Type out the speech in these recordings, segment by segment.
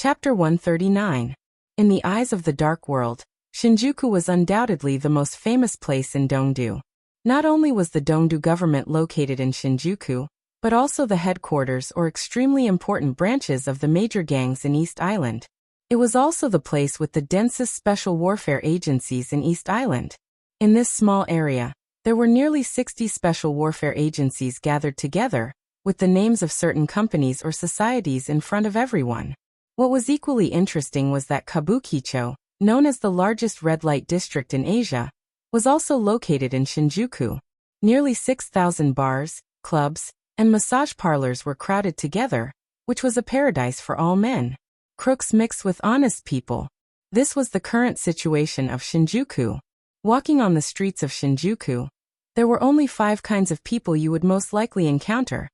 Chapter 139. In the eyes of the dark world, Shinjuku was undoubtedly the most famous place in Dongdu. Not only was the Dongdu government located in Shinjuku, but also the headquarters or extremely important branches of the major gangs in East Island. It was also the place with the densest special warfare agencies in East Island. In this small area, there were nearly 60 special warfare agencies gathered together, with the names of certain companies or societies in front of everyone. What was equally interesting was that Kabukicho, known as the largest red light district in Asia, was also located in Shinjuku. Nearly 6,000 bars, clubs, and massage parlors were crowded together, which was a paradise for all men. Crooks mixed with honest people. This was the current situation of Shinjuku. Walking on the streets of Shinjuku, there were only 5 kinds of people you would most likely encounter.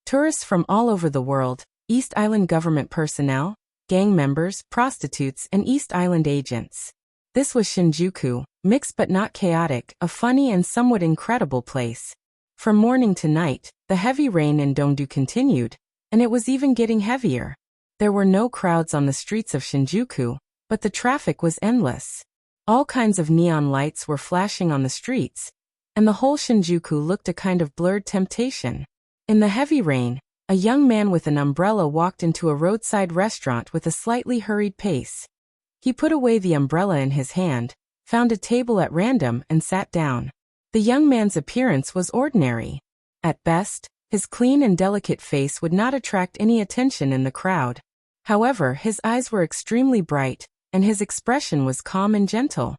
Tourists from all over the world, East Island government personnel, gang members, prostitutes, and East Island agents. This was Shinjuku, mixed but not chaotic, a funny and somewhat incredible place. From morning to night, the heavy rain in Dongdu continued, and it was even getting heavier. There were no crowds on the streets of Shinjuku, but the traffic was endless. All kinds of neon lights were flashing on the streets, and the whole Shinjuku looked a kind of blurred temptation. In the heavy rain, a young man with an umbrella walked into a roadside restaurant with a slightly hurried pace. He put away the umbrella in his hand, found a table at random, and sat down. The young man's appearance was ordinary. At best, his clean and delicate face would not attract any attention in the crowd. However, his eyes were extremely bright, and his expression was calm and gentle.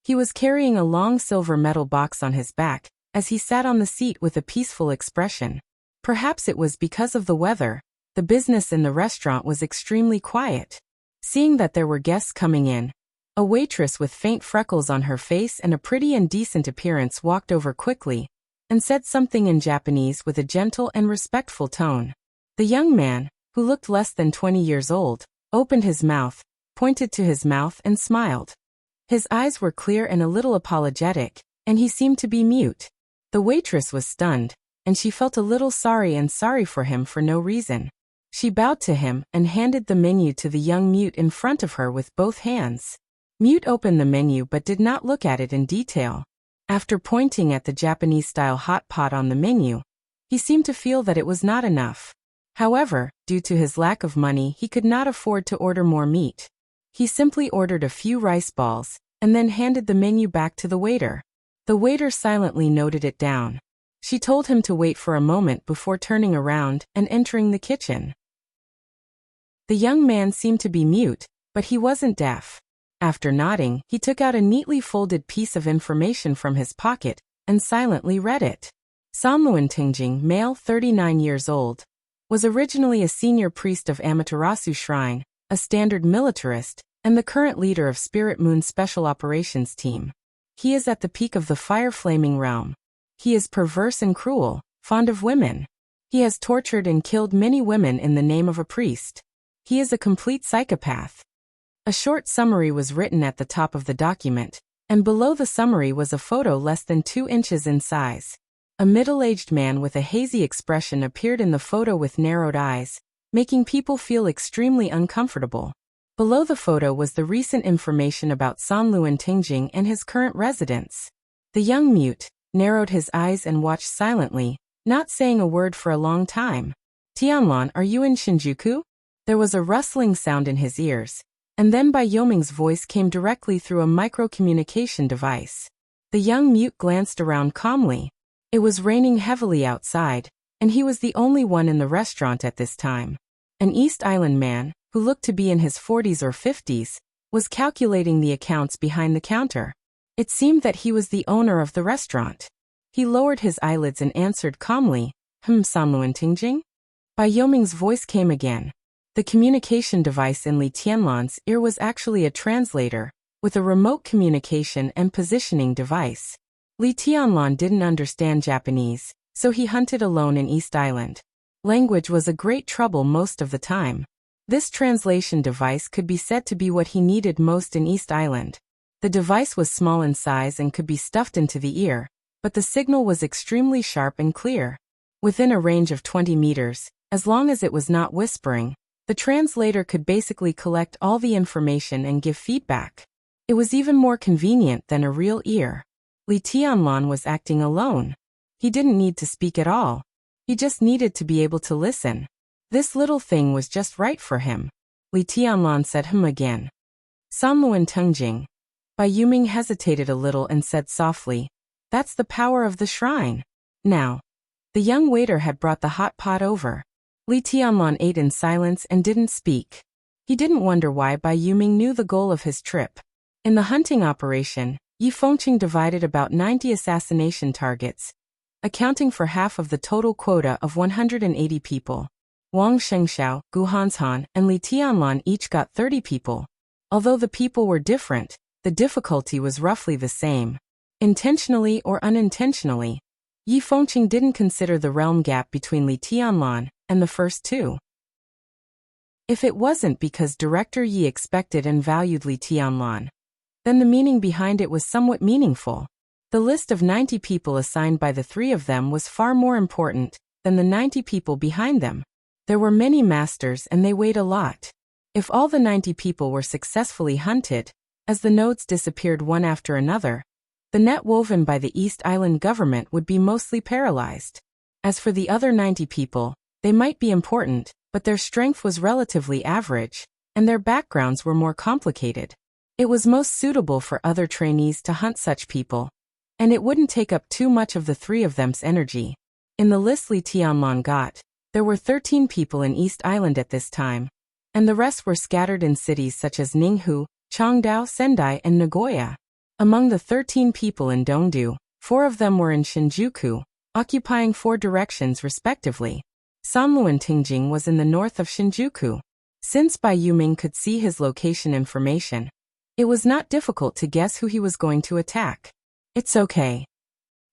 He was carrying a long silver metal box on his back, as he sat on the seat with a peaceful expression. Perhaps it was because of the weather, the business in the restaurant was extremely quiet. Seeing that there were guests coming in, a waitress with faint freckles on her face and a pretty and decent appearance walked over quickly, and said something in Japanese with a gentle and respectful tone. The young man, who looked less than 20 years old, opened his mouth, pointed to his mouth and smiled. His eyes were clear and a little apologetic, and he seemed to be mute. The waitress was stunned, and she felt a little sorry for him for no reason. She bowed to him and handed the menu to the young mute in front of her with both hands. Mute opened the menu but did not look at it in detail. After pointing at the Japanese-style hot pot on the menu, he seemed to feel that it was not enough. However, due to his lack of money, he could not afford to order more meat. He simply ordered a few rice balls, and then handed the menu back to the waiter. The waiter silently noted it down. She told him to wait for a moment before turning around and entering the kitchen. The young man seemed to be mute, but he wasn't deaf. After nodding, he took out a neatly folded piece of information from his pocket and silently read it. Sanluan Tingjing, male, 39 years old, was originally a senior priest of Amaterasu Shrine, a standard militarist, and the current leader of Spirit Moon Special Operations Team. He is at the peak of the fire-flaming realm. He is perverse and cruel, fond of women. He has tortured and killed many women in the name of a priest. He is a complete psychopath. A short summary was written at the top of the document, and below the summary was a photo less than 2 inches in size. A middle-aged man with a hazy expression appeared in the photo with narrowed eyes, making people feel extremely uncomfortable. Below the photo was the recent information about Sanluan Tingjing and his current residence. The young mute narrowed his eyes and watched silently, not saying a word for a long time. Tianlan, are you in Shinjuku? There was a rustling sound in his ears, and then Bai Yoming's voice came directly through a micro-communication device. The young mute glanced around calmly. It was raining heavily outside, and he was the only one in the restaurant at this time. An East Island man, who looked to be in his 40s or 50s, was calculating the accounts behind the counter. It seemed that he was the owner of the restaurant. He lowered his eyelids and answered calmly, Sanluan Tingjing? Bai Yoming's voice came again. The communication device in Li Tianlan's ear was actually a translator, with a remote communication and positioning device. Li Tianlan didn't understand Japanese, so he hunted alone in East Island. Language was a great trouble most of the time. This translation device could be said to be what he needed most in East Island. The device was small in size and could be stuffed into the ear, but the signal was extremely sharp and clear. Within a range of 20 meters, as long as it was not whispering, The translator could basically collect all the information and give feedback. It was even more convenient than a real ear. Li Tianlan was acting alone. He didn't need to speak at all. He just needed to be able to listen. This little thing was just right for him. Li Tianlan said again. Sanluan Tengjing. Bai Yuming hesitated a little and said softly, "That's the power of the shrine." Now. The young waiter had brought the hot pot over. Li Tianlan ate in silence and didn't speak. He didn't wonder why Bai Yuming knew the goal of his trip. In the hunting operation, Yi Fengqing divided about 90 assassination targets, accounting for half of the total quota of 180 people. Wang Shengxiao, Gu Hanshan, and Li Tianlan each got 30 people. Although the people were different, the difficulty was roughly the same. Intentionally or unintentionally, Yi Fengqing didn't consider the realm gap between Li Tianlan and the first two. If it wasn't because Director Yi expected and valued Li Tianlan, then the meaning behind it was somewhat meaningful. The list of 90 people assigned by the three of them was far more important than the 90 people behind them. There were many masters and they weighed a lot. If all the 90 people were successfully hunted, as the nodes disappeared one after another, the net woven by the East Island government would be mostly paralyzed. As for the other 90 people, they might be important, but their strength was relatively average, and their backgrounds were more complicated. It was most suitable for other trainees to hunt such people, and it wouldn't take up too much of the three of them's energy. In the list Li Tianlan got, there were 13 people in East Island at this time, and the rest were scattered in cities such as Ninghu, Changdao, Sendai, and Nagoya. Among the 13 people in Dongdu, 4 of them were in Shinjuku, occupying 4 directions respectively. Sanluan Tingjing was in the north of Shinjuku. Since Bai Yuming could see his location information, it was not difficult to guess who he was going to attack. "It's okay."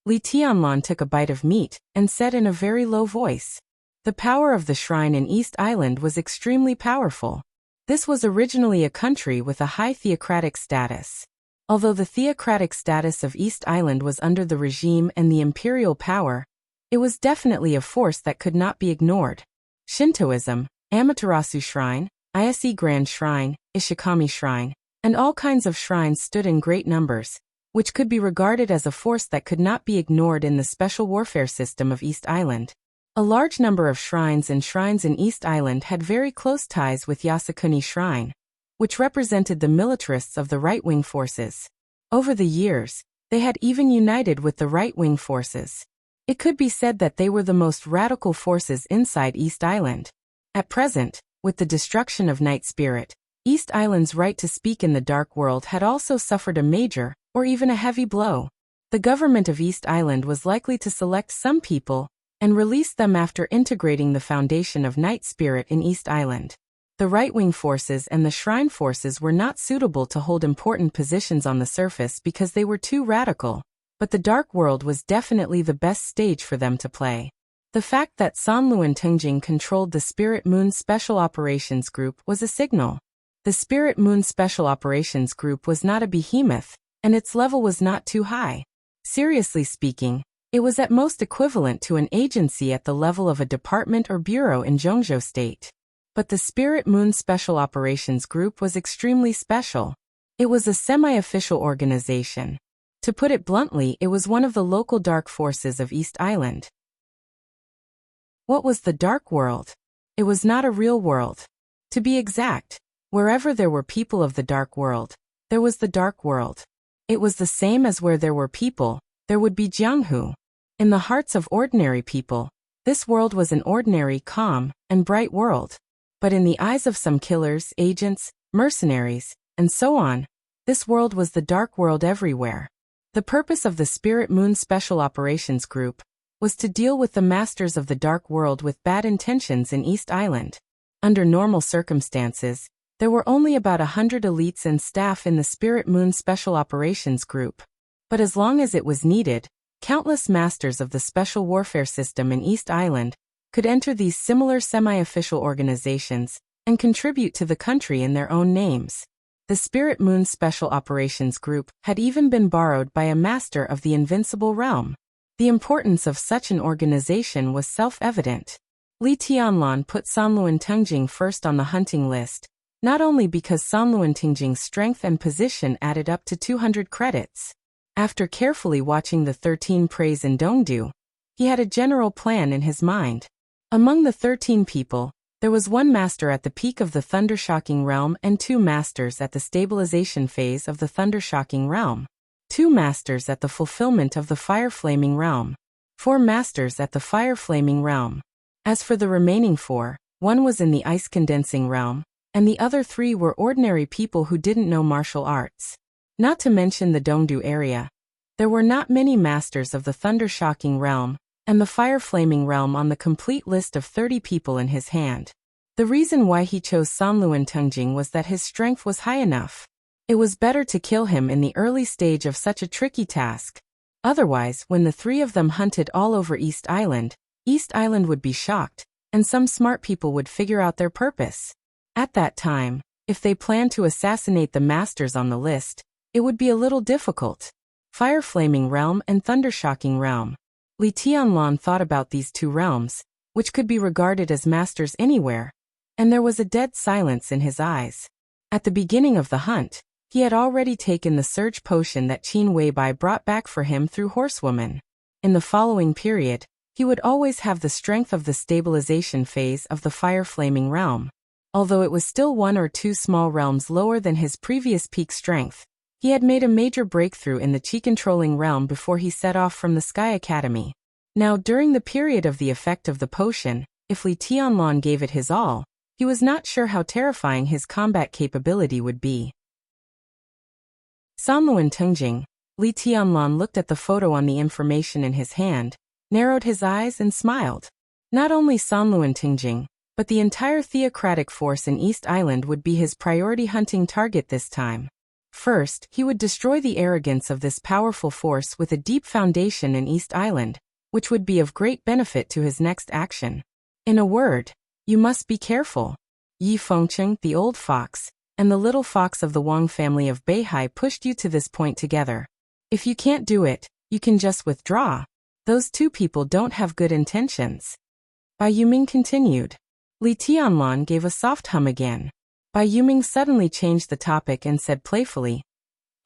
Li Tianlan took a bite of meat and said in a very low voice. The power of the shrine in East Island was extremely powerful. This was originally a country with a high theocratic status. Although the theocratic status of East Island was under the regime and the imperial power, it was definitely a force that could not be ignored. Shintoism, Amaterasu Shrine, Ise Grand Shrine, Ishikami Shrine, and all kinds of shrines stood in great numbers, which could be regarded as a force that could not be ignored in the special warfare system of East Island. A large number of shrines in East Island had very close ties with Yasukuni Shrine, which represented the militarists of the right-wing forces. Over the years, they had even united with the right-wing forces. It could be said that they were the most radical forces inside East Island. At present, with the destruction of Night Spirit, East Island's right to speak in the Dark World had also suffered a major, or even a heavy blow. The government of East Island was likely to select some people and release them after integrating the foundation of Night Spirit in East Island. The right-wing forces and the Shrine forces were not suitable to hold important positions on the surface because they were too radical, but the Dark World was definitely the best stage for them to play. The fact that Sanluan Tengjing controlled the Spirit Moon Special Operations Group was a signal. The Spirit Moon Special Operations Group was not a behemoth, and its level was not too high. Seriously speaking, it was at most equivalent to an agency at the level of a department or bureau in Zhongzhou State. But the Spirit Moon Special Operations Group was extremely special. It was a semi-official organization. To put it bluntly, it was one of the local dark forces of East Island. What was the Dark World? It was not a real world. To be exact, wherever there were people of the Dark World, there was the Dark World. It was the same as where there were people, there would be Jianghu. In the hearts of ordinary people, this world was an ordinary, calm, and bright world. But in the eyes of some killers, agents, mercenaries, and so on, this world was the Dark World everywhere. The purpose of the Spirit Moon Special Operations Group was to deal with the masters of the Dark World with bad intentions in East Island. Under normal circumstances, there were only about 100 elites and staff in the Spirit Moon Special Operations Group. But as long as it was needed, countless masters of the special warfare system in East Island could enter these similar semi-official organizations and contribute to the country in their own names. The Spirit Moon Special Operations Group had even been borrowed by a master of the Invincible Realm. The importance of such an organization was self-evident. Li Tianlan put Sanluan Tengjing first on the hunting list, not only because Sanluan Tengjing's strength and position added up to 200 credits. After carefully watching the 13 preys in Dongdu, he had a general plan in his mind. Among the 13 people, there was one master at the peak of the Thundershocking Realm and 2 masters at the stabilization phase of the Thundershocking Realm, 2 masters at the fulfillment of the Fire-Flaming Realm, 4 masters at the Fire-Flaming Realm. As for the remaining 4, one was in the Ice-Condensing Realm, and the other 3 were ordinary people who didn't know martial arts. Not to mention the Dongdu area. There were not many masters of the Thundershocking Realm and the Fire-Flaming Realm on the complete list of 30 people in his hand. The reason why he chose Sanluan Tengjing was that his strength was high enough. It was better to kill him in the early stage of such a tricky task. Otherwise, when the 3 of them hunted all over East Island would be shocked, and some smart people would figure out their purpose. At that time, if they planned to assassinate the masters on the list, it would be a little difficult. Fire-Flaming Realm and Thundershocking Realm. Li Tianlan thought about these 2 realms, which could be regarded as masters anywhere, and there was a dead silence in his eyes. At the beginning of the hunt, he had already taken the surge potion that Qin Weibai brought back for him through Horsewoman. In the following period, he would always have the strength of the stabilization phase of the Fire-Flaming Realm. Although it was still 1 or 2 small realms lower than his previous peak strength, he had made a major breakthrough in the Qi-controlling realm before he set off from the Sky Academy. Now, during the period of the effect of the potion, if Li Tianlan gave it his all, he was not sure how terrifying his combat capability would be. Sanluan Tengjing. Li Tianlan looked at the photo on the information in his hand, narrowed his eyes and smiled. Not only Sanluan Tengjing, but the entire theocratic force in East Island would be his priority hunting target this time. First, he would destroy the arrogance of this powerful force with a deep foundation in East Island, which would be of great benefit to his next action. In a word, you must be careful. Yi Fengcheng, the old fox, and the little fox of the Wang family of Beihai pushed you to this point together. If you can't do it, you can just withdraw. Those 2 people don't have good intentions. Bai Yuming continued. Li Tianlan gave a soft hum again. Bai Yuming suddenly changed the topic and said playfully,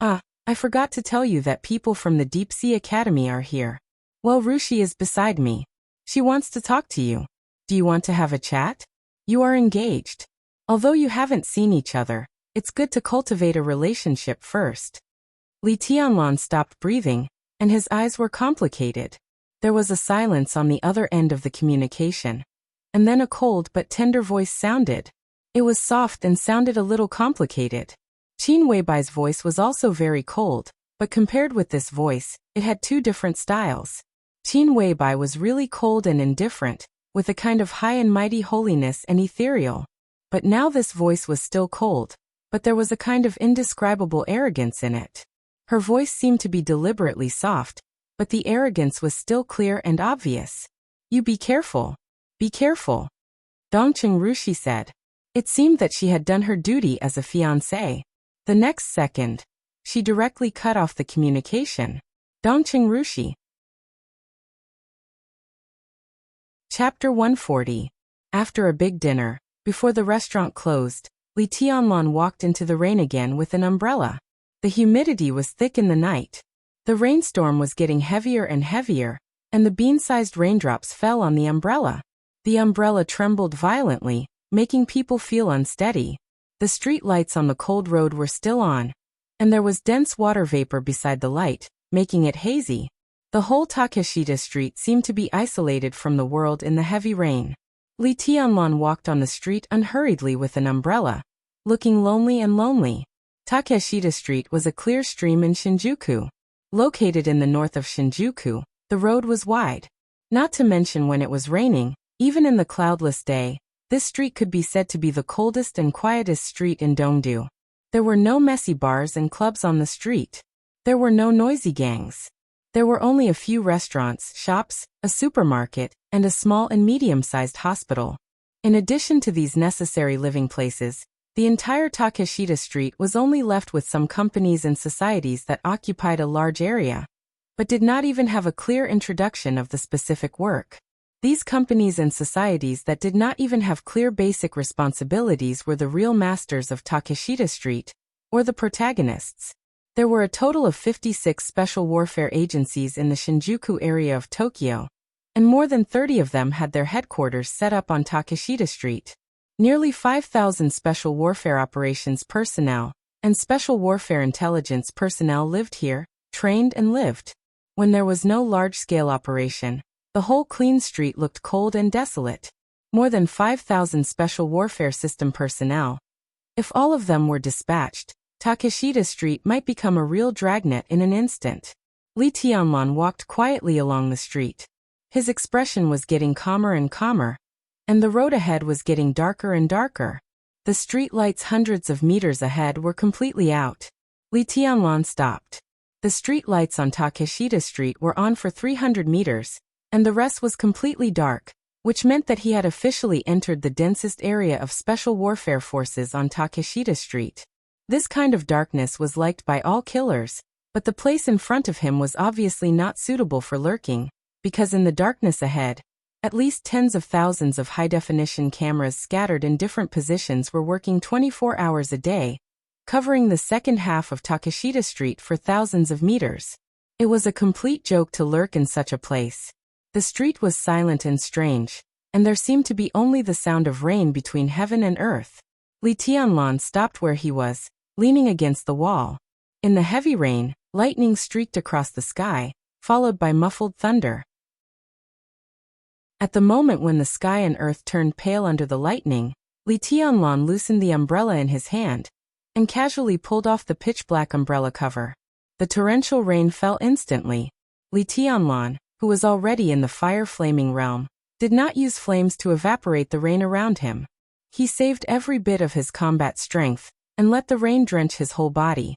I forgot to tell you that people from the Deep Sea Academy are here. Well, Rushi is beside me. She wants to talk to you. Do you want to have a chat? You are engaged. Although you haven't seen each other, it's good to cultivate a relationship first. Li Tianlan stopped breathing, and his eyes were complicated. There was a silence on the other end of the communication. And then a cold but tender voice sounded. It was soft and sounded a little complicated. Qin Weibai's voice was also very cold, but compared with this voice, it had 2 different styles. Qin Weibai was really cold and indifferent, with a kind of high and mighty holiness and ethereal. But now this voice was still cold, but there was a kind of indescribable arrogance in it. Her voice seemed to be deliberately soft, but the arrogance was still clear and obvious. You be careful. Be careful. Dongqing Rushi said. It seemed that she had done her duty as a fiancée. The next second, she directly cut off the communication. Dongqing Rushi. Chapter 140. After a big dinner, before the restaurant closed, Li Tianlan walked into the rain again with an umbrella. The humidity was thick in the night. The rainstorm was getting heavier and heavier, and the bean-sized raindrops fell on the umbrella. The umbrella trembled violently, making people feel unsteady. The street lights on the cold road were still on, and there was dense water vapor beside the light, making it hazy. The whole Takeshita street seemed to be isolated from the world in the heavy rain. Li Tianlan walked on the street unhurriedly with an umbrella, looking lonely and lonely. Takeshita Street was a clear stream in Shinjuku. Located in the north of Shinjuku, the road was wide. Not to mention when it was raining, even in the cloudless day, this street could be said to be the coldest and quietest street in Dongdu. There were no messy bars and clubs on the street. There were no noisy gangs. There were only a few restaurants, shops, a supermarket, and a small and medium-sized hospital. In addition to these necessary living places, the entire Takeshita Street was only left with some companies and societies that occupied a large area, but did not even have a clear introduction of the specific work. These companies and societies that did not even have clear basic responsibilities were the real masters of Takeshita Street, or the protagonists. There were a total of 56 special warfare agencies in the Shinjuku area of Tokyo, and more than 30 of them had their headquarters set up on Takeshita Street. Nearly 5,000 special warfare operations personnel and special warfare intelligence personnel lived here, trained and lived. When there was no large-scale operation, the whole clean street looked cold and desolate. More than 5,000 special warfare system personnel. If all of them were dispatched, Takeshita Street might become a real dragnet in an instant. Li Tianlan walked quietly along the street. His expression was getting calmer and calmer, and the road ahead was getting darker and darker. The street lights hundreds of meters ahead were completely out. Li Tianlan stopped. The street lights on Takeshita Street were on for 300 meters, and the rest was completely dark, which meant that he had officially entered the densest area of special warfare forces on Takeshita Street. This kind of darkness was liked by all killers, but the place in front of him was obviously not suitable for lurking, because in the darkness ahead, at least tens of thousands of high-definition cameras scattered in different positions were working 24 hours a day, covering the second half of Takeshita Street for thousands of meters. It was a complete joke to lurk in such a place. The street was silent and strange, and there seemed to be only the sound of rain between heaven and earth. Li Tianlan stopped where he was, leaning against the wall. In the heavy rain, lightning streaked across the sky, followed by muffled thunder. At the moment when the sky and earth turned pale under the lightning, Li Tianlan loosened the umbrella in his hand, and casually pulled off the pitch-black umbrella cover. The torrential rain fell instantly. Li Tianlan, who was already in the fire-flaming realm, did not use flames to evaporate the rain around him. He saved every bit of his combat strength, and let the rain drench his whole body.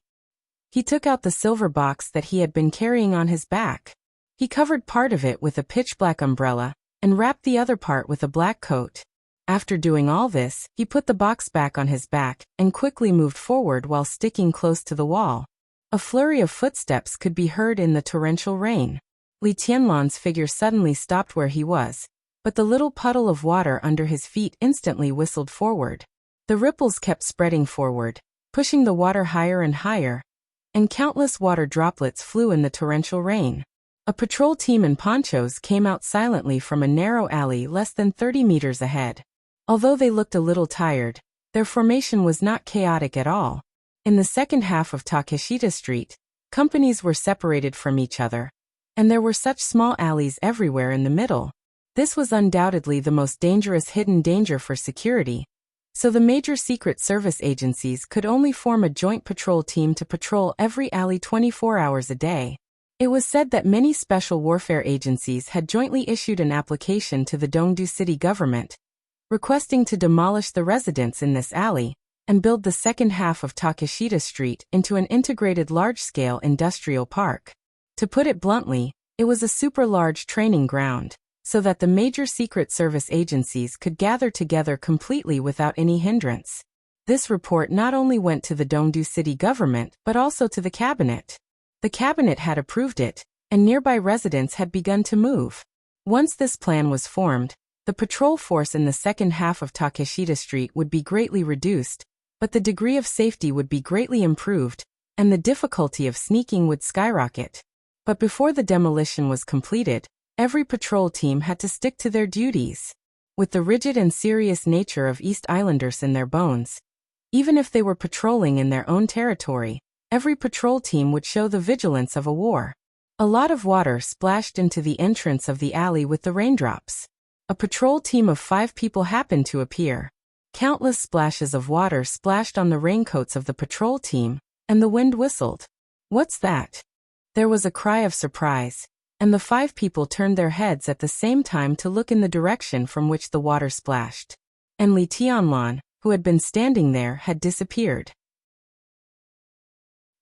He took out the silver box that he had been carrying on his back. He covered part of it with a pitch-black umbrella, and wrapped the other part with a black coat. After doing all this, he put the box back on his back, and quickly moved forward while sticking close to the wall. A flurry of footsteps could be heard in the torrential rain. Li Tianlan's figure suddenly stopped where he was, but the little puddle of water under his feet instantly whistled forward. The ripples kept spreading forward, pushing the water higher and higher, and countless water droplets flew in the torrential rain. A patrol team in ponchos came out silently from a narrow alley less than 30 meters ahead. Although they looked a little tired, their formation was not chaotic at all. In the second half of Takeshita Street, companies were separated from each other, and there were such small alleys everywhere in the middle. This was undoubtedly the most dangerous hidden danger for security, so the major secret service agencies could only form a joint patrol team to patrol every alley 24 hours a day. It was said that many special warfare agencies had jointly issued an application to the Dongdu city government, requesting to demolish the residents in this alley and build the second half of Takeshita Street into an integrated large-scale industrial park. To put it bluntly, it was a super-large training ground, so that the major secret service agencies could gather together completely without any hindrance. This report not only went to the Dongdu city government but also to the cabinet. The cabinet had approved it, and nearby residents had begun to move. Once this plan was formed, the patrol force in the second half of Takeshita Street would be greatly reduced, but the degree of safety would be greatly improved, and the difficulty of sneaking would skyrocket. But before the demolition was completed, every patrol team had to stick to their duties. With the rigid and serious nature of East Islanders in their bones, even if they were patrolling in their own territory, every patrol team would show the vigilance of a war. A lot of water splashed into the entrance of the alley with the raindrops. A patrol team of 5 people happened to appear. Countless splashes of water splashed on the raincoats of the patrol team, and the wind whistled. "What's that?" There was a cry of surprise, and the 5 people turned their heads at the same time to look in the direction from which the water splashed. And Li Tianlan, who had been standing there, had disappeared.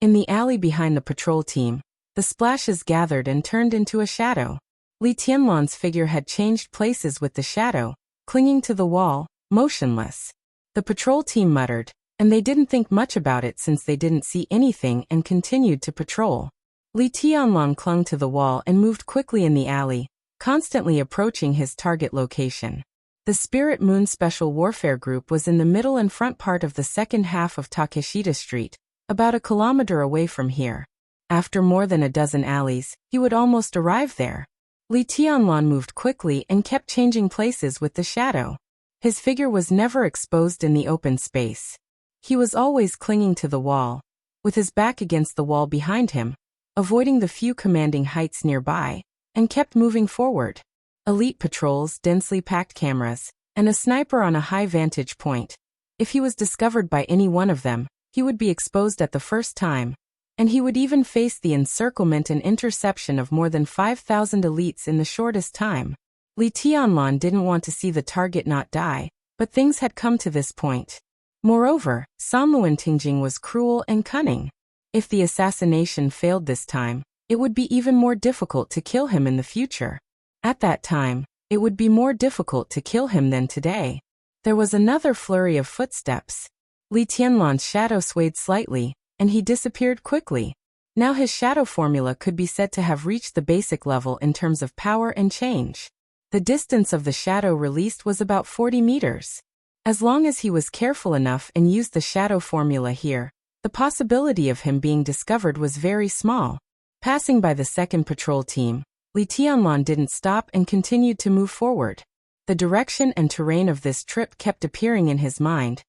In the alley behind the patrol team, the splashes gathered and turned into a shadow. Li Tianlan's figure had changed places with the shadow, clinging to the wall, motionless. The patrol team muttered, and they didn't think much about it since they didn't see anything and continued to patrol. Li Tianlan clung to the wall and moved quickly in the alley, constantly approaching his target location. The Spirit Moon Special Warfare Group was in the middle and front part of the second half of Takeshita Street, about a kilometer away from here. After more than a dozen alleys, he would almost arrive there. Li Tianlan moved quickly and kept changing places with the shadow. His figure was never exposed in the open space. He was always clinging to the wall, with his back against the wall behind him, avoiding the few commanding heights nearby, and kept moving forward. Elite patrols, densely packed cameras, and a sniper on a high vantage point. If he was discovered by any one of them, he would be exposed at the first time, and he would even face the encirclement and interception of more than 5,000 elites in the shortest time. Li Tianlan didn't want to see the target not die, but things had come to this point. Moreover, Sanluan Tingjing was cruel and cunning. If the assassination failed this time, it would be even more difficult to kill him in the future. At that time, it would be more difficult to kill him than today. There was another flurry of footsteps. Li Tianlan's shadow swayed slightly, and he disappeared quickly. Now his shadow formula could be said to have reached the basic level in terms of power and change. The distance of the shadow released was about 40 meters. As long as he was careful enough and used the shadow formula here, the possibility of him being discovered was very small. Passing by the second patrol team, Li Tianlan didn't stop and continued to move forward. The direction and terrain of this trip kept appearing in his mind,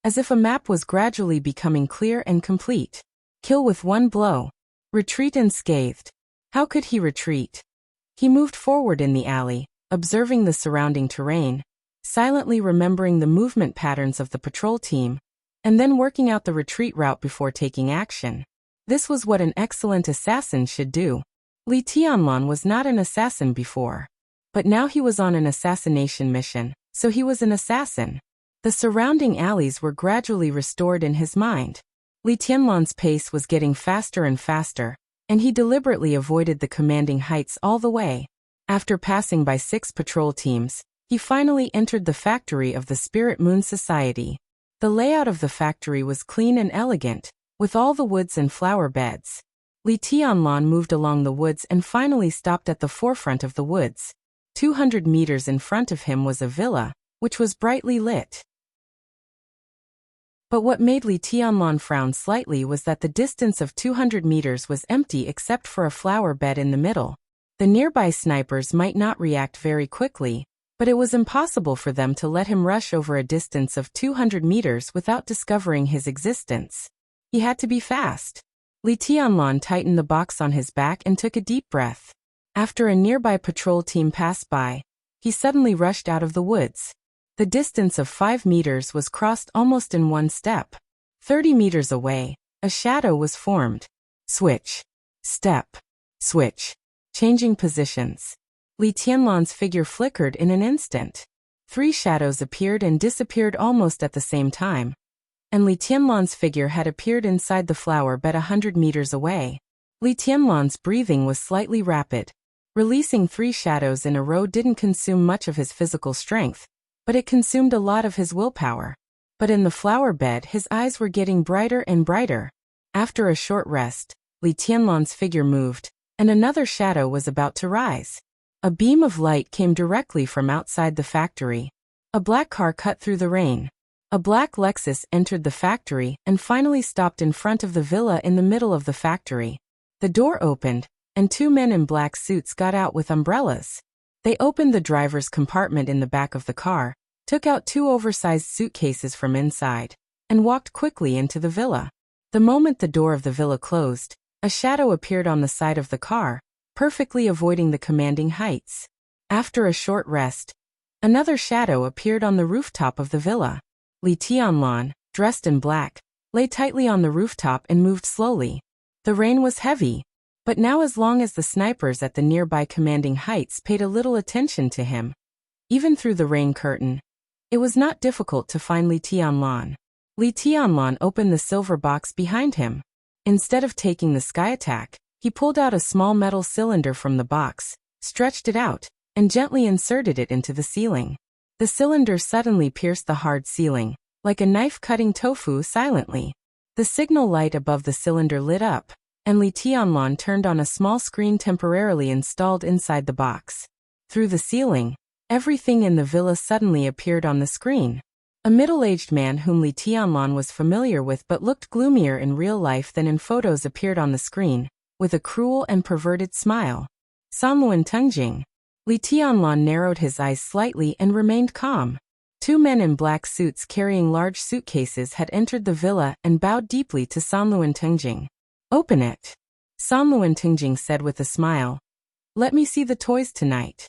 as if a map was gradually becoming clear and complete. Kill with one blow. Retreat unscathed. How could he retreat? He moved forward in the alley, observing the surrounding terrain, silently remembering the movement patterns of the patrol team, and then working out the retreat route before taking action. This was what an excellent assassin should do. Li Tianlan was not an assassin before, but now he was on an assassination mission, so he was an assassin. The surrounding alleys were gradually restored in his mind. Li Tianlan's pace was getting faster and faster, and he deliberately avoided the commanding heights all the way. After passing by 6 patrol teams, he finally entered the factory of the Spirit Moon Society. The layout of the factory was clean and elegant, with all the woods and flower beds. Li Tianlan moved along the woods and finally stopped at the forefront of the woods. 200 meters in front of him was a villa, which was brightly lit. But what made Li Tianlan frown slightly was that the distance of 200 meters was empty except for a flower bed in the middle. The nearby snipers might not react very quickly, but it was impossible for them to let him rush over a distance of 200 meters without discovering his existence. He had to be fast. Li Tianlan tightened the box on his back and took a deep breath. After a nearby patrol team passed by, he suddenly rushed out of the woods. The distance of 5 meters was crossed almost in one step. 30 meters away, a shadow was formed. Switch. Step. Switch. Changing positions. Li Tianlan's figure flickered in an instant. 3 shadows appeared and disappeared almost at the same time, and Li Tianlan's figure had appeared inside the flower bed 100 meters away. Li Tianlan's breathing was slightly rapid. Releasing 3 shadows in a row didn't consume much of his physical strength, but it consumed a lot of his willpower. But in the flower bed his eyes were getting brighter and brighter. After a short rest, Li Tianlan's figure moved, and another shadow was about to rise. A beam of light came directly from outside the factory. A black car cut through the rain. A black Lexus entered the factory and finally stopped in front of the villa in the middle of the factory. The door opened, and 2 men in black suits got out with umbrellas. They opened the driver's compartment in the back of the car, took out 2 oversized suitcases from inside, and walked quickly into the villa. The moment the door of the villa closed, a shadow appeared on the side of the car, perfectly avoiding the commanding heights. After a short rest, another shadow appeared on the rooftop of the villa. Li Tianlan, dressed in black, lay tightly on the rooftop and moved slowly. The rain was heavy, but now as long as the snipers at the nearby commanding heights paid a little attention to him, even through the rain curtain, it was not difficult to find Li Tianlan. Li Tianlan opened the silver box behind him. Instead of taking the sky attack, he pulled out a small metal cylinder from the box, stretched it out, and gently inserted it into the ceiling. The cylinder suddenly pierced the hard ceiling, like a knife cutting tofu silently. The signal light above the cylinder lit up, and Li Tianlan turned on a small screen temporarily installed inside the box. Through the ceiling, everything in the villa suddenly appeared on the screen. A middle-aged man whom Li Tianlan was familiar with but looked gloomier in real life than in photos appeared on the screen, with a cruel and perverted smile. Sanluan Tengjing. Li Tianlan narrowed his eyes slightly and remained calm. Two men in black suits carrying large suitcases had entered the villa and bowed deeply to Sanluan Tengjing. "Open it," Sanluan Tengjing said with a smile. "Let me see the toys tonight."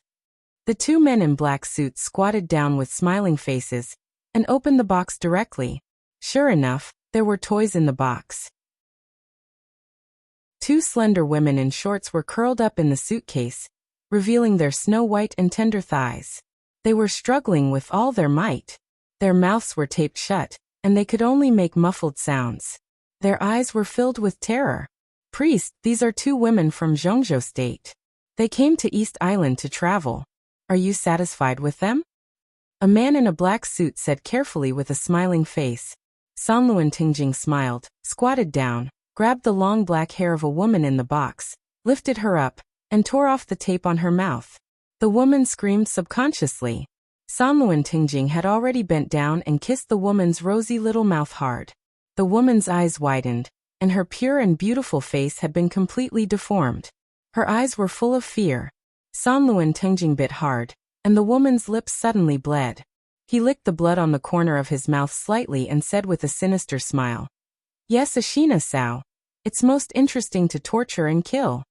The two men in black suits squatted down with smiling faces and opened the box directly. Sure enough, there were toys in the box. Two slender women in shorts were curled up in the suitcase, revealing their snow-white and tender thighs. They were struggling with all their might. Their mouths were taped shut, and they could only make muffled sounds. Their eyes were filled with terror. "Priest, these are two women from Zhongzhou State. They came to East Island to travel. Are you satisfied with them?" A man in a black suit said carefully with a smiling face. Sanluan Tengjing smiled, squatted down, grabbed the long black hair of a woman in the box, lifted her up, and tore off the tape on her mouth. The woman screamed subconsciously. Sanluan Tengjing had already bent down and kissed the woman's rosy little mouth hard. The woman's eyes widened, and her pure and beautiful face had been completely deformed. Her eyes were full of fear. Sanluan Tengjing bit hard, and the woman's lips suddenly bled. He licked the blood on the corner of his mouth slightly and said with a sinister smile, "Yes, Ashina Sao. It's most interesting to torture and kill."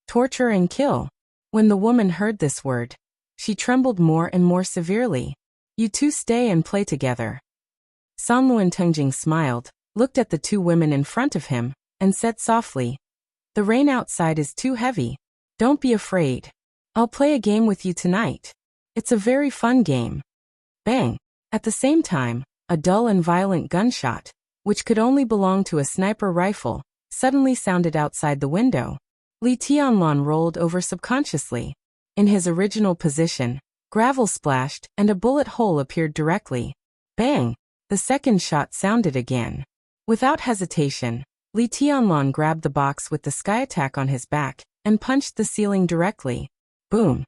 Torture and kill. When the woman heard this word, she trembled more and more severely. "You two stay and play together." Sanluan Tengjing smiled, looked at the two women in front of him, and said softly, "The rain outside is too heavy. Don't be afraid. I'll play a game with you tonight. It's a very fun game." Bang! At the same time, a dull and violent gunshot, which could only belong to a sniper rifle, suddenly sounded outside the window. Li Tianlan rolled over subconsciously. In his original position, gravel splashed and a bullet hole appeared directly. Bang! The second shot sounded again. Without hesitation, Li Tianlan grabbed the box with the sky attack on his back and punched the ceiling directly. Boom!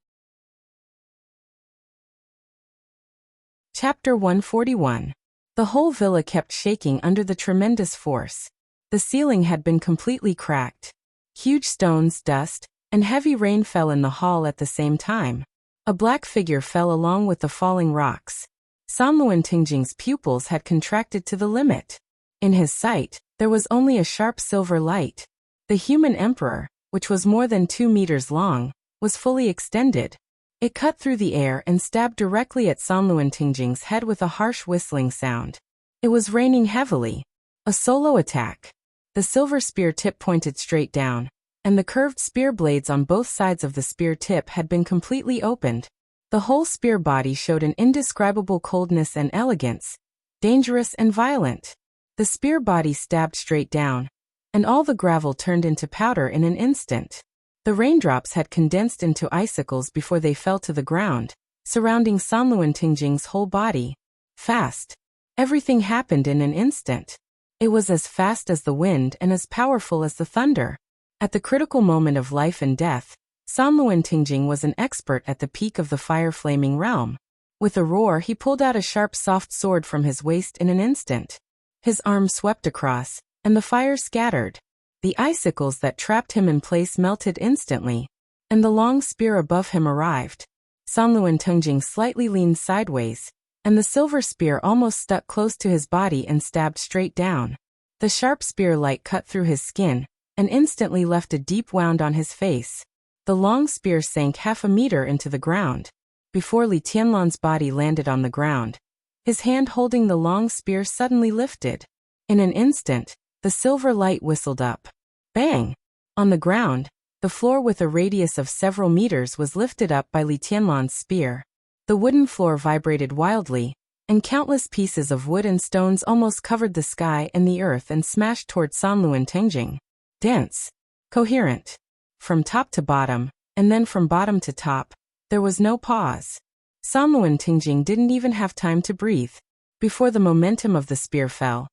Chapter 141. The whole villa kept shaking under the tremendous force. The ceiling had been completely cracked. Huge stones, dust, and heavy rain fell in the hall at the same time. A black figure fell along with the falling rocks. Sanluan Tengjing's pupils had contracted to the limit. In his sight, there was only a sharp silver light. The human emperor, which was more than 2 meters long, was fully extended. It cut through the air and stabbed directly at Sanluan Tengjing's head with a harsh whistling sound. It was raining heavily. A solo attack. The silver spear tip pointed straight down, and the curved spear blades on both sides of the spear tip had been completely opened. The whole spear body showed an indescribable coldness and elegance, dangerous and violent. The spear body stabbed straight down, and all the gravel turned into powder in an instant. The raindrops had condensed into icicles before they fell to the ground, surrounding Sanluan Tengjing's whole body. Fast. Everything happened in an instant. It was as fast as the wind and as powerful as the thunder. At the critical moment of life and death, Sanluan Tengjing was an expert at the peak of the fire-flaming realm. With a roar, he pulled out a sharp soft sword from his waist in an instant. His arm swept across, and the fire scattered. The icicles that trapped him in place melted instantly, and the long spear above him arrived. Sanluan Tengjing slightly leaned sideways, and the silver spear almost stuck close to his body and stabbed straight down. The sharp spear light cut through his skin, and instantly left a deep wound on his face. The long spear sank 1/2 meter into the ground. Before Li Tianlan's body landed on the ground, his hand holding the long spear suddenly lifted. In an instant, the silver light whistled up. Bang! On the ground, the floor with a radius of several meters was lifted up by Li Tianlan's spear. The wooden floor vibrated wildly, and countless pieces of wood and stones almost covered the sky and the earth and smashed toward Sanluan Tengjing. Dense. Coherent. From top to bottom, and then from bottom to top, there was no pause. Sanluan Tengjing didn't even have time to breathe. Before the momentum of the spear fell,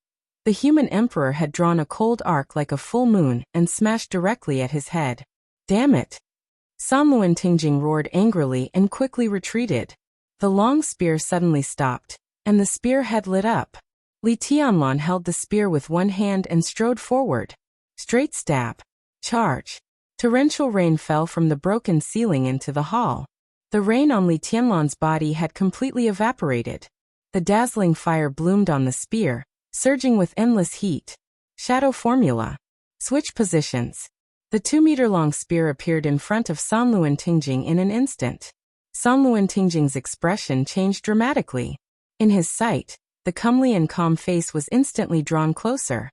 the human emperor had drawn a cold arc like a full moon and smashed directly at his head. Damn it! San Luan Tingjing roared angrily and quickly retreated. The long spear suddenly stopped, and the spear head lit up. Li Tianlan held the spear with one hand and strode forward. Straight stab. Charge. Torrential rain fell from the broken ceiling into the hall. The rain on Li Tianlan's body had completely evaporated. The dazzling fire bloomed on the spear, surging with endless heat. Shadow formula. Switch positions. The 2-meter-long spear appeared in front of San Luan Tingjing in an instant. San Luan Tingjing's expression changed dramatically. In his sight, the comely and calm face was instantly drawn closer.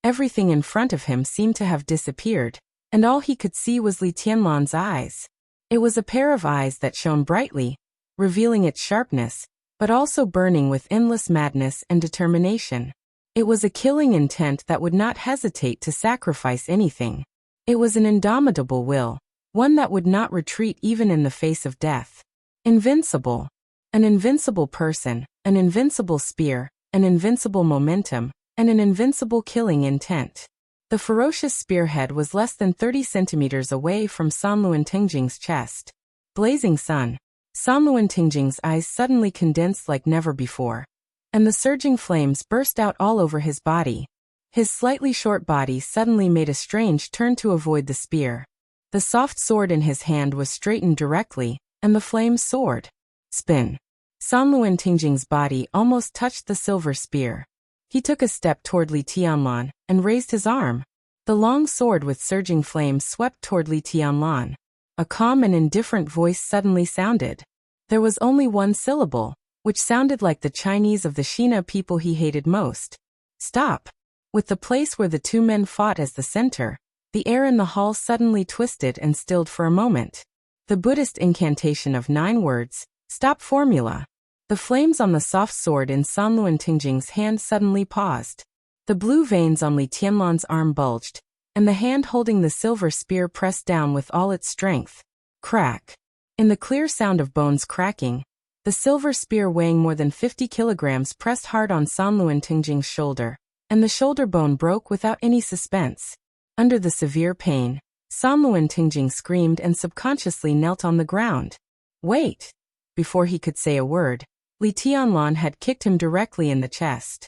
Everything in front of him seemed to have disappeared, and all he could see was Li Tianlan's eyes. It was a pair of eyes that shone brightly, revealing its sharpness, but also burning with endless madness and determination. It was a killing intent that would not hesitate to sacrifice anything. It was an indomitable will, one that would not retreat even in the face of death. Invincible. An invincible person, an invincible spear, an invincible momentum, and an invincible killing intent. The ferocious spearhead was less than 30 centimeters away from San Luan Tingjing's chest. Blazing sun. San Luan Tingjing's eyes suddenly condensed like never before, and the surging flames burst out all over his body. His slightly short body suddenly made a strange turn to avoid the spear. The soft sword in his hand was straightened directly, and the flames soared. Spin. San Luan Tingjing's body almost touched the silver spear. He took a step toward Li Tianlan and raised his arm. The long sword with surging flames swept toward Li Tianlan. A calm and indifferent voice suddenly sounded. There was only one syllable, which sounded like the Chinese of the Shina people he hated most. Stop. With the place where the two men fought as the center, the air in the hall suddenly twisted and stilled for a moment. The Buddhist incantation of 9 words, stop formula. The flames on the soft sword in San Luan Tingjing's hand suddenly paused. The blue veins on Li Tianlan's arm bulged, and the hand holding the silver spear pressed down with all its strength. Crack. In the clear sound of bones cracking, the silver spear weighing more than 50 kilograms pressed hard on San Luan Tingjing's shoulder, and the shoulder bone broke without any suspense. Under the severe pain, San Luan Tingjing screamed and subconsciously knelt on the ground. Wait! Before he could say a word, Li Tianlan had kicked him directly in the chest.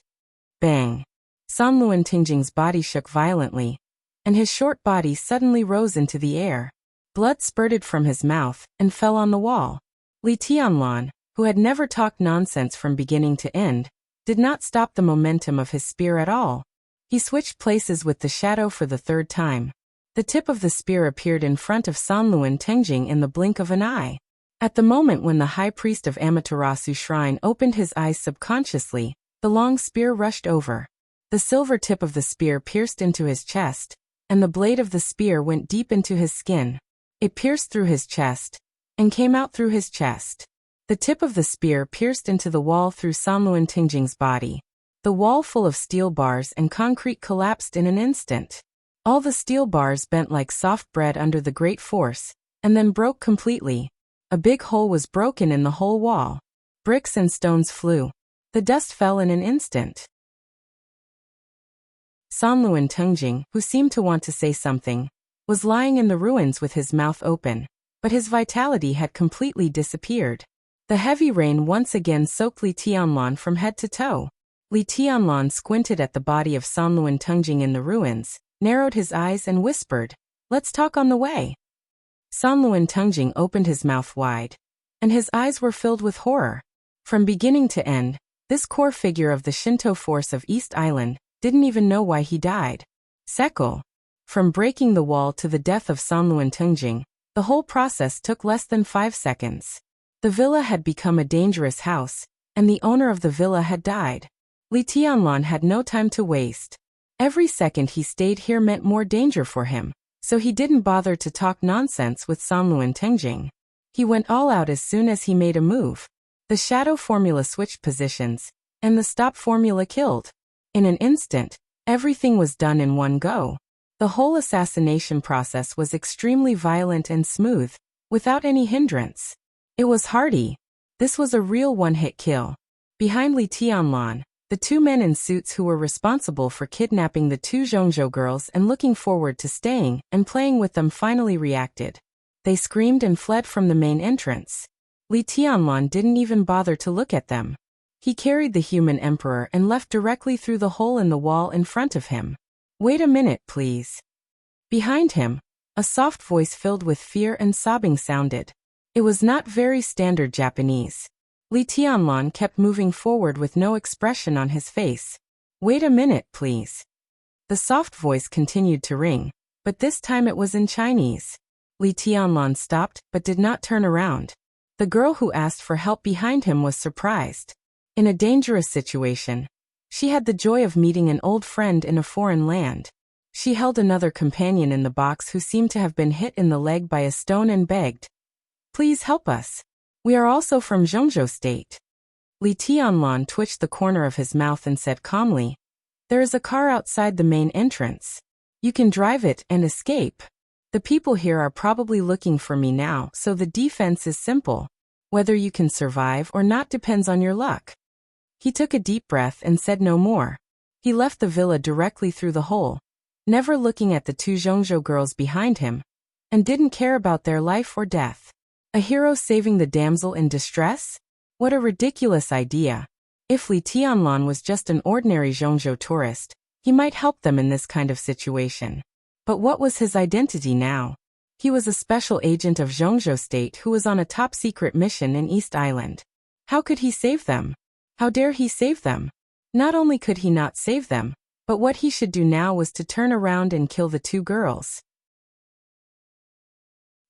Bang! San Luan Tingjing's body shook violently, and his short body suddenly rose into the air. Blood spurted from his mouth and fell on the wall. Li Tianlan, who had never talked nonsense from beginning to end, did not stop the momentum of his spear at all. He switched places with the shadow for the 3rd time. The tip of the spear appeared in front of San Luan Tingjing in the blink of an eye. At the moment when the high priest of Amaterasu Shrine opened his eyes subconsciously, the long spear rushed over. The silver tip of the spear pierced into his chest, and the blade of the spear went deep into his skin. It pierced through his chest, and came out through his chest. The tip of the spear pierced into the wall through San Luan Tingjing's body. The wall full of steel bars and concrete collapsed in an instant. All the steel bars bent like soft bread under the great force, and then broke completely. A big hole was broken in the whole wall. Bricks and stones flew. The dust fell in an instant. San Luan Tingjing, who seemed to want to say something, was lying in the ruins with his mouth open, but his vitality had completely disappeared. The heavy rain once again soaked Li Tianlan from head to toe. Li Tianlan squinted at the body of San Luan Tingjing in the ruins, narrowed his eyes and whispered, "Let's talk on the way." San Luan Tingjing opened his mouth wide, and his eyes were filled with horror. From beginning to end, this core figure of the Shinto force of East Island didn't even know why he died. Sekal. From breaking the wall to the death of San Luan Tingjing, the whole process took less than 5 seconds. The villa had become a dangerous house, and the owner of the villa had died. Li Tianlan had no time to waste. Every second he stayed here meant more danger for him, so he didn't bother to talk nonsense with San Luan Tingjing. He went all out as soon as he made a move. The shadow formula switched positions, and the stop formula killed. In an instant, everything was done in one go. The whole assassination process was extremely violent and smooth, without any hindrance. It was hearty. This was a real one-hit kill. Behind Li Tianlan, The two men in suits who were responsible for kidnapping the two Zhongzhou girls and looking forward to staying and playing with them finally reacted. They screamed and fled from the main entrance. Li Tianlan didn't even bother to look at them. He carried the human emperor and left directly through the hole in the wall in front of him. "Wait a minute, please." Behind him, a soft voice filled with fear and sobbing sounded. It was not very standard Japanese. Li Tianlan kept moving forward with no expression on his face. "Wait a minute, please." The soft voice continued to ring, but this time it was in Chinese. Li Tianlan stopped but did not turn around. The girl who asked for help behind him was surprised. In a dangerous situation, she had the joy of meeting an old friend in a foreign land. She held another companion in the box who seemed to have been hit in the leg by a stone and begged, "Please help us. We are also from Zhongzhou State." Li Tianlan twitched the corner of his mouth and said calmly, "There is a car outside the main entrance. You can drive it and escape. The people here are probably looking for me now, so the defense is simple. Whether you can survive or not depends on your luck." He took a deep breath and said no more. He left the villa directly through the hole, never looking at the two Zhongzhou girls behind him, and didn't care about their life or death. A hero saving the damsel in distress? What a ridiculous idea. If Li Tianlan was just an ordinary Zhongzhou tourist, he might help them in this kind of situation. But what was his identity now? He was a special agent of Zhongzhou State who was on a top-secret mission in East Island. How could he save them? How dare he save them? Not only could he not save them, but what he should do now was to turn around and kill the two girls.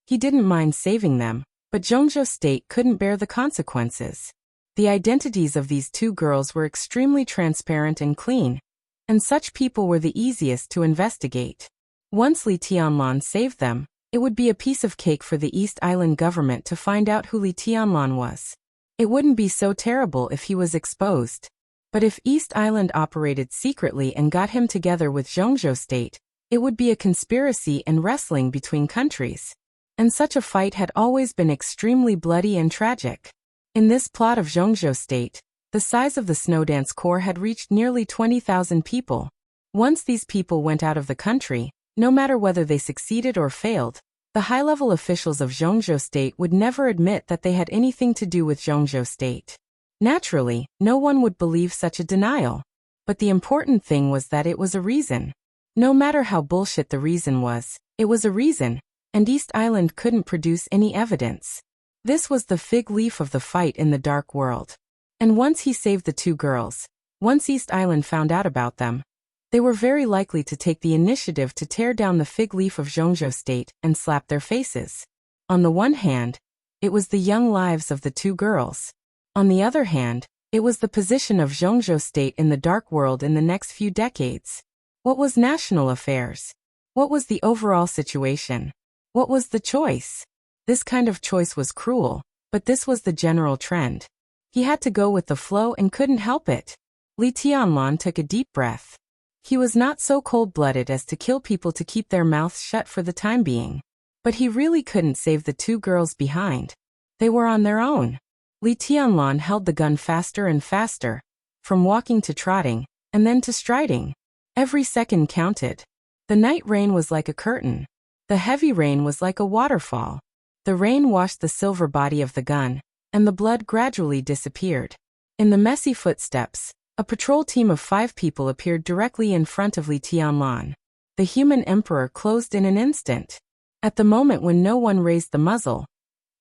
He didn't mind saving them, but Zhongzhou State couldn't bear the consequences. The identities of these two girls were extremely transparent and clean, and such people were the easiest to investigate. Once Li Tianlan saved them, it would be a piece of cake for the East Island government to find out who Li Tianlan was. It wouldn't be so terrible if he was exposed. But if East Island operated secretly and got him together with Zhongzhou State, it would be a conspiracy and wrestling between countries. And such a fight had always been extremely bloody and tragic. In this plot of Zhongzhou State, the size of the Snowdance Corps had reached nearly 20,000 people. Once these people went out of the country, no matter whether they succeeded or failed, the high-level officials of Zhongzhou State would never admit that they had anything to do with Zhongzhou State. Naturally, no one would believe such a denial. But the important thing was that it was a reason. No matter how bullshit the reason was, it was a reason, and East Island couldn't produce any evidence. This was the fig leaf of the fight in the dark world. And once he saved the two girls, once East Island found out about them, they were very likely to take the initiative to tear down the fig leaf of Zhongzhou State and slap their faces. On the one hand, it was the young lives of the two girls. On the other hand, it was the position of Zhongzhou State in the dark world in the next few decades. What was national affairs? What was the overall situation? What was the choice? This kind of choice was cruel, but this was the general trend. He had to go with the flow and couldn't help it. Li Tianlan took a deep breath. He was not so cold-blooded as to kill people to keep their mouths shut for the time being. But he really couldn't save the two girls behind. They were on their own. Li Tianlan held the gun faster and faster, from walking to trotting, and then to striding. Every second counted. The night rain was like a curtain. The heavy rain was like a waterfall. The rain washed the silver body of the gun, and the blood gradually disappeared. In the messy footsteps, a patrol team of 5 people appeared directly in front of Li Tianlan. The human emperor closed in an instant. At the moment when no one raised the muzzle,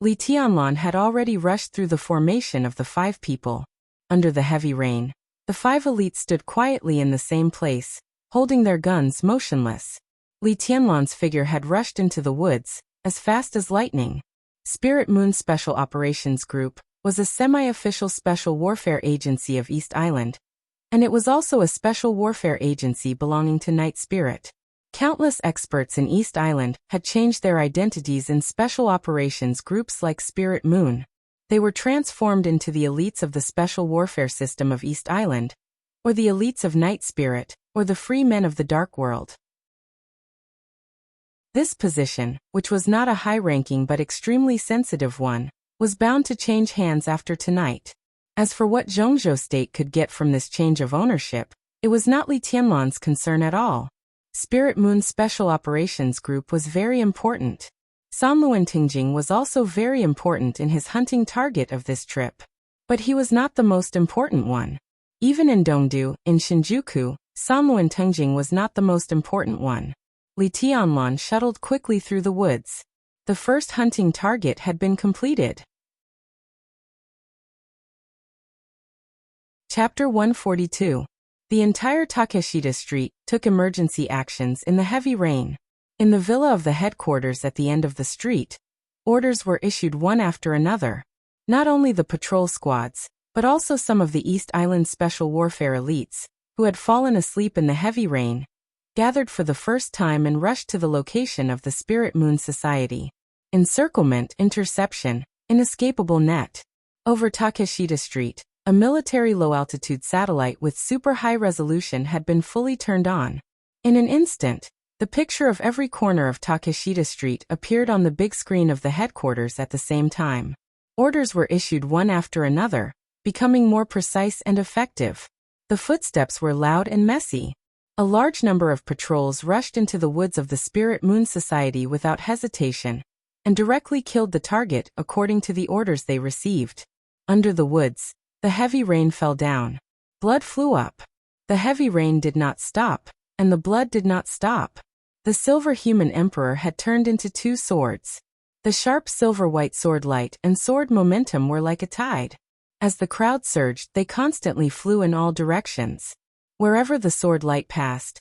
Li Tianlan had already rushed through the formation of the 5 people. Under the heavy rain, the 5 elites stood quietly in the same place, holding their guns motionless. Li Tianlan's figure had rushed into the woods, as fast as lightning. Spirit Moon Special Operations Group was a semi-official special warfare agency of East Island, and it was also a special warfare agency belonging to Night Spirit. Countless experts in East Island had changed their identities in special operations groups like Spirit Moon. They were transformed into the elites of the special warfare system of East Island, or the elites of Night Spirit, or the free men of the dark world. This position, which was not a high-ranking but extremely sensitive one, was bound to change hands after tonight. As for what Zhongzhou State could get from this change of ownership, it was not Li Tianlan's concern at all. Spirit Moon's Special Operations Group was very important. Sanluan Tingjing was also very important in his hunting target of this trip. But he was not the most important one. Even in Dongdu, in Shinjuku, Sanluan Tingjing was not the most important one. Li Tianlan shuttled quickly through the woods. The first hunting target had been completed. Chapter 142. The entire Takeshita Street took emergency actions in the heavy rain. In the villa of the headquarters at the end of the street, orders were issued one after another. Not only the patrol squads, but also some of the East Island Special Warfare elites, who had fallen asleep in the heavy rain, gathered for the first time and rushed to the location of the Spirit Moon Society. Encirclement, interception, inescapable net. Over Takeshita Street, a military low-altitude satellite with super high resolution had been fully turned on. In an instant, the picture of every corner of Takeshita Street appeared on the big screen of the headquarters at the same time. Orders were issued one after another, becoming more precise and effective. The footsteps were loud and messy. A large number of patrols rushed into the woods of the Spirit Moon Society without hesitation, and directly killed the target according to the orders they received. Under the woods, the heavy rain fell down. Blood flew up. The heavy rain did not stop, and the blood did not stop. The silver human emperor had turned into two swords. The sharp silver-white sword light and sword momentum were like a tide. As the crowd surged, they constantly flew in all directions. Wherever the sword light passed,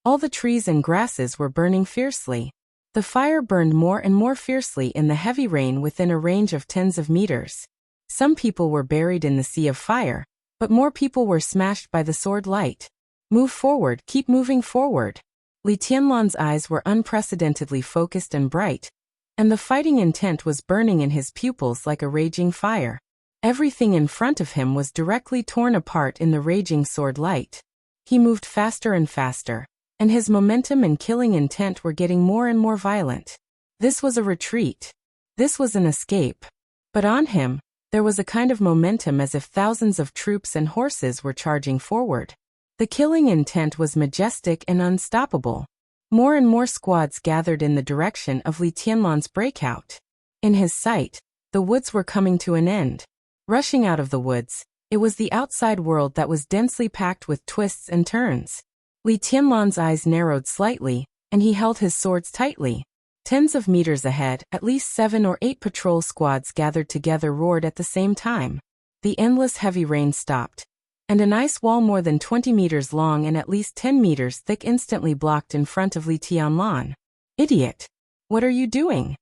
all the trees and grasses were burning fiercely. The fire burned more and more fiercely in the heavy rain within a range of tens of meters. Some people were buried in the sea of fire, but more people were smashed by the sword light. Move forward, keep moving forward. Li Tianlan's eyes were unprecedentedly focused and bright, and the fighting intent was burning in his pupils like a raging fire. Everything in front of him was directly torn apart in the raging sword light. He moved faster and faster, and his momentum and killing intent were getting more and more violent. This was a retreat. This was an escape. But on him, there was a kind of momentum as if thousands of troops and horses were charging forward. The killing intent was majestic and unstoppable. More and more squads gathered in the direction of Li Tianlan's breakout. In his sight, the woods were coming to an end. Rushing out of the woods, it was the outside world that was densely packed with twists and turns. Li Tianlan's eyes narrowed slightly, and he held his swords tightly. Tens of meters ahead, at least 7 or 8 patrol squads gathered together roared at the same time. The endless heavy rain stopped, and an ice wall more than 20 meters long and at least 10 meters thick instantly blocked in front of Li Tianlan. Idiot! What are you doing?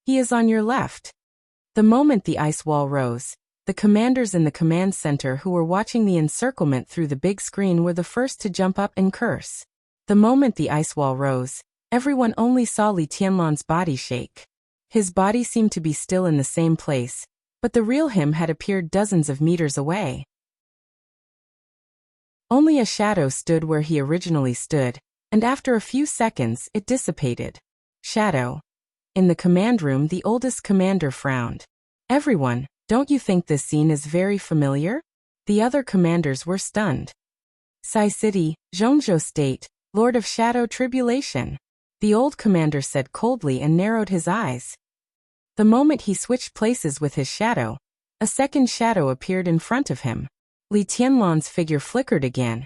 He is on your left. The moment the ice wall rose, the commanders in the command center who were watching the encirclement through the big screen were the first to jump up and curse. The moment the ice wall rose, everyone only saw Li Tianlan's body shake. His body seemed to be still in the same place, but the real him had appeared dozens of meters away. Only a shadow stood where he originally stood, and after a few seconds it dissipated. Shadow. In the command room, the oldest commander frowned. Everyone, don't you think this scene is very familiar? The other commanders were stunned. Sai City, Zhongzhou State, Lord of Shadow Tribulation. The old commander said coldly and narrowed his eyes. The moment he switched places with his shadow, a second shadow appeared in front of him. Li Tianlan's figure flickered again,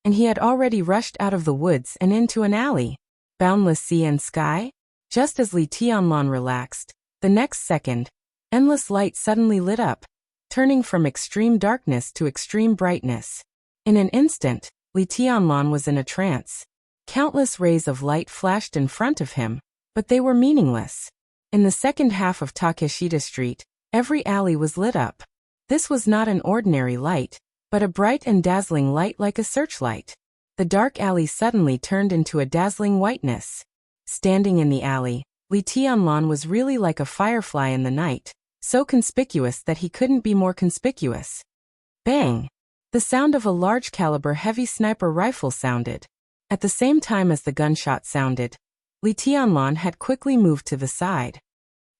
and he had already rushed out of the woods and into an alley. Boundless sea and sky? Just as Li Tianlan relaxed, the next second, endless light suddenly lit up, turning from extreme darkness to extreme brightness. In an instant, Li Tianlan was in a trance. Countless rays of light flashed in front of him, but they were meaningless. In the second half of Takeshita Street, every alley was lit up. This was not an ordinary light, but a bright and dazzling light like a searchlight. The dark alley suddenly turned into a dazzling whiteness. Standing in the alley, Li Tianlan was really like a firefly in the night, so conspicuous that he couldn't be more conspicuous. Bang! The sound of a large-caliber heavy sniper rifle sounded. At the same time as the gunshot sounded, Li Tianlan had quickly moved to the side.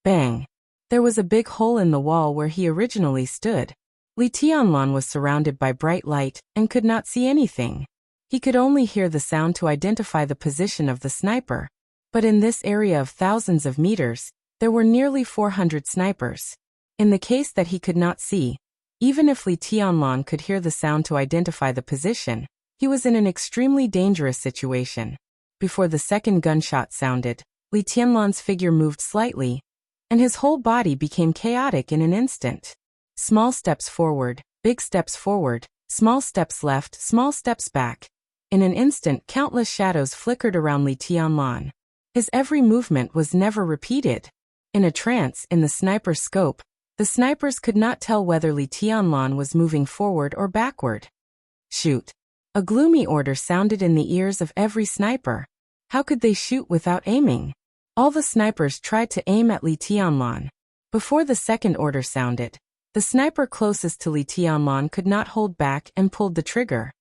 Bang! There was a big hole in the wall where he originally stood. Li Tianlan was surrounded by bright light and could not see anything. He could only hear the sound to identify the position of the sniper. But in this area of thousands of meters, there were nearly 400 snipers. In the case that he could not see, even if Li Tianlan could hear the sound to identify the position, he was in an extremely dangerous situation. Before the second gunshot sounded, Li Tianlan's figure moved slightly, and his whole body became chaotic in an instant. Small steps forward, big steps forward, small steps left, small steps back. In an instant, countless shadows flickered around Li Tianlan. His every movement was never repeated. In a trance, in the sniper's scope, the snipers could not tell whether Li Tianlan was moving forward or backward. Shoot. A gloomy order sounded in the ears of every sniper. How could they shoot without aiming? All the snipers tried to aim at Li Tianlan. Before the second order sounded, the sniper closest to Li Tianlan could not hold back and pulled the trigger.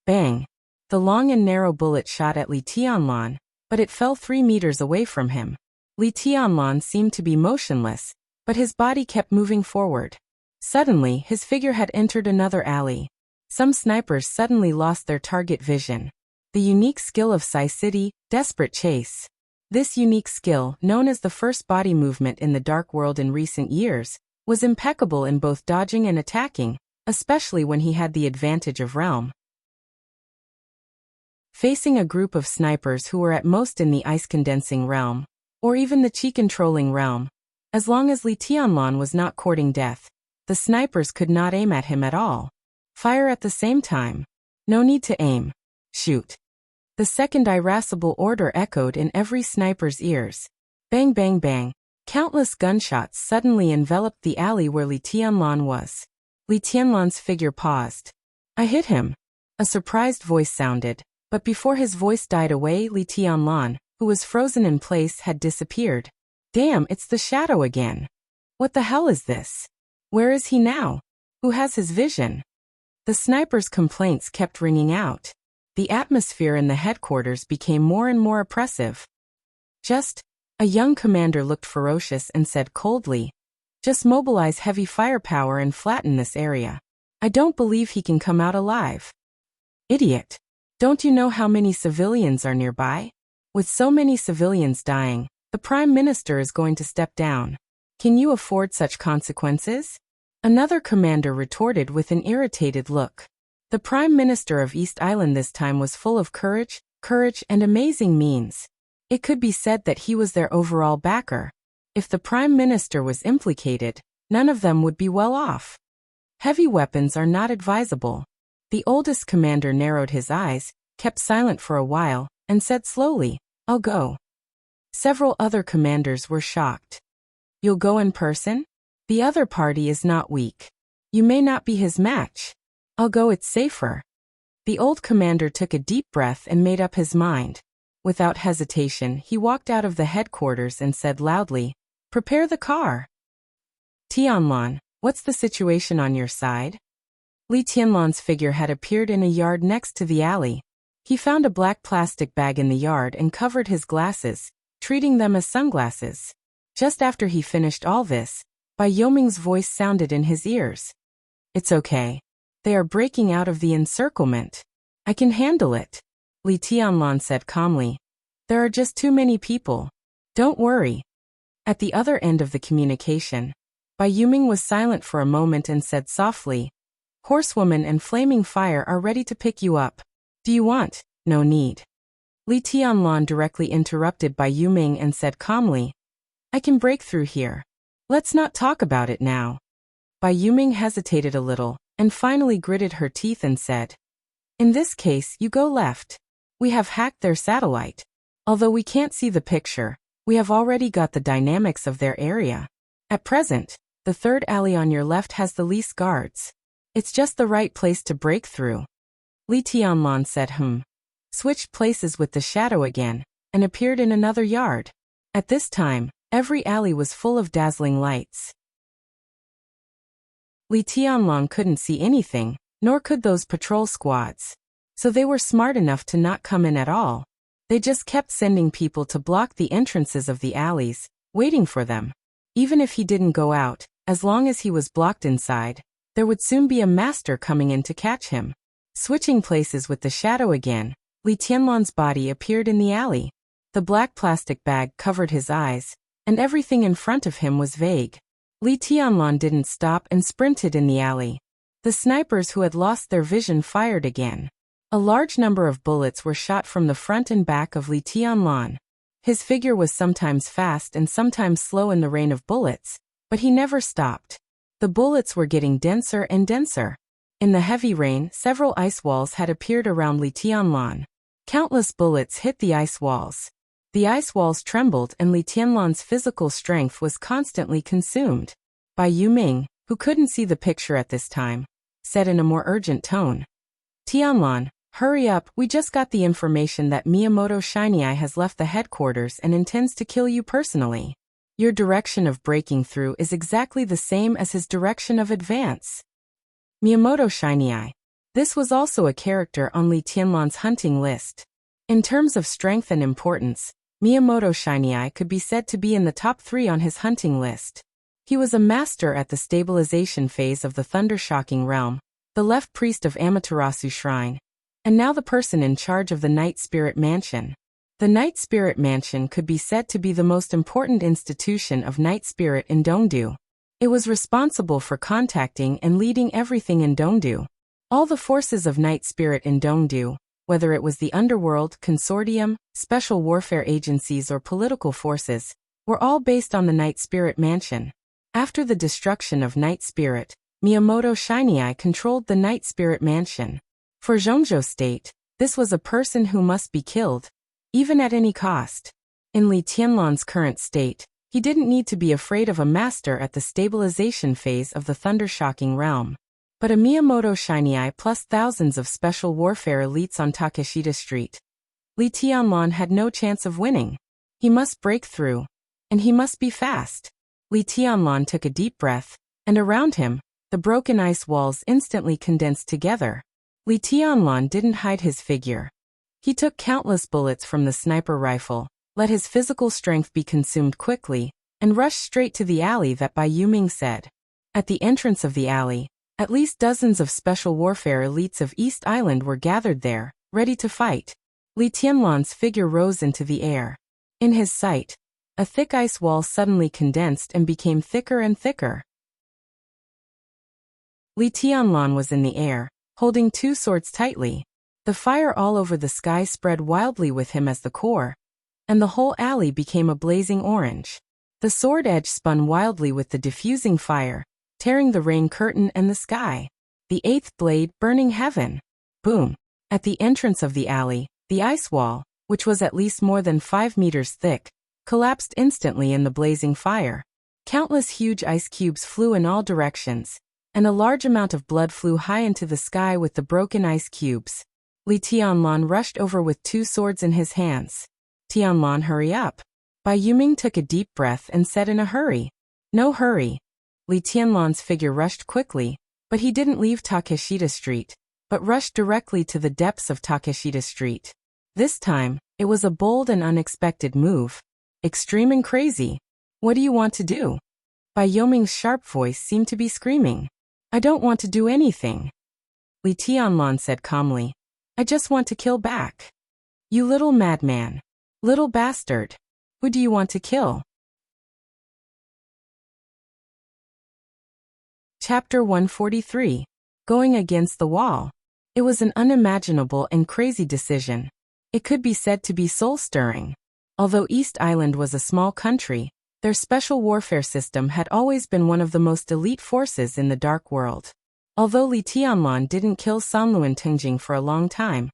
Bang! The long and narrow bullet shot at Li Tianlan, but it fell 3 meters away from him. Li Tianlan seemed to be motionless, but his body kept moving forward. Suddenly, his figure had entered another alley. Some snipers suddenly lost their target vision. The unique skill of Psi City, desperate chase. This unique skill, known as the first body movement in the dark world in recent years, was impeccable in both dodging and attacking, especially when he had the advantage of realm. Facing a group of snipers who were at most in the ice-condensing realm, or even the chi-controlling realm, as long as Li Tianlan was not courting death, the snipers could not aim at him at all. Fire at the same time. No need to aim. Shoot. The second irascible order echoed in every sniper's ears. Bang bang bang. Countless gunshots suddenly enveloped the alley where Li Tianlan was. Li Tianlan's figure paused. I hit him. A surprised voice sounded, but before his voice died away, Li Tianlan, who was frozen in place, had disappeared. Damn, it's the shadow again. What the hell is this? Where is he now? Who has his vision? The sniper's complaints kept ringing out. The atmosphere in the headquarters became more and more oppressive. A young commander looked ferocious and said coldly, just mobilize heavy firepower and flatten this area. I don't believe he can come out alive. Idiot. Don't you know how many civilians are nearby? With so many civilians dying, the Prime Minister is going to step down. Can you afford such consequences? Another commander retorted with an irritated look. The Prime Minister of East Island this time was full of courage, and amazing means. It could be said that he was their overall backer. If the Prime Minister was implicated, none of them would be well off. Heavy weapons are not advisable. The oldest commander narrowed his eyes, kept silent for a while, and said slowly, I'll go. Several other commanders were shocked. You'll go in person? The other party is not weak. You may not be his match. I'll go, it's safer. The old commander took a deep breath and made up his mind. Without hesitation, he walked out of the headquarters and said loudly, Prepare the car. Tianlan, what's the situation on your side? Li Tianlan's figure had appeared in a yard next to the alley. He found a black plastic bag in the yard and covered his glasses, treating them as sunglasses. Just after he finished all this, Bai Yoming's voice sounded in his ears. It's okay. They are breaking out of the encirclement. I can handle it. Li Tianlan said calmly. There are just too many people. Don't worry. At the other end of the communication, Bai Yoming was silent for a moment and said softly, Horsewoman and Flaming Fire are ready to pick you up. Do you want? No need. Li Tianlan directly interrupted Bai Yoming and said calmly, I can break through here. Let's not talk about it now. Bai Yoming hesitated a little, and finally gritted her teeth and said, In this case, you go left. We have hacked their satellite. Although we can't see the picture, we have already got the dynamics of their area. At present, the third alley on your left has the least guards. It's just the right place to break through. Li Tianlan said switched places with the shadow again, and appeared in another yard. At this time, every alley was full of dazzling lights. Li Tianlan couldn't see anything, nor could those patrol squads. So they were smart enough to not come in at all. They just kept sending people to block the entrances of the alleys, waiting for them. Even if he didn't go out, as long as he was blocked inside, There would soon be a master coming in to catch him. Switching places with the shadow again, Li Tianlan's body appeared in the alley. The black plastic bag covered his eyes, and everything in front of him was vague. Li Tianlan didn't stop and sprinted in the alley. The snipers who had lost their vision fired again. A large number of bullets were shot from the front and back of Li Tianlan. His figure was sometimes fast and sometimes slow in the rain of bullets, but he never stopped. The bullets were getting denser and denser. In the heavy rain, several ice walls had appeared around Li Tianlan. Countless bullets hit the ice walls. The ice walls trembled and Li Tianlan's physical strength was constantly consumed. Bai Yuming, who couldn't see the picture at this time, said in a more urgent tone, "Tianlan, hurry up, we just got the information that Miyamoto Shiny Eye has left the headquarters and intends to kill you personally. Your direction of breaking through is exactly the same as his direction of advance." Miyamoto Shiny Eye. This was also a character on Li Tianlan's hunting list. In terms of strength and importance, Miyamoto Shiny Eye could be said to be in the top 3 on his hunting list. He was a master at the stabilization phase of the Thundershocking Realm, the left priest of Amaterasu Shrine, and now the person in charge of the Night Spirit Mansion. The Night Spirit Mansion could be said to be the most important institution of Night Spirit in Dongdu. It was responsible for contacting and leading everything in Dongdu. All the forces of Night Spirit in Dongdu, whether it was the Underworld, Consortium, Special Warfare Agencies or political forces, were all based on the Night Spirit Mansion. After the destruction of Night Spirit, Miyamoto Shiny Eye controlled the Night Spirit Mansion. For Zhongzhou State, this was a person who must be killed, even at any cost. In Li Tianlan's current state, he didn't need to be afraid of a master at the stabilization phase of the Thundershocking Realm. But a Miyamoto Shiny Eye plus thousands of special warfare elites on Takeshita Street. Li Tianlan had no chance of winning. He must break through. And he must be fast. Li Tianlan took a deep breath, and around him, the broken ice walls instantly condensed together. Li Tianlan didn't hide his figure. He took countless bullets from the sniper rifle, let his physical strength be consumed quickly, and rushed straight to the alley that Bai Yuming said. At the entrance of the alley, at least dozens of special warfare elites of East Island were gathered there, ready to fight. Li Tianlan's figure rose into the air. In his sight, a thick ice wall suddenly condensed and became thicker and thicker. Li Tianlan was in the air, holding 2 swords tightly. The fire all over the sky spread wildly with him as the core, and the whole alley became a blazing orange. The sword edge spun wildly with the diffusing fire, tearing the rain curtain and the sky. The 8th blade burning heaven. Boom. At the entrance of the alley, the ice wall, which was at least more than 5 meters thick, collapsed instantly in the blazing fire. Countless huge ice cubes flew in all directions, and a large amount of blood flew high into the sky with the broken ice cubes. Li Tianlan rushed over with 2 swords in his hands. "Tianlan, hurry up." Bai Yuming took a deep breath and said in a hurry. "No hurry." Li Tianlan's figure rushed quickly, but he didn't leave Takeshita Street, but rushed directly to the depths of Takeshita Street. This time, it was a bold and unexpected move. Extreme and crazy. "What do you want to do?" Bai Yuming's sharp voice seemed to be screaming. "I don't want to do anything." Li Tianlan said calmly. "I just want to kill back." "You little madman. Little bastard. Who do you want to kill?" Chapter 143. Going Against the Wall. It was an unimaginable and crazy decision. It could be said to be soul-stirring. Although East Island was a small country, their special warfare system had always been one of the most elite forces in the Dark World. Although Li Tianlan didn't kill Sanluan Tengjing for a long time,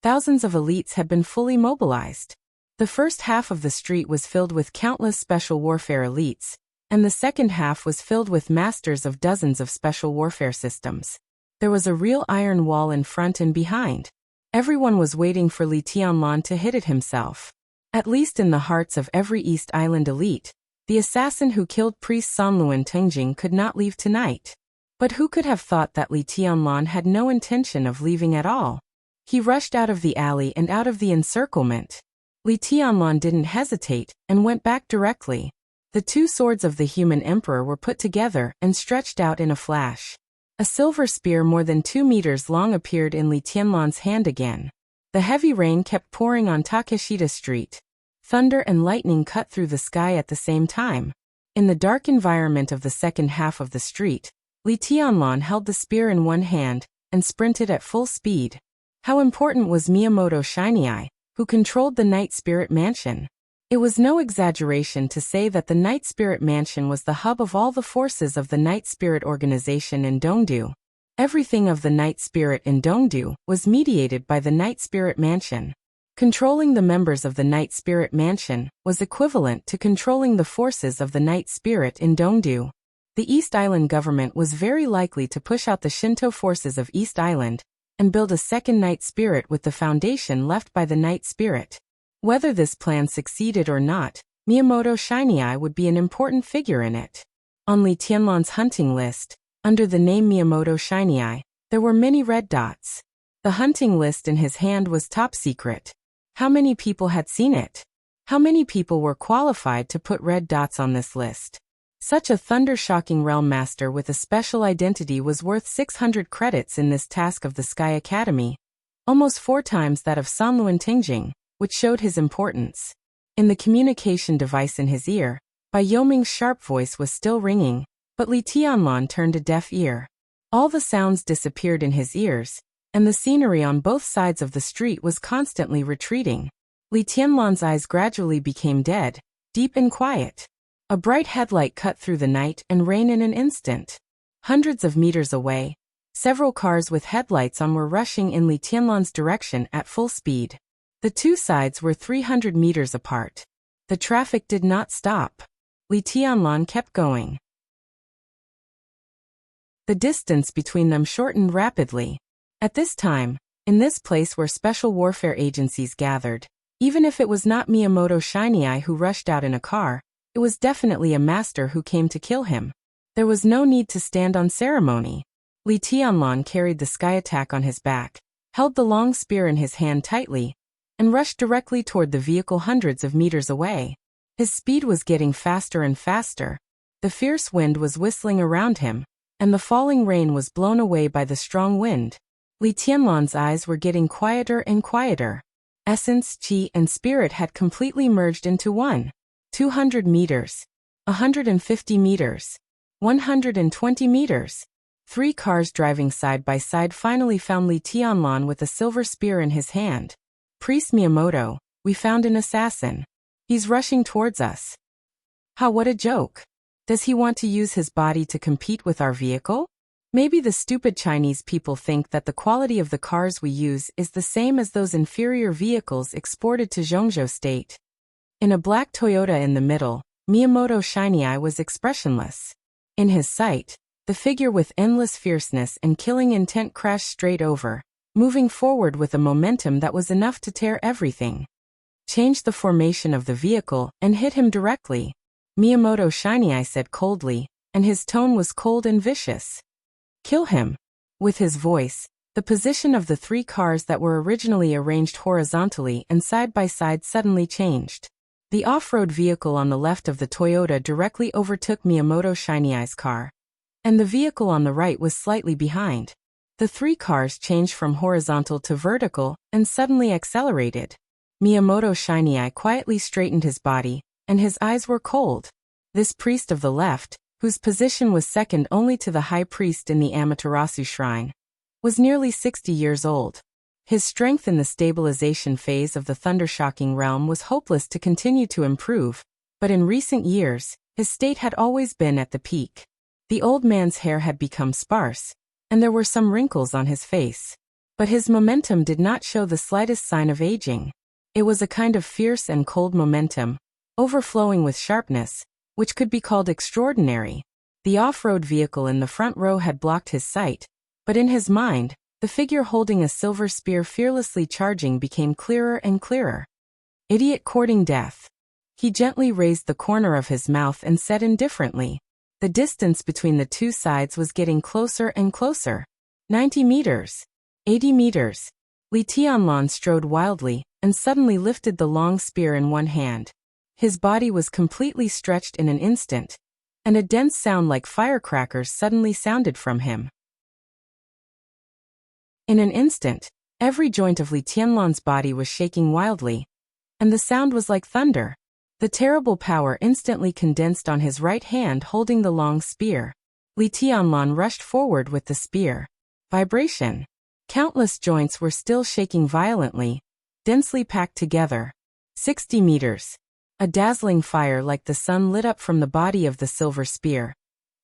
thousands of elites had been fully mobilized. The first half of the street was filled with countless special warfare elites, and the second half was filled with masters of dozens of special warfare systems. There was a real iron wall in front and behind. Everyone was waiting for Li Tianlan to hit it himself. At least in the hearts of every East Island elite, the assassin who killed priest Sanluan Tengjing could not leave tonight. But who could have thought that Li Tianlan had no intention of leaving at all? He rushed out of the alley and out of the encirclement. Li Tianlan didn't hesitate and went back directly. The 2 swords of the human emperor were put together and stretched out in a flash. A silver spear more than 2 meters long appeared in Li Tianlan's hand again. The heavy rain kept pouring on Takeshita Street. Thunder and lightning cut through the sky at the same time. In the dark environment of the second half of the street, Li Tianlan held the spear in one hand and sprinted at full speed. How important was Miyamoto Shinyai, who controlled the Night Spirit Mansion? It was no exaggeration to say that the Night Spirit Mansion was the hub of all the forces of the Night Spirit organization in Dongdu. Everything of the Night Spirit in Dongdu was mediated by the Night Spirit Mansion. Controlling the members of the Night Spirit Mansion was equivalent to controlling the forces of the Night Spirit in Dongdu. The East Island government was very likely to push out the Shinto forces of East Island and build a second Night Spirit with the foundation left by the Night Spirit. Whether this plan succeeded or not, Miyamoto Shinyai would be an important figure in it. On Li Tianlan's hunting list, under the name Miyamoto Shinyai, there were many red dots. The hunting list in his hand was top secret. How many people had seen it? How many people were qualified to put red dots on this list? Such a thunder-shocking realm master with a special identity was worth 600 credits in this task of the Sky Academy, almost 4 times that of Sanluan Tingjing, which showed his importance. In the communication device in his ear, Bai Yoming's sharp voice was still ringing, but Li Tianlan turned a deaf ear. All the sounds disappeared in his ears, and the scenery on both sides of the street was constantly retreating. Li Tianlan's eyes gradually became dead, deep and quiet. A bright headlight cut through the night and rain in an instant. Hundreds of meters away, several cars with headlights on were rushing in Li Tianlan's direction at full speed. The two sides were 300 meters apart. The traffic did not stop. Li Tianlan kept going. The distance between them shortened rapidly. At this time, in this place where special warfare agencies gathered, even if it was not Miyamoto Shinyai who rushed out in a car, it was definitely a master who came to kill him. There was no need to stand on ceremony. Li Tianlan carried the sky attack on his back, held the long spear in his hand tightly, and rushed directly toward the vehicle hundreds of meters away. His speed was getting faster and faster. The fierce wind was whistling around him, and the falling rain was blown away by the strong wind. Li Tianlan's eyes were getting quieter and quieter. Essence, chi, and spirit had completely merged into one. 200 meters. 150 meters. 120 meters. 3 cars driving side by side finally found Li Tianlan with a silver spear in his hand. Priest Miyamoto, we found an assassin. He's rushing towards us. What a joke. Does he want to use his body to compete with our vehicle? Maybe the stupid Chinese people think that the quality of the cars we use is the same as those inferior vehicles exported to Zhongzhou State. In a black Toyota in the middle, Miyamoto Shinyai was expressionless. In his sight, the figure with endless fierceness and killing intent crashed straight over, moving forward with a momentum that was enough to tear everything. Changed the formation of the vehicle and hit him directly. Miyamoto Shinyai said coldly, and his tone was cold and vicious. Kill him. With his voice, the position of the 3 cars that were originally arranged horizontally and side by side suddenly changed. The off-road vehicle on the left of the Toyota directly overtook Miyamoto Shinyai's car, and the vehicle on the right was slightly behind. The 3 cars changed from horizontal to vertical and suddenly accelerated. Miyamoto Shinyai quietly straightened his body, and his eyes were cold. This priest of the left, whose position was second only to the high priest in the Amaterasu shrine, was nearly 60 years old. His strength in the stabilization phase of the thundershocking realm was hopeless to continue to improve, but in recent years, his state had always been at the peak. The old man's hair had become sparse, and there were some wrinkles on his face. But his momentum did not show the slightest sign of aging. It was a kind of fierce and cold momentum, overflowing with sharpness, which could be called extraordinary. The off-road vehicle in the front row had blocked his sight, but in his mind, the figure holding a silver spear fearlessly charging became clearer and clearer. Idiot courting death. He gently raised the corner of his mouth and said indifferently. The distance between the 2 sides was getting closer and closer. 90 meters. 80 meters. Li Tianlan strode wildly, and suddenly lifted the long spear in one hand. His body was completely stretched in an instant, and a dense sound like firecrackers suddenly sounded from him. In an instant, every joint of Li Tianlan's body was shaking wildly, and the sound was like thunder. The terrible power instantly condensed on his right hand holding the long spear. Li Tianlan rushed forward with the spear. Vibration. Countless joints were still shaking violently, densely packed together. 60 meters. A dazzling fire like the sun lit up from the body of the silver spear,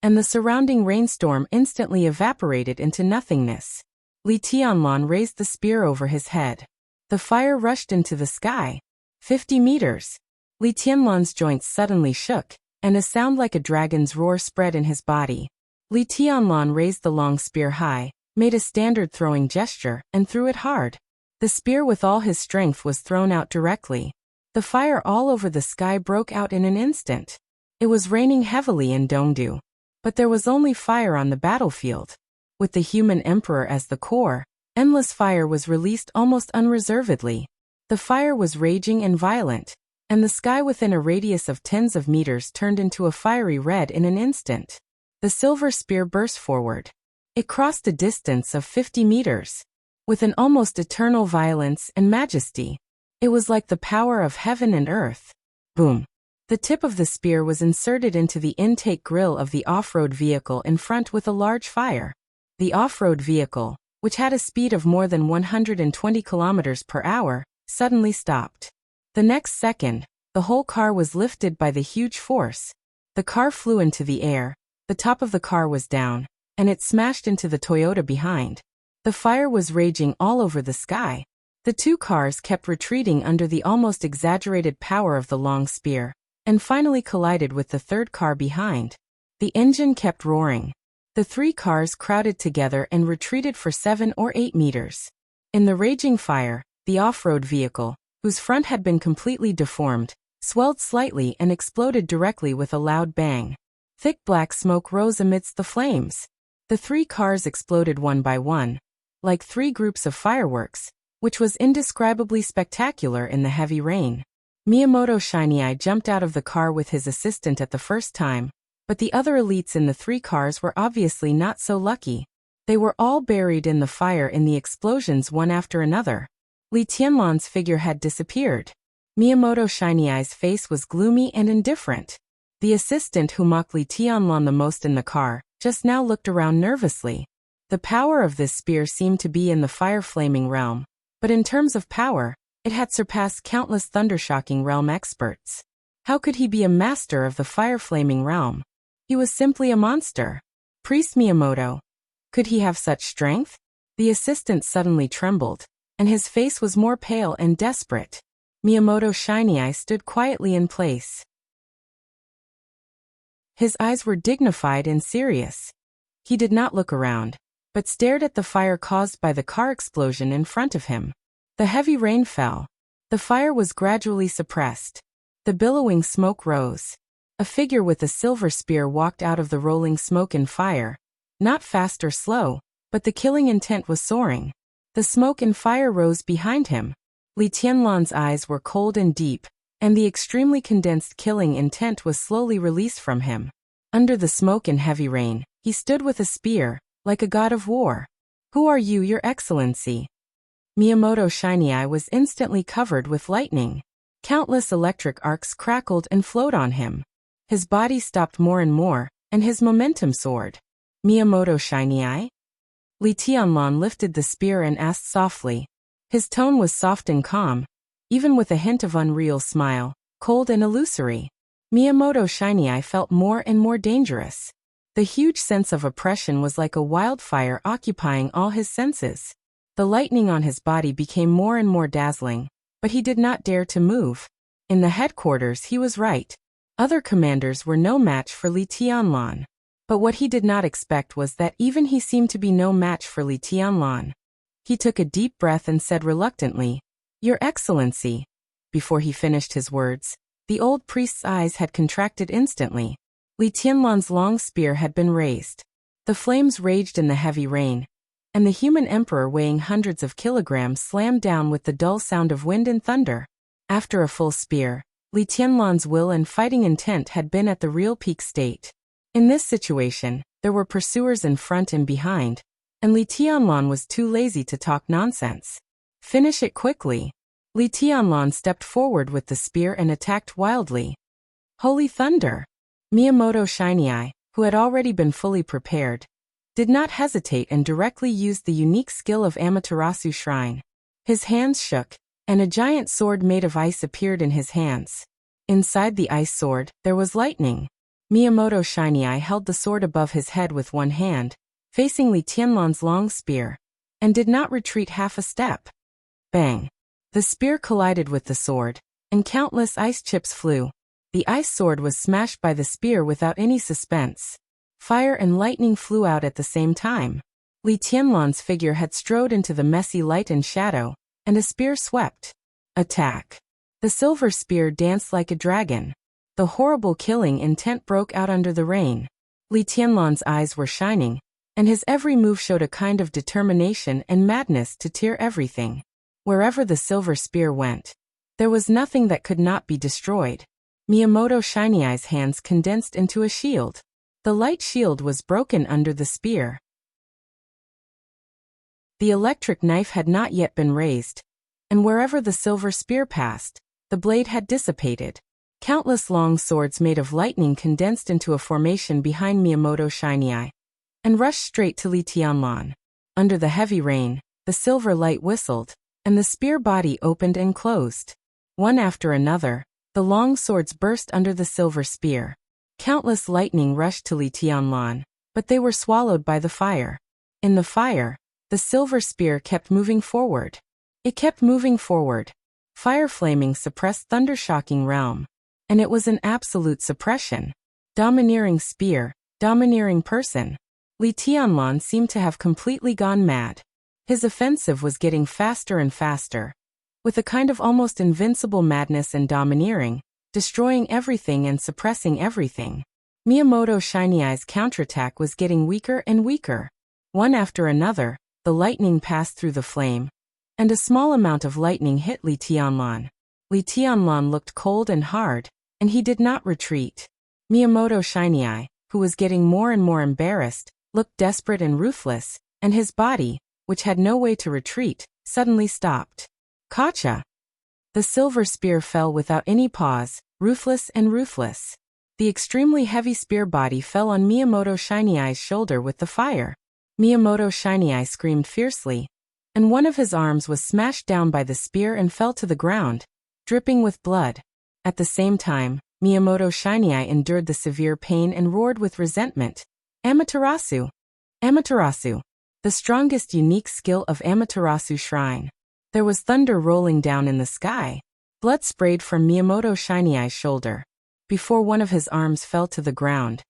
and the surrounding rainstorm instantly evaporated into nothingness. Li Tianlan raised the spear over his head. The fire rushed into the sky. 50 meters. Li Tianlan's joints suddenly shook, and a sound like a dragon's roar spread in his body. Li Tianlan raised the long spear high, made a standard throwing gesture, and threw it hard. The spear with all his strength was thrown out directly. The fire all over the sky broke out in an instant. It was raining heavily in Dongdu, but there was only fire on the battlefield. With the human emperor as the core, endless fire was released almost unreservedly. The fire was raging and violent, and the sky within a radius of tens of meters turned into a fiery red in an instant. The silver spear burst forward. It crossed a distance of 50 meters. With an almost eternal violence and majesty. It was like the power of heaven and earth. Boom. The tip of the spear was inserted into the intake grill of the off-road vehicle in front with a large fire. The off-road vehicle, which had a speed of more than 120 kilometers per hour, suddenly stopped. The next second, the whole car was lifted by the huge force. The car flew into the air, the top of the car was down, and it smashed into the Toyota behind. The fire was raging all over the sky. The two cars kept retreating under the almost exaggerated power of the long spear, and finally collided with the third car behind. The engine kept roaring. The three cars crowded together and retreated for 7 or 8 meters. In the raging fire, the off-road vehicle, whose front had been completely deformed, swelled slightly and exploded directly with a loud bang. Thick black smoke rose amidst the flames. The three cars exploded one by one, like 3 groups of fireworks, which was indescribably spectacular in the heavy rain. Miyamoto Shinyai jumped out of the car with his assistant at the first time, but the other elites in the 3 cars were obviously not so lucky. They were all buried in the fire in the explosions one after another. Li Tianlan's figure had disappeared. Miyamoto Shinyai's face was gloomy and indifferent. The assistant who mocked Li Tianlan the most in the car just now looked around nervously. The power of this spear seemed to be in the fire-flaming realm, but in terms of power, it had surpassed countless thundershocking realm experts. How could he be a master of the fire-flaming realm? He was simply a monster. Priest Miyamoto. Could he have such strength? The assistant suddenly trembled, and his face was more pale and desperate. Miyamoto Shinyai stood quietly in place. His eyes were dignified and serious. He did not look around, but stared at the fire caused by the car explosion in front of him. The heavy rain fell. The fire was gradually suppressed. The billowing smoke rose. A figure with a silver spear walked out of the rolling smoke and fire. Not fast or slow, but the killing intent was soaring. The smoke and fire rose behind him. Li Tianlan's eyes were cold and deep, and the extremely condensed killing intent was slowly released from him. Under the smoke and heavy rain, he stood with a spear, like a god of war. "Who are you, Your Excellency?" Miyamoto Shinyai was instantly covered with lightning. Countless electric arcs crackled and flowed on him. His body stopped more and more, and his momentum soared. "Miyamoto Shinyai?" Li Tianlan lifted the spear and asked softly. His tone was soft and calm, even with a hint of unreal smile, cold and illusory. Miyamoto Shinyai felt more and more dangerous. The huge sense of oppression was like a wildfire occupying all his senses. The lightning on his body became more and more dazzling, but he did not dare to move. In the headquarters he was right. Other commanders were no match for Li Tianlan. But what he did not expect was that even he seemed to be no match for Li Tianlan. He took a deep breath and said reluctantly, "Your Excellency." Before he finished his words, the old priest's eyes had contracted instantly. Li Tianlan's long spear had been raised. The flames raged in the heavy rain, and the human emperor weighing hundreds of kilograms slammed down with the dull sound of wind and thunder. After a full spear, Li Tianlan's will and fighting intent had been at the real peak state. In this situation, there were pursuers in front and behind, and Li Tianlan was too lazy to talk nonsense. Finish it quickly. Li Tianlan stepped forward with the spear and attacked wildly. Holy thunder! Miyamoto Shiny Eye, who had already been fully prepared, did not hesitate and directly used the unique skill of Amaterasu Shrine. His hands shook, and a giant sword made of ice appeared in his hands. Inside the ice sword, there was lightning. Miyamoto Shiny Eye held the sword above his head with one hand, facing Li Tianlan's long spear, and did not retreat half a step. Bang! The spear collided with the sword, and countless ice chips flew. The ice sword was smashed by the spear without any suspense. Fire and lightning flew out at the same time. Li Tianlan's figure had strode into the messy light and shadow, and a spear swept. Attack! The silver spear danced like a dragon. The horrible killing intent broke out under the rain. Li Tianlan's eyes were shining, and his every move showed a kind of determination and madness to tear everything. Wherever the silver spear went, there was nothing that could not be destroyed. Miyamoto Shiny Eye's hands condensed into a shield. The light shield was broken under the spear. The electric knife had not yet been raised, and wherever the silver spear passed, the blade had dissipated. Countless long swords made of lightning condensed into a formation behind Miyamoto Shiny Eye, and rushed straight to Li Tianlan. Under the heavy rain, the silver light whistled, and the spear body opened and closed. One after another, the long swords burst under the silver spear. Countless lightning rushed to Li Tianlan, but they were swallowed by the fire. In the fire, the silver spear kept moving forward. It kept moving forward. Fire flaming suppressed thunder-shocking realm. And it was an absolute suppression. Domineering spear, domineering person. Li Tianlan seemed to have completely gone mad. His offensive was getting faster and faster. With a kind of almost invincible madness and domineering, destroying everything and suppressing everything. Miyamoto Shiny Eye's counterattack was getting weaker and weaker. One after another, the lightning passed through the flame, and a small amount of lightning hit Li Tianlan. Li Tianlan looked cold and hard, and he did not retreat. Miyamoto Shiny Eye, who was getting more and more embarrassed, looked desperate and ruthless, and his body, which had no way to retreat, suddenly stopped. Kacha! The silver spear fell without any pause, ruthless and ruthless. The extremely heavy spear body fell on Miyamoto Shiny Eye's shoulder with the fire. Miyamoto Shiny Eye screamed fiercely, and one of his arms was smashed down by the spear and fell to the ground, dripping with blood. At the same time, Miyamoto Shiny Eye endured the severe pain and roared with resentment. Amaterasu! Amaterasu! The strongest unique skill of Amaterasu Shrine. There was thunder rolling down in the sky. Blood sprayed from Miyamoto Shiny Eye's shoulder. Before one of his arms fell to the ground,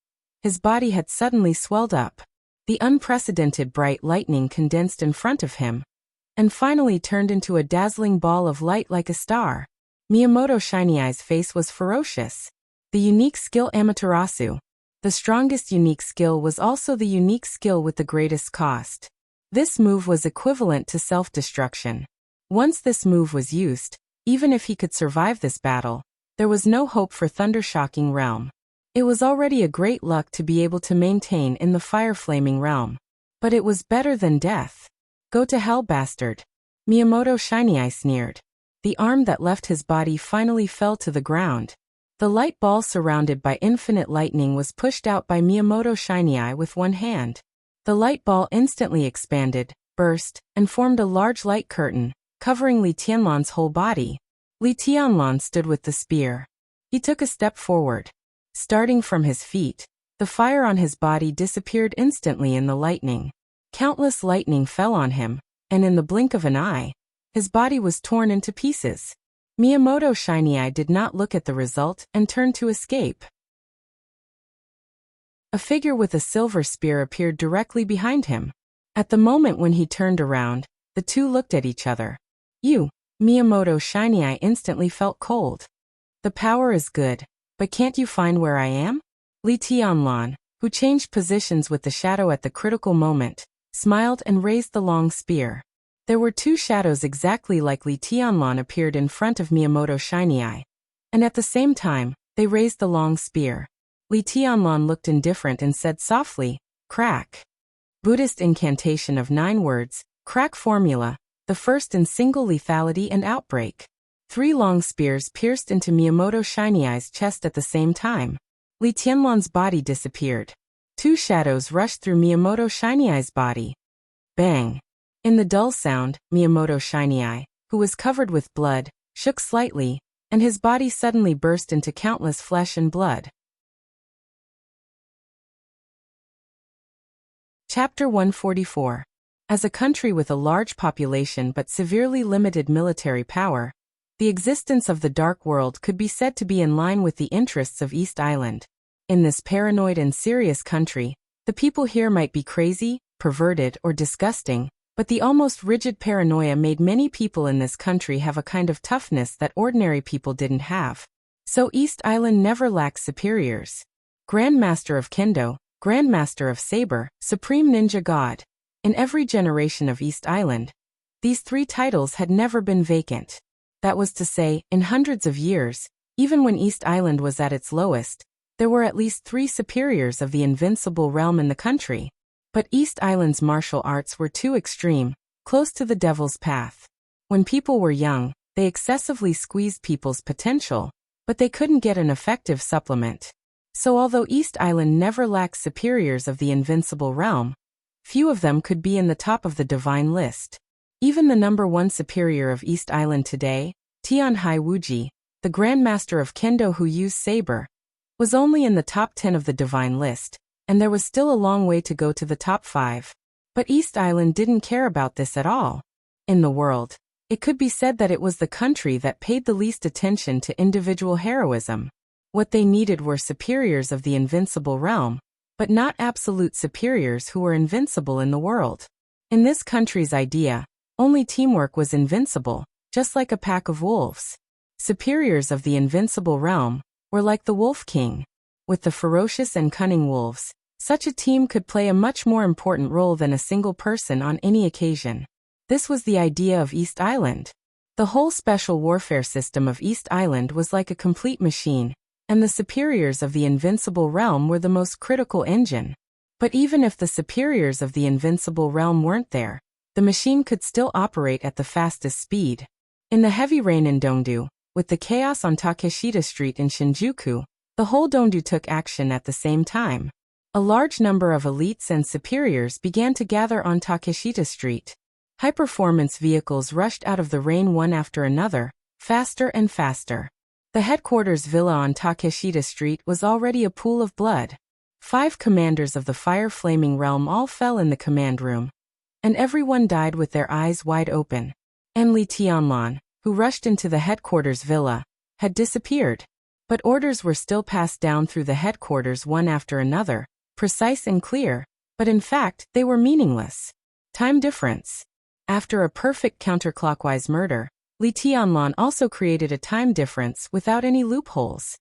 his body had suddenly swelled up. The unprecedented bright lightning condensed in front of him, and finally turned into a dazzling ball of light like a star. Miyamoto Shiny Eye's face was ferocious. The unique skill Amaterasu. The strongest unique skill was also the unique skill with the greatest cost. This move was equivalent to self-destruction. Once this move was used, even if he could survive this battle, there was no hope for Thunder-Shocking Realm. It was already a great luck to be able to maintain in the fire-flaming realm. But it was better than death. Go to hell, bastard. Miyamoto Shiny Eye sneered. The arm that left his body finally fell to the ground. The light ball surrounded by infinite lightning was pushed out by Miyamoto Shiny Eye with one hand. The light ball instantly expanded, burst, and formed a large light curtain, covering Li Tianlan's whole body. Li Tianlan stood with the spear. He took a step forward. Starting from his feet, the fire on his body disappeared instantly in the lightning. Countless lightning fell on him, and in the blink of an eye, his body was torn into pieces. Miyamoto Shiny Eye did not look at the result and turned to escape. A figure with a silver spear appeared directly behind him. At the moment when he turned around, the two looked at each other. You, Miyamoto Shiny Eye instantly felt cold. The power is good, but can't you find where I am? Li Tianlan, who changed positions with the shadow at the critical moment, smiled and raised the long spear. There were two shadows exactly like Li Tianlan appeared in front of Miyamoto Shiny Eye, and at the same time, they raised the long spear. Li Tianlan looked indifferent and said softly, "Crack." Buddhist incantation of 9 words, crack formula, the first in single lethality and outbreak. 3 long spears pierced into Miyamoto Shinyai's chest at the same time. Li Tianlan's body disappeared. 2 shadows rushed through Miyamoto Shinyai's body. Bang! In the dull sound, Miyamoto Shinyai, who was covered with blood, shook slightly, and his body suddenly burst into countless flesh and blood. Chapter 144. As a country with a large population but severely limited military power, the existence of the Dark World could be said to be in line with the interests of East Island. In this paranoid and serious country, the people here might be crazy, perverted, or disgusting, but the almost rigid paranoia made many people in this country have a kind of toughness that ordinary people didn't have. So East Island never lacked superiors. Grand Master of Kendo, Grand Master of Saber, Supreme Ninja God. In every generation of East Island, these 3 titles had never been vacant. That was to say, in hundreds of years, even when East Island was at its lowest, there were at least 3 superiors of the invincible realm in the country. But East Island's martial arts were too extreme, close to the devil's path. When people were young, they excessively squeezed people's potential, but they couldn't get an effective supplement. So although East Island never lacked superiors of the invincible realm, few of them could be in the top of the divine list. Even the number 1 superior of East Island today, Tianhai Wuji, the Grand Master of Kendo who used saber, was only in the top 10 of the divine list, and there was still a long way to go to the top 5. But East Island didn't care about this at all. In the world, it could be said that it was the country that paid the least attention to individual heroism. What they needed were superiors of the invincible realm, but not absolute superiors who were invincible in the world. In this country's idea, only teamwork was invincible, just like a pack of wolves. Superiors of the invincible realm were like the Wolf King. With the ferocious and cunning wolves, such a team could play a much more important role than a single person on any occasion. This was the idea of East Island. The whole special warfare system of East Island was like a complete machine, and the superiors of the invincible realm were the most critical engine. But even if the superiors of the invincible realm weren't there, the machine could still operate at the fastest speed. In the heavy rain in Dongdu, with the chaos on Takeshita Street in Shinjuku, the whole Dongdu took action at the same time. A large number of elites and superiors began to gather on Takeshita Street. High-performance vehicles rushed out of the rain one after another, faster and faster. The headquarters villa on Takeshita Street was already a pool of blood. 5 commanders of the fire-flaming realm all fell in the command room, and everyone died with their eyes wide open. And Li Tianlan, who rushed into the headquarters villa, had disappeared. But orders were still passed down through the headquarters one after another, precise and clear, but in fact they were meaningless. Time difference. After a perfect counterclockwise murder, Li Tianlan also created a time difference without any loopholes.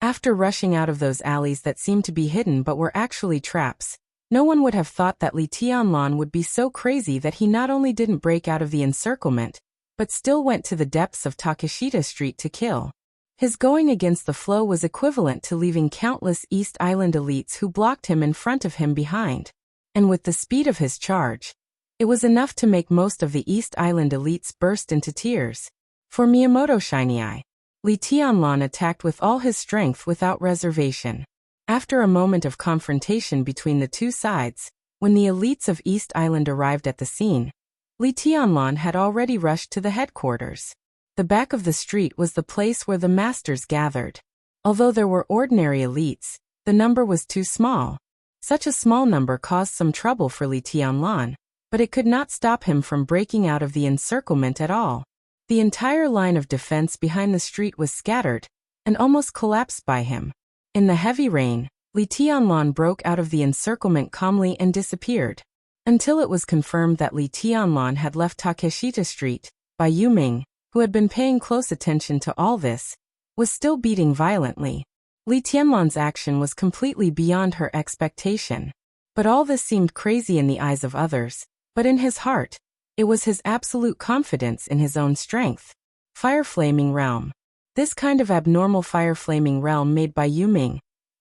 After rushing out of those alleys that seemed to be hidden but were actually traps, no one would have thought that Li Tianlan would be so crazy that he not only didn't break out of the encirclement, but still went to the depths of Takeshita Street to kill. His going against the flow was equivalent to leaving countless East Island elites who blocked him in front of him behind. And with the speed of his charge, it was enough to make most of the East Island elites burst into tears. For Miyamoto Shinyai, Li Tianlan attacked with all his strength without reservation. After a moment of confrontation between the two sides, when the elites of East Island arrived at the scene, Li Tianlan had already rushed to the headquarters. The back of the street was the place where the masters gathered. Although there were ordinary elites, the number was too small. Such a small number caused some trouble for Li Tianlan, but it could not stop him from breaking out of the encirclement at all. The entire line of defense behind the street was scattered, and almost collapsed by him. In the heavy rain, Li Tianlan broke out of the encirclement calmly and disappeared. Until it was confirmed that Li Tianlan had left Takeshita Street, Bai Yuming, who had been paying close attention to all this, was still beating violently. Li Tianlan's action was completely beyond her expectation. But all this seemed crazy in the eyes of others, but in his heart, it was his absolute confidence in his own strength. Fire-flaming realm. This kind of abnormal fire-flaming realm made by Yuming,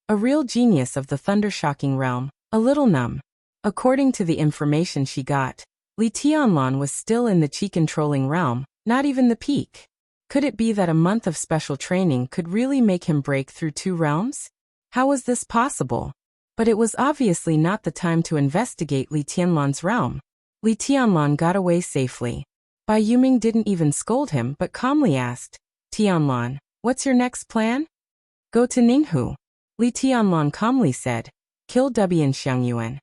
a real genius of the thunder-shocking realm, A little numb. According to the information she got, Li Tianlan was still in the chi-controlling realm, not even the peak. Could it be that a month of special training could really make him break through 2 realms? How was this possible? But it was obviously not the time to investigate Li Tianlan's realm. Li Tianlan got away safely. Bai Yuming didn't even scold him but calmly asked, "Tianlan, what's your next plan?" "Go to Ninghu." Li Tianlan calmly said, "Kill Dubian Xiangyuan."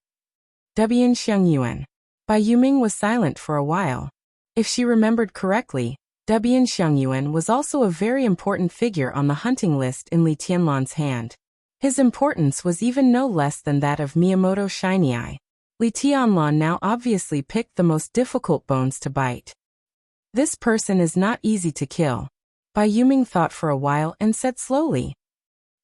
Dubian Xiangyuan. Bai Yuming was silent for a while. If she remembered correctly, Dubian Xiangyuan was also a very important figure on the hunting list in Li Tianlan's hand. His importance was even no less than that of Miyamoto Shiny Eye. Li Tianlan now obviously picked the most difficult bones to bite. This person is not easy to kill. Bai Yuming thought for a while and said slowly,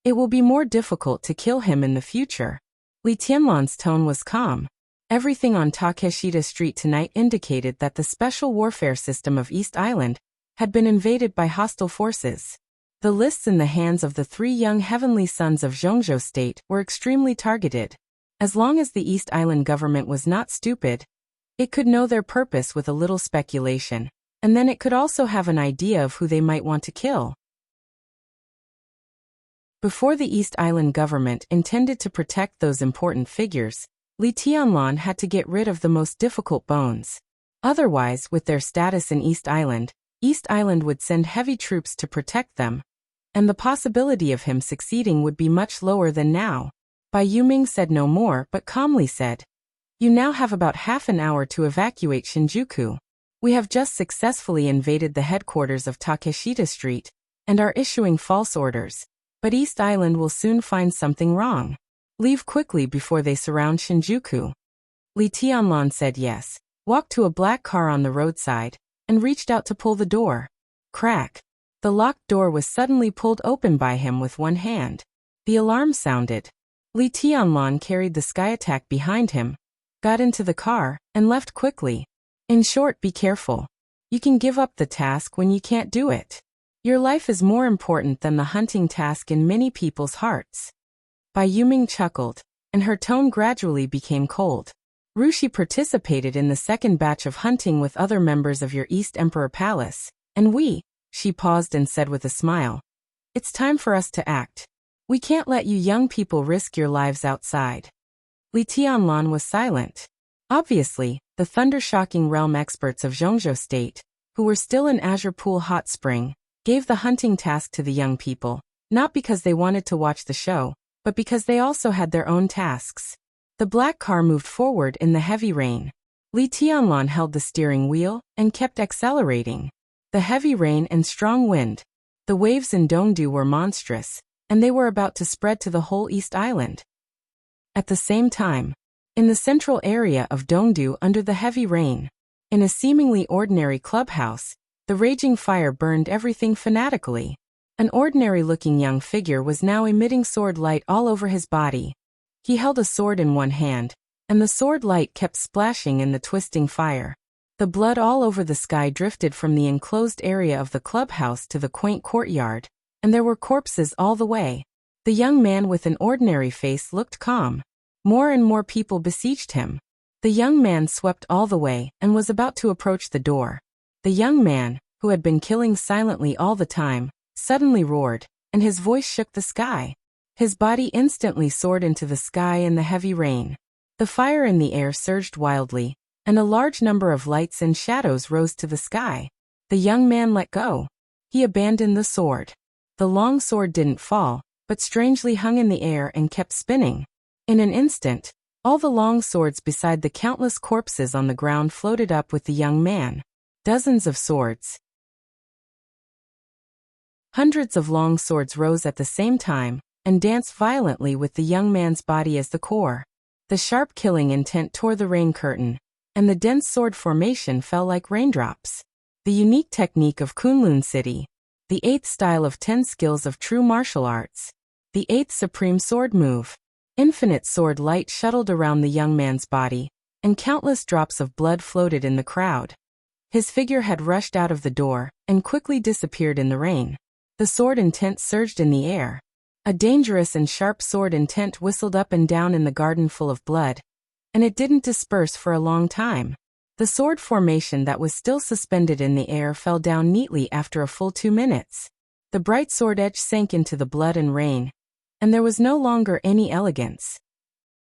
"It will be more difficult to kill him in the future." Li Tianlan's tone was calm. Everything on Takeshita Street tonight indicated that the special warfare system of East Island had been invaded by hostile forces. The lists in the hands of the 3 young heavenly sons of Zhongzhou State were extremely targeted. As long as the East Island government was not stupid, it could know their purpose with a little speculation, and then it could also have an idea of who they might want to kill. Before the East Island government intended to protect those important figures, Li Tianlan had to get rid of the most difficult bones. Otherwise, with their status in East Island would send heavy troops to protect them, and the possibility of him succeeding would be much lower than now. Bai Yuming said no more but calmly said, "You now have about half an hour to evacuate Shinjuku. We have just successfully invaded the headquarters of Takeshita Street, and are issuing false orders, but East Island will soon find something wrong. Leave quickly before they surround Shinjuku." Li Tianlan said yes, walked to a black car on the roadside, and reached out to pull the door. Crack. The locked door was suddenly pulled open by him with one hand. The alarm sounded. Li Tianlan carried the sky attack behind him, got into the car, and left quickly. In short, be careful. You can give up the task when you can't do it. Your life is more important than the hunting task in many people's hearts. Bai Yuming chuckled, and her tone gradually became cold. Rushi participated in the second batch of hunting with other members of your East Emperor Palace, and she paused and said with a smile, "It's time for us to act. We can't let you young people risk your lives outside." Li Tianlan was silent. Obviously, the thunder-shocking realm experts of Zhongzhou State, who were still in Azure Pool Hot Spring, gave the hunting task to the young people, not because they wanted to watch the show, but because they also had their own tasks. The black car moved forward in the heavy rain. Li Tianlan held the steering wheel and kept accelerating. The heavy rain and strong wind. The waves in Dongdu were monstrous, and they were about to spread to the whole East Island. At the same time, in the central area of Dongdu under the heavy rain, in a seemingly ordinary clubhouse, the raging fire burned everything fanatically. An ordinary-looking young figure was now emitting sword light all over his body. He held a sword in one hand, and the sword light kept splashing in the twisting fire. The blood all over the sky drifted from the enclosed area of the clubhouse to the quaint courtyard, and there were corpses all the way. The young man with an ordinary face looked calm. More and more people besieged him. The young man swept all the way and was about to approach the door. The young man, who had been killing silently all the time, suddenly roared, and his voice shook the sky. His body instantly soared into the sky in the heavy rain. The fire in the air surged wildly, and a large number of lights and shadows rose to the sky. The young man let go. He abandoned the sword. The long sword didn't fall, but strangely hung in the air and kept spinning. In an instant, all the long swords beside the countless corpses on the ground floated up with the young man. Dozens of swords. Hundreds of long swords rose at the same time, and danced violently with the young man's body as the core. The sharp killing intent tore the rain curtain, and the dense sword formation fell like raindrops. The unique technique of Kunlun City. The 8th style of 10 skills of true martial arts. The 8th supreme sword move. Infinite sword light shuttled around the young man's body, and countless drops of blood floated in the crowd. His figure had rushed out of the door, and quickly disappeared in the rain. The sword intent surged in the air. A dangerous and sharp sword intent whistled up and down in the garden full of blood, and it didn't disperse for a long time. The sword formation that was still suspended in the air fell down neatly after a full 2 minutes. The bright sword edge sank into the blood and rain, and there was no longer any elegance.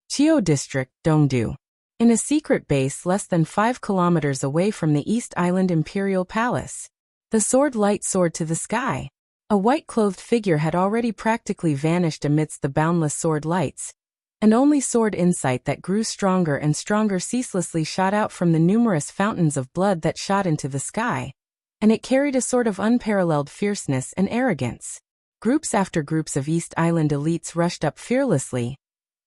Chio District, Dongdu. In a secret base less than 5 kilometers away from the East Island Imperial Palace. The sword light soared to the sky. A white-clothed figure had already practically vanished amidst the boundless sword lights, and only sword insight that grew stronger and stronger ceaselessly shot out from the numerous fountains of blood that shot into the sky, and it carried a sort of unparalleled fierceness and arrogance. Groups after groups of East Island elites rushed up fearlessly,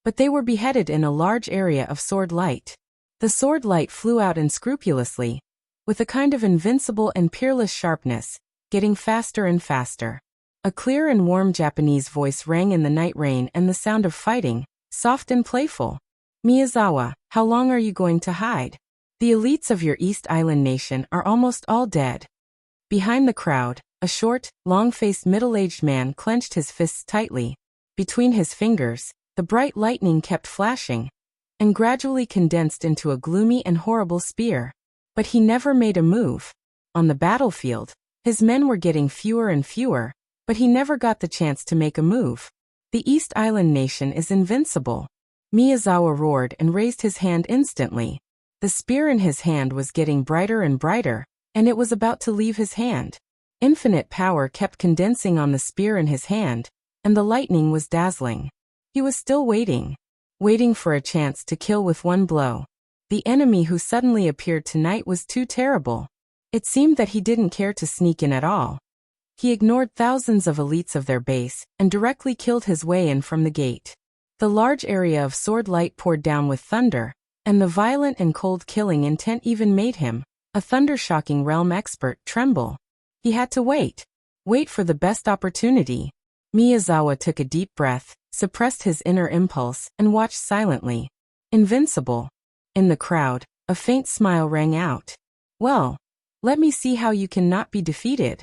but they were beheaded in a large area of sword light. The sword light flew out unscrupulously, with a kind of invincible and peerless sharpness, getting faster and faster. A clear and warm Japanese voice rang in the night rain and the sound of fighting, soft and playful. Miyazawa, how long are you going to hide? The elites of your East Island nation are almost all dead. Behind the crowd, a short, long-faced middle-aged man clenched his fists tightly. Between his fingers, the bright lightning kept flashing, and gradually condensed into a gloomy and horrible spear. But he never made a move. On the battlefield, his men were getting fewer and fewer, but he never got the chance to make a move. The East Island nation is invincible. Miyazawa roared and raised his hand instantly. The spear in his hand was getting brighter and brighter, and it was about to leave his hand. Infinite power kept condensing on the spear in his hand, and the lightning was dazzling. He was still waiting for a chance to kill with one blow. The enemy who suddenly appeared tonight was too terrible. It seemed that he didn't care to sneak in at all. He ignored thousands of elites of their base and directly killed his way in from the gate. The large area of sword light poured down with thunder, and the violent and cold killing intent even made him, a thunder-shocking realm expert, tremble. He had to wait for the best opportunity. Miyazawa took a deep breath, suppressed his inner impulse, and watched silently. Invincible. In the crowd, a faint smile rang out. Well, let me see how you cannot be defeated.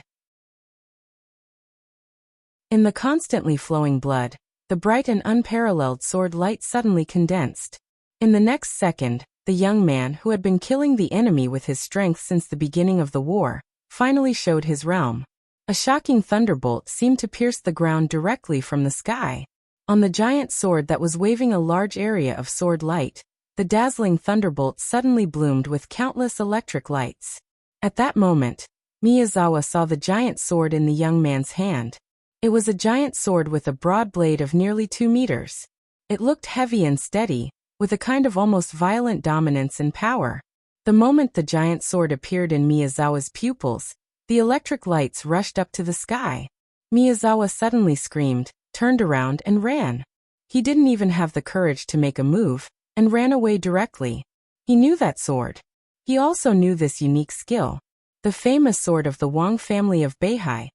In the constantly flowing blood, the bright and unparalleled sword light suddenly condensed. In the next second, the young man who had been killing the enemy with his strength since the beginning of the war, finally showed his realm. A shocking thunderbolt seemed to pierce the ground directly from the sky. On the giant sword that was waving a large area of sword light, the dazzling thunderbolt suddenly bloomed with countless electric lights. At that moment, Miyazawa saw the giant sword in the young man's hand. It was a giant sword with a broad blade of nearly 2 meters. It looked heavy and steady, with a kind of almost violent dominance and power. The moment the giant sword appeared in Miyazawa's pupils, the electric lights rushed up to the sky. Miyazawa suddenly screamed, turned around and ran. He didn't even have the courage to make a move, and ran away directly. He knew that sword. He also knew this unique skill. The famous sword of the Wang family of Beihai.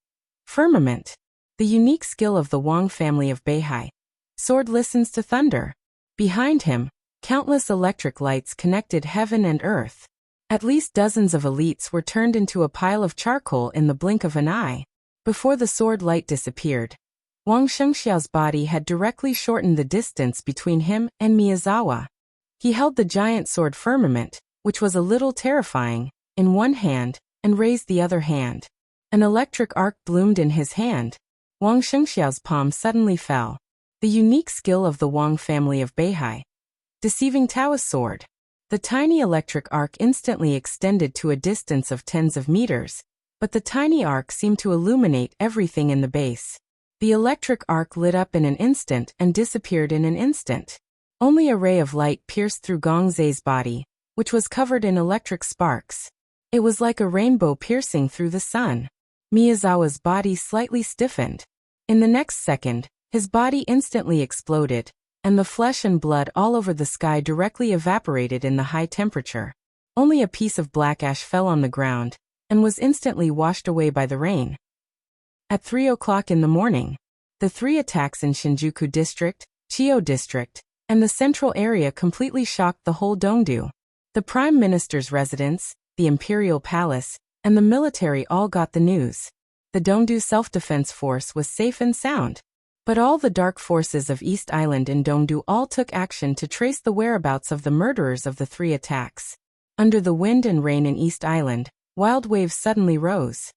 Firmament. The unique skill of the Wang family of Beihai. Sword listens to thunder. Behind him, countless electric lights connected heaven and earth. At least dozens of elites were turned into a pile of charcoal in the blink of an eye. Before the sword light disappeared, Wang Shengxiao's body had directly shortened the distance between him and Miyazawa. He held the giant sword Firmament, which was a little terrifying, in one hand, and raised the other hand. An electric arc bloomed in his hand. Wang Shengxiao's palm suddenly fell. The unique skill of the Wang family of Beihai. Deceiving Taoist sword. The tiny electric arc instantly extended to a distance of tens of meters, but the tiny arc seemed to illuminate everything in the base. The electric arc lit up in an instant and disappeared in an instant. Only a ray of light pierced through Gong Zei's body, which was covered in electric sparks. It was like a rainbow piercing through the sun. Miyazawa's body slightly stiffened. In the next second, his body instantly exploded, and the flesh and blood all over the sky directly evaporated in the high temperature. Only a piece of black ash fell on the ground, and was instantly washed away by the rain. At 3 o'clock in the morning, the 3 attacks in Shinjuku District, Chio District, and the central area completely shocked the whole Dongdu. The Prime Minister's residence, the Imperial Palace, and the military all got the news. The Dongdu Self-Defense Force was safe and sound. But all the dark forces of East Island and Dongdu all took action to trace the whereabouts of the murderers of the 3 attacks. Under the wind and rain in East Island, wild waves suddenly rose.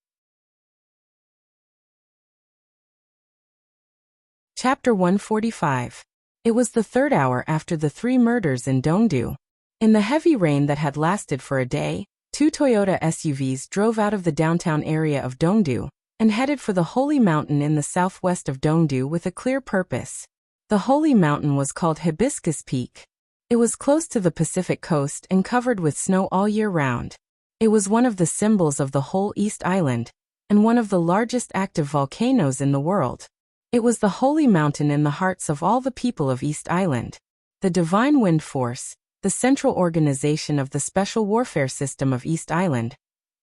Chapter 145. It was the 3rd hour after the 3 murders in Dongdu. In the heavy rain that had lasted for a day, 2 Toyota SUVs drove out of the downtown area of Dongdu and headed for the Holy Mountain in the southwest of Dongdu with a clear purpose. The Holy Mountain was called Hibiscus Peak. It was close to the Pacific coast and covered with snow all year round. It was one of the symbols of the whole East Island and one of the largest active volcanoes in the world. It was the Holy Mountain in the hearts of all the people of East Island. The Divine Wind Force, the central organization of the Special Warfare System of East Island,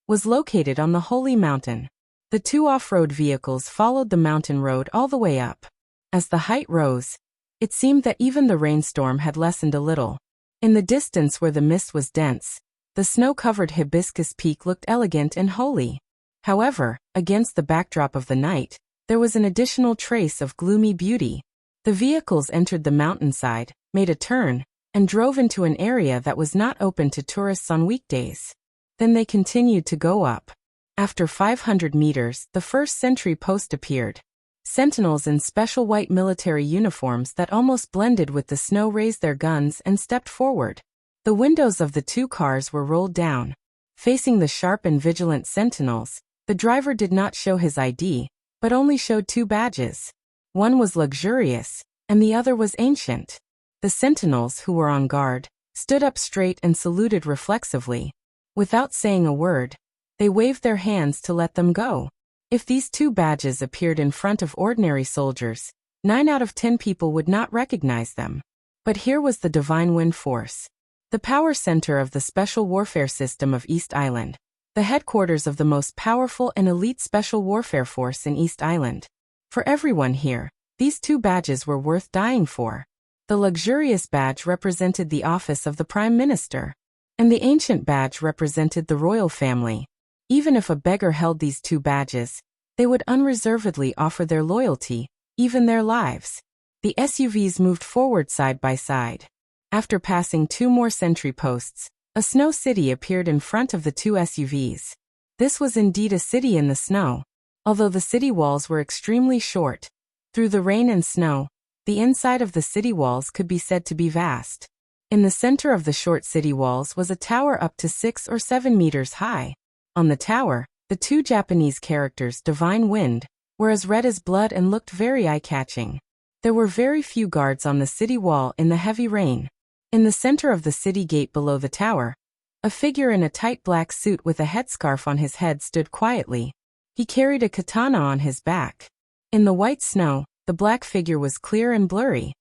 was located on the Holy Mountain. The 2 off-road vehicles followed the mountain road all the way up. As the height rose, it seemed that even the rainstorm had lessened a little. In the distance where the mist was dense, the snow-covered Hibiscus Peak looked elegant and holy. However, against the backdrop of the night, there was an additional trace of gloomy beauty. The vehicles entered the mountainside, made a turn, and drove into an area that was not open to tourists on weekdays. Then they continued to go up. After 500 meters, the first sentry post appeared. Sentinels in special white military uniforms that almost blended with the snow raised their guns and stepped forward. The windows of the 2 cars were rolled down. Facing the sharp and vigilant sentinels, the driver did not show his ID, but only showed 2 badges. One was luxurious, and the other was ancient. The sentinels, who were on guard, stood up straight and saluted reflexively. Without saying a word, they waved their hands to let them go. If these 2 badges appeared in front of ordinary soldiers, 9 out of 10 people would not recognize them. But here was the Divine Wind Force, the power center of the Special Warfare System of East Island, the headquarters of the most powerful and elite Special Warfare Force in East Island. For everyone here, these 2 badges were worth dying for. The luxurious badge represented the office of the Prime Minister, and the ancient badge represented the royal family. Even if a beggar held these 2 badges, they would unreservedly offer their loyalty, even their lives. The SUVs moved forward side by side. After passing 2 more sentry posts, a snow city appeared in front of the 2 SUVs. This was indeed a city in the snow. Although the city walls were extremely short, through the rain and snow, the inside of the city walls could be said to be vast. In the center of the short city walls was a tower up to 6 or 7 meters high. On the tower, the 2 Japanese characters Divine Wind were as red as blood and looked very eye-catching. There were very few guards on the city wall in the heavy rain. In the center of the city gate below the tower, a figure in a tight black suit with a headscarf on his head stood quietly. He carried a katana on his back. In the white snow, the black figure was clear and blurry.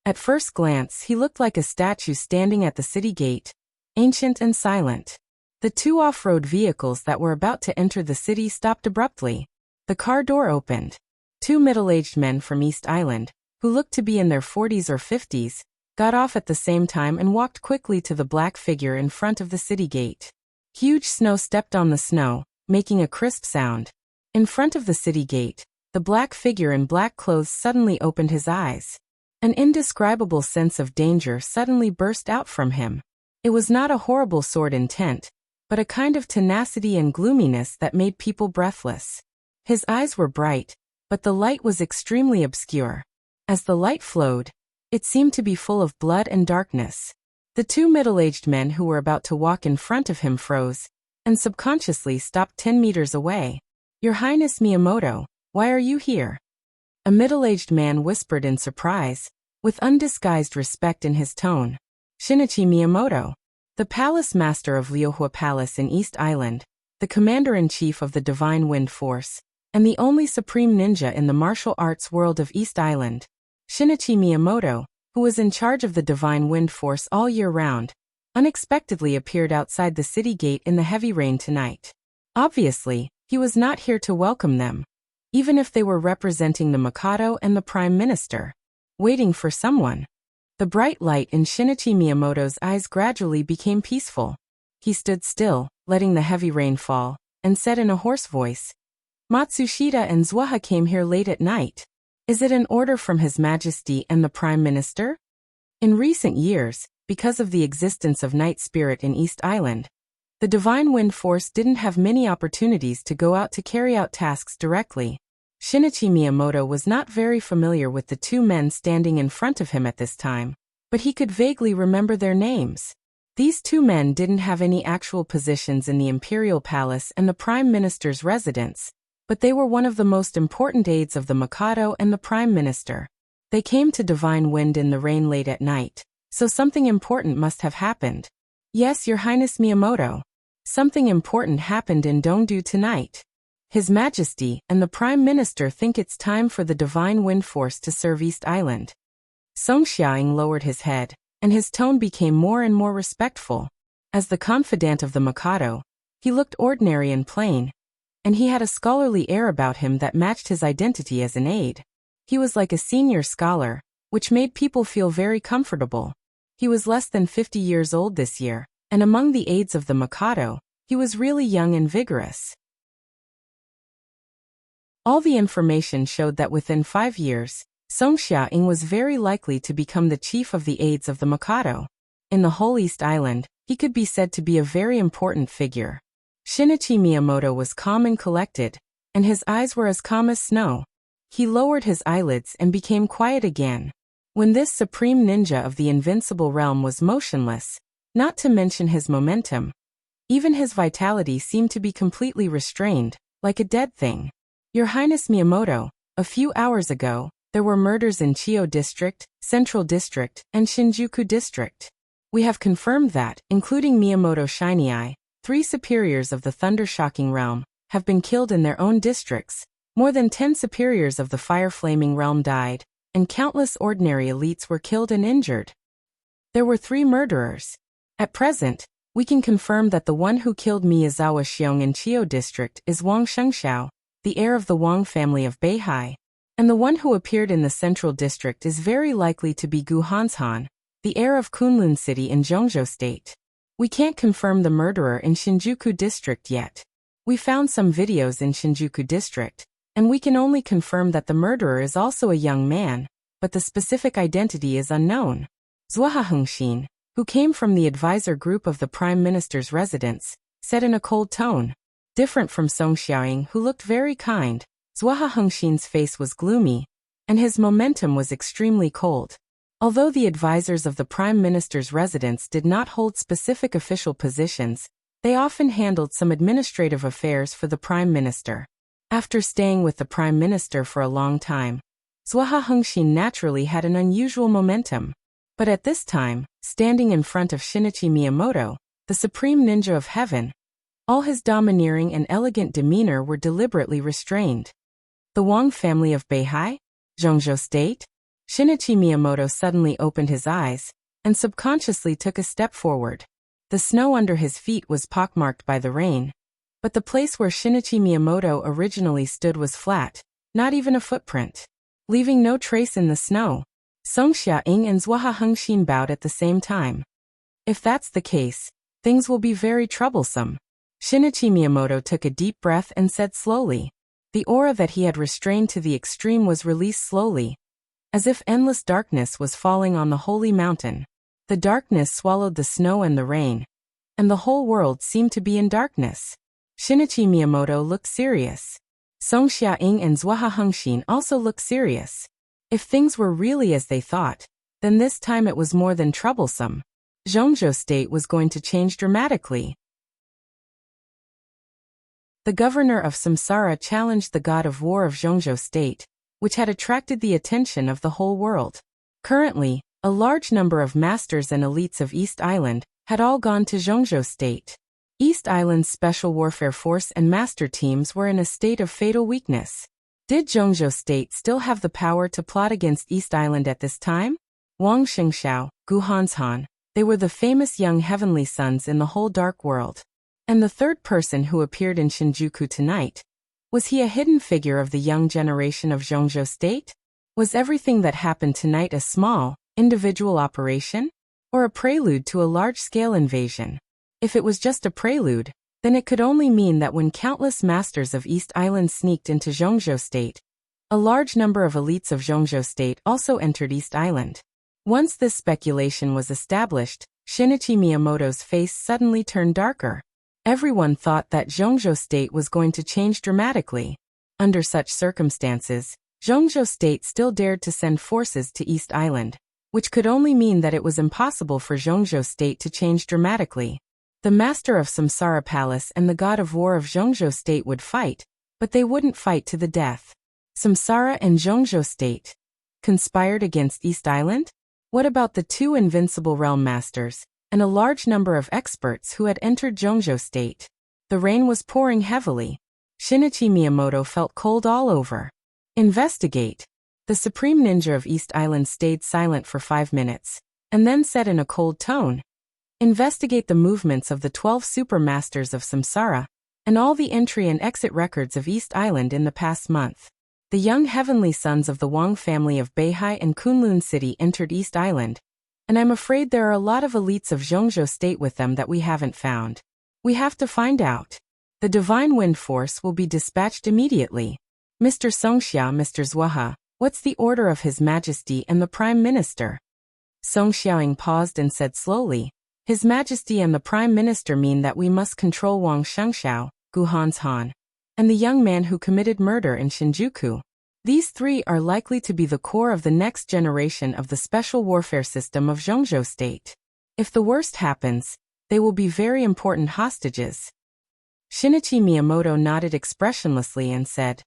At first glance, he looked like a statue standing at the city gate, ancient and silent. The 2 off-road vehicles that were about to enter the city stopped abruptly. The car door opened. 2 middle-aged men from East Island, who looked to be in their 40s or 50s, got off at the same time and walked quickly to the black figure in front of the city gate. Huge snow stepped on the snow, making a crisp sound. In front of the city gate, the black figure in black clothes suddenly opened his eyes. An indescribable sense of danger suddenly burst out from him. It was not a horrible sword intent, but a kind of tenacity and gloominess that made people breathless. His eyes were bright, but the light was extremely obscure. As the light flowed, it seemed to be full of blood and darkness. The 2 middle-aged men who were about to walk in front of him froze, and subconsciously stopped 10 meters away. "Your Highness Miyamoto, why are you here?" A middle-aged man whispered in surprise, with undisguised respect in his tone. "Shinichi Miyamoto, the palace master of Lyohua Palace in East Island, the commander-in-chief of the Divine Wind Force, and the only supreme ninja in the martial arts world of East Island. Shinichi Miyamoto, who was in charge of the Divine Wind Force all year round, unexpectedly appeared outside the city gate in the heavy rain tonight. Obviously, he was not here to welcome them, even if they were representing the Mikado and the Prime Minister. Waiting for someone. The bright light in Shinichi Miyamoto's eyes gradually became peaceful. He stood still, letting the heavy rain fall, and said in a hoarse voice, Matsushita and Zwaha came here late at night. Is it an order from His Majesty and the Prime Minister? In recent years, because of the existence of night spirit in East Island, the Divine Wind Force didn't have many opportunities to go out to carry out tasks directly. Shinichi Miyamoto was not very familiar with the two men standing in front of him at this time, but he could vaguely remember their names. These two men didn't have any actual positions in the Imperial Palace and the Prime Minister's residence, but they were one of the most important aides of the Mikado and the Prime Minister. They came to Divine Wind in the rain late at night, so something important must have happened. Yes, Your Highness Miyamoto. Something important happened in Dongdu tonight. His Majesty and the Prime Minister think it's time for the Divine Wind Force to serve East Island. Song Xiaoying lowered his head, and his tone became more and more respectful. As the confidant of the Mikado, he looked ordinary and plain, and he had a scholarly air about him that matched his identity as an aide. He was like a senior scholar, which made people feel very comfortable. He was less than 50 years old this year, and among the aides of the Mikado, he was really young and vigorous. All the information showed that within 5 years, Song Xiaoying was very likely to become the chief of the aides of the Mikado. In the whole East Island, he could be said to be a very important figure. Shinichi Miyamoto was calm and collected, and his eyes were as calm as snow. He lowered his eyelids and became quiet again. When this supreme ninja of the invincible realm was motionless, not to mention his momentum, even his vitality seemed to be completely restrained, like a dead thing. Your Highness Miyamoto, a few hours ago, there were murders in Chiyo District, Central District, and Shinjuku District. We have confirmed that, including Miyamoto Shiny Eye, 3 superiors of the Thunder-Shocking Realm have been killed in their own districts. More than 10 superiors of the Fire-Flaming Realm died, and countless ordinary elites were killed and injured. There were 3 murderers. At present, we can confirm that the one who killed Miyazawa Xiong in Chiyo District is Wang Shengxiao, the heir of the Wang family of Beihai, and the one who appeared in the Central District is very likely to be Gu Hanshan, the heir of Kunlun City in Zhongzhou State. We can't confirm the murderer in Shinjuku District yet. We found some videos in Shinjuku District, and we can only confirm that the murderer is also a young man, but the specific identity is unknown. Zhuoha Hengxin, who came from the advisor group of the Prime Minister's residence, said in a cold tone. Different from Song Xiaoying, who looked very kind, Zhuoha Hengxin's face was gloomy, and his momentum was extremely cold. Although the advisors of the Prime Minister's residence did not hold specific official positions, they often handled some administrative affairs for the Prime Minister. After staying with the Prime Minister for a long time, Zhuoha Hengxin naturally had an unusual momentum. But at this time, standing in front of Shinichi Miyamoto, the supreme ninja of heaven, all his domineering and elegant demeanor were deliberately restrained. The Wang family of Beihai? Zhongzhou State? Shinichi Miyamoto suddenly opened his eyes, and subconsciously took a step forward. The snow under his feet was pockmarked by the rain, but the place where Shinichi Miyamoto originally stood was flat, not even a footprint, leaving no trace in the snow. Song Xiaoying and Zhuoha Hengxin bowed at the same time. If that's the case, things will be very troublesome. Shinichi Miyamoto took a deep breath and said slowly. The aura that he had restrained to the extreme was released slowly, as if endless darkness was falling on the holy mountain. The darkness swallowed the snow and the rain, and the whole world seemed to be in darkness. Shinichi Miyamoto looked serious. Song Xiaoying and Zhuoha Hengxin also looked serious. If things were really as they thought, then this time it was more than troublesome. Zhongzhou State was going to change dramatically. The governor of Samsara challenged the god of war of Zhongzhou State, which had attracted the attention of the whole world. Currently, a large number of masters and elites of East Island had all gone to Zhongzhou State. East Island's Special Warfare Force and master teams were in a state of fatal weakness. Did Zhongzhou State still have the power to plot against East Island at this time? Wang Shengxiao, Gu Hanshan, they were the famous young heavenly sons in the whole dark world. And the third person who appeared in Shinjuku tonight, was he a hidden figure of the young generation of Zhongzhou State? Was everything that happened tonight a small, individual operation? Or a prelude to a large-scale invasion? If it was just a prelude, then it could only mean that when countless masters of East Island sneaked into Zhongzhou State, a large number of elites of Zhongzhou State also entered East Island. Once this speculation was established, Shinichi Miyamoto's face suddenly turned darker. Everyone thought that Zhongzhou State was going to change dramatically. Under such circumstances, Zhongzhou State still dared to send forces to East Island, which could only mean that it was impossible for Zhongzhou State to change dramatically. The master of Samsara Palace and the god of war of Zhongzhou State would fight, but they wouldn't fight to the death. Samsara and Zhongzhou State conspired against East Island? What about the two invincible realm masters and a large number of experts who had entered Zhongzhou State? The rain was pouring heavily. Shinichi Miyamoto felt cold all over. Investigate. The supreme ninja of East Island stayed silent for 5 minutes, and then said in a cold tone, investigate the movements of the 12 super masters of Samsara, and all the entry and exit records of East Island in the past month. The young heavenly sons of the Wang family of Beihai and Kunlun City entered East Island, and I'm afraid there are a lot of elites of Zhongzhou State with them that we haven't found. We have to find out. The Divine Wind Force will be dispatched immediately. Mr. Songxia, Mr. Zhuohe, what's the order of His Majesty and the Prime Minister? Song Xiaoying paused and said slowly, His Majesty and the Prime Minister mean that we must control Wang Shengxiao, Gu Han's Han, and the young man who committed murder in Shinjuku. These three are likely to be the core of the next generation of the special warfare system of Zhongzhou State. If the worst happens, they will be very important hostages. Shinichi Miyamoto nodded expressionlessly and said,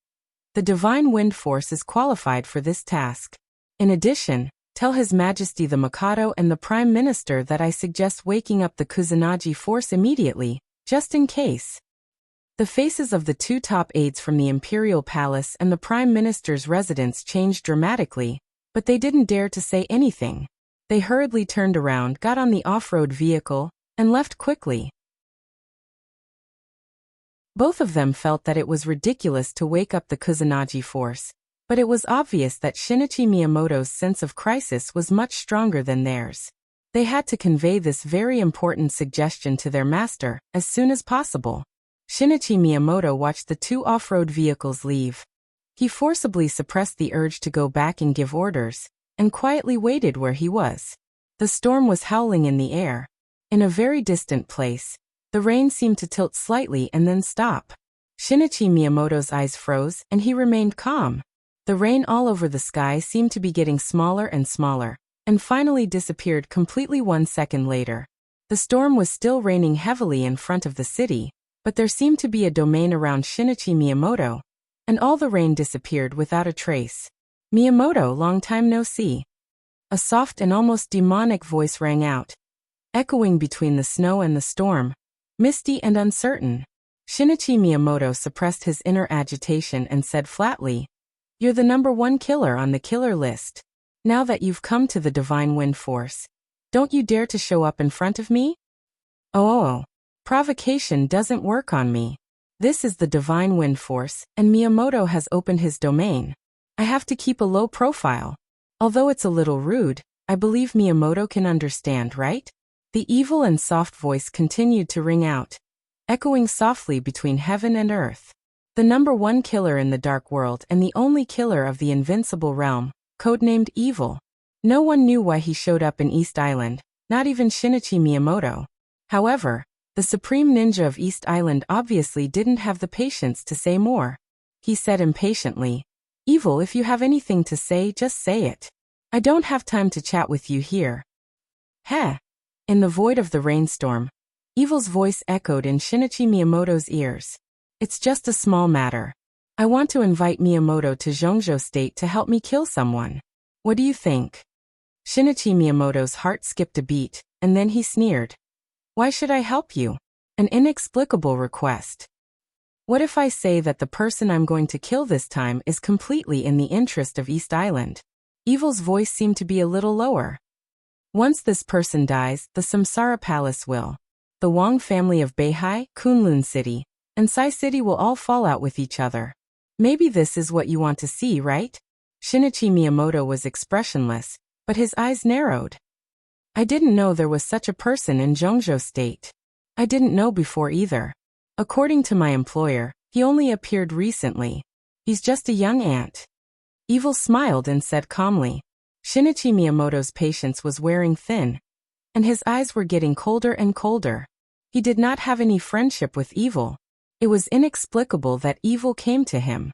the Divine Wind Force is qualified for this task. In addition, tell His Majesty the Mikado and the Prime Minister that I suggest waking up the Kusanagi force immediately, just in case. The faces of the two top aides from the Imperial Palace and the Prime Minister's residence changed dramatically, but they didn't dare to say anything. They hurriedly turned around, got on the off-road vehicle, and left quickly. Both of them felt that it was ridiculous to wake up the Kusanagi force, but it was obvious that Shinichi Miyamoto's sense of crisis was much stronger than theirs. They had to convey this very important suggestion to their master as soon as possible. Shinichi Miyamoto watched the two off-road vehicles leave. He forcibly suppressed the urge to go back and give orders, and quietly waited where he was. The storm was howling in the air. In a very distant place, the rain seemed to tilt slightly and then stop. Shinichi Miyamoto's eyes froze, and he remained calm. The rain all over the sky seemed to be getting smaller and smaller, and finally disappeared completely 1 second later. The storm was still raining heavily in front of the city, but there seemed to be a domain around Shinichi Miyamoto, and all the rain disappeared without a trace. Miyamoto, long time no see. A soft and almost demonic voice rang out, echoing between the snow and the storm. Misty and uncertain. Shinichi Miyamoto suppressed his inner agitation and said flatly, you're the #1 killer on the killer list. Now that you've come to the Divine Wind Force, don't you dare to show up in front of me? Oh, provocation doesn't work on me. This is the Divine Wind Force, and Miyamoto has opened his domain. I have to keep a low profile. Although it's a little rude, I believe Miyamoto can understand, right? The evil and soft voice continued to ring out, echoing softly between heaven and earth. The #1 killer in the dark world and the only killer of the invincible realm, codenamed Evil. No one knew why he showed up in East Island, not even Shinichi Miyamoto. However, the supreme ninja of East Island obviously didn't have the patience to say more. He said impatiently, Evil, if you have anything to say, just say it. I don't have time to chat with you here. Heh. In the void of the rainstorm, Evil's voice echoed in Shinichi Miyamoto's ears. It's just a small matter. I want to invite Miyamoto to Zhongzhou State to help me kill someone. What do you think? Shinichi Miyamoto's heart skipped a beat, and then he sneered. Why should I help you? An inexplicable request. What if I say that the person I'm going to kill this time is completely in the interest of East Island? Evil's voice seemed to be a little lower. Once this person dies, the Samsara Palace will. The Wang family of Beihai, Kunlun City, and Sai City will all fall out with each other. Maybe this is what you want to see, right? Shinichi Miyamoto was expressionless, but his eyes narrowed. I didn't know there was such a person in Zhongzhou State. I didn't know before either. According to my employer, he only appeared recently. He's just a young ant. Evil smiled and said calmly. Shinichi Miyamoto's patience was wearing thin, and his eyes were getting colder and colder. He did not have any friendship with Evil. It was inexplicable that Evil came to him.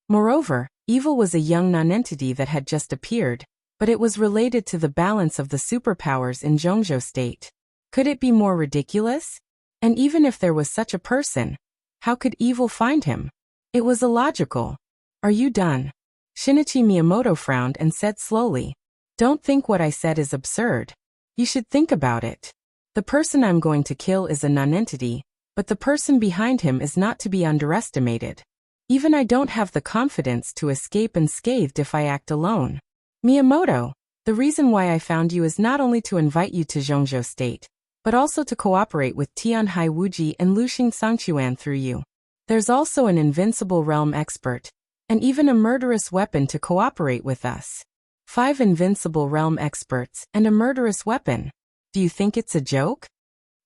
Moreover, Evil was a young nonentity that had just appeared, but it was related to the balance of the superpowers in Zhongzhou State. Could it be more ridiculous? And even if there was such a person, how could Evil find him? It was illogical. Are you done? Shinichi Miyamoto frowned and said slowly. Don't think what I said is absurd. You should think about it. The person I'm going to kill is a nonentity, but the person behind him is not to be underestimated. Even I don't have the confidence to escape unscathed if I act alone. Miyamoto, the reason why I found you is not only to invite you to Zhongzhou State, but also to cooperate with Tianhai Wuji and Luxing Sangchuan through you. There's also an invincible realm expert, and even a murderous weapon to cooperate with us. 5 invincible realm experts and a murderous weapon. Do you think it's a joke?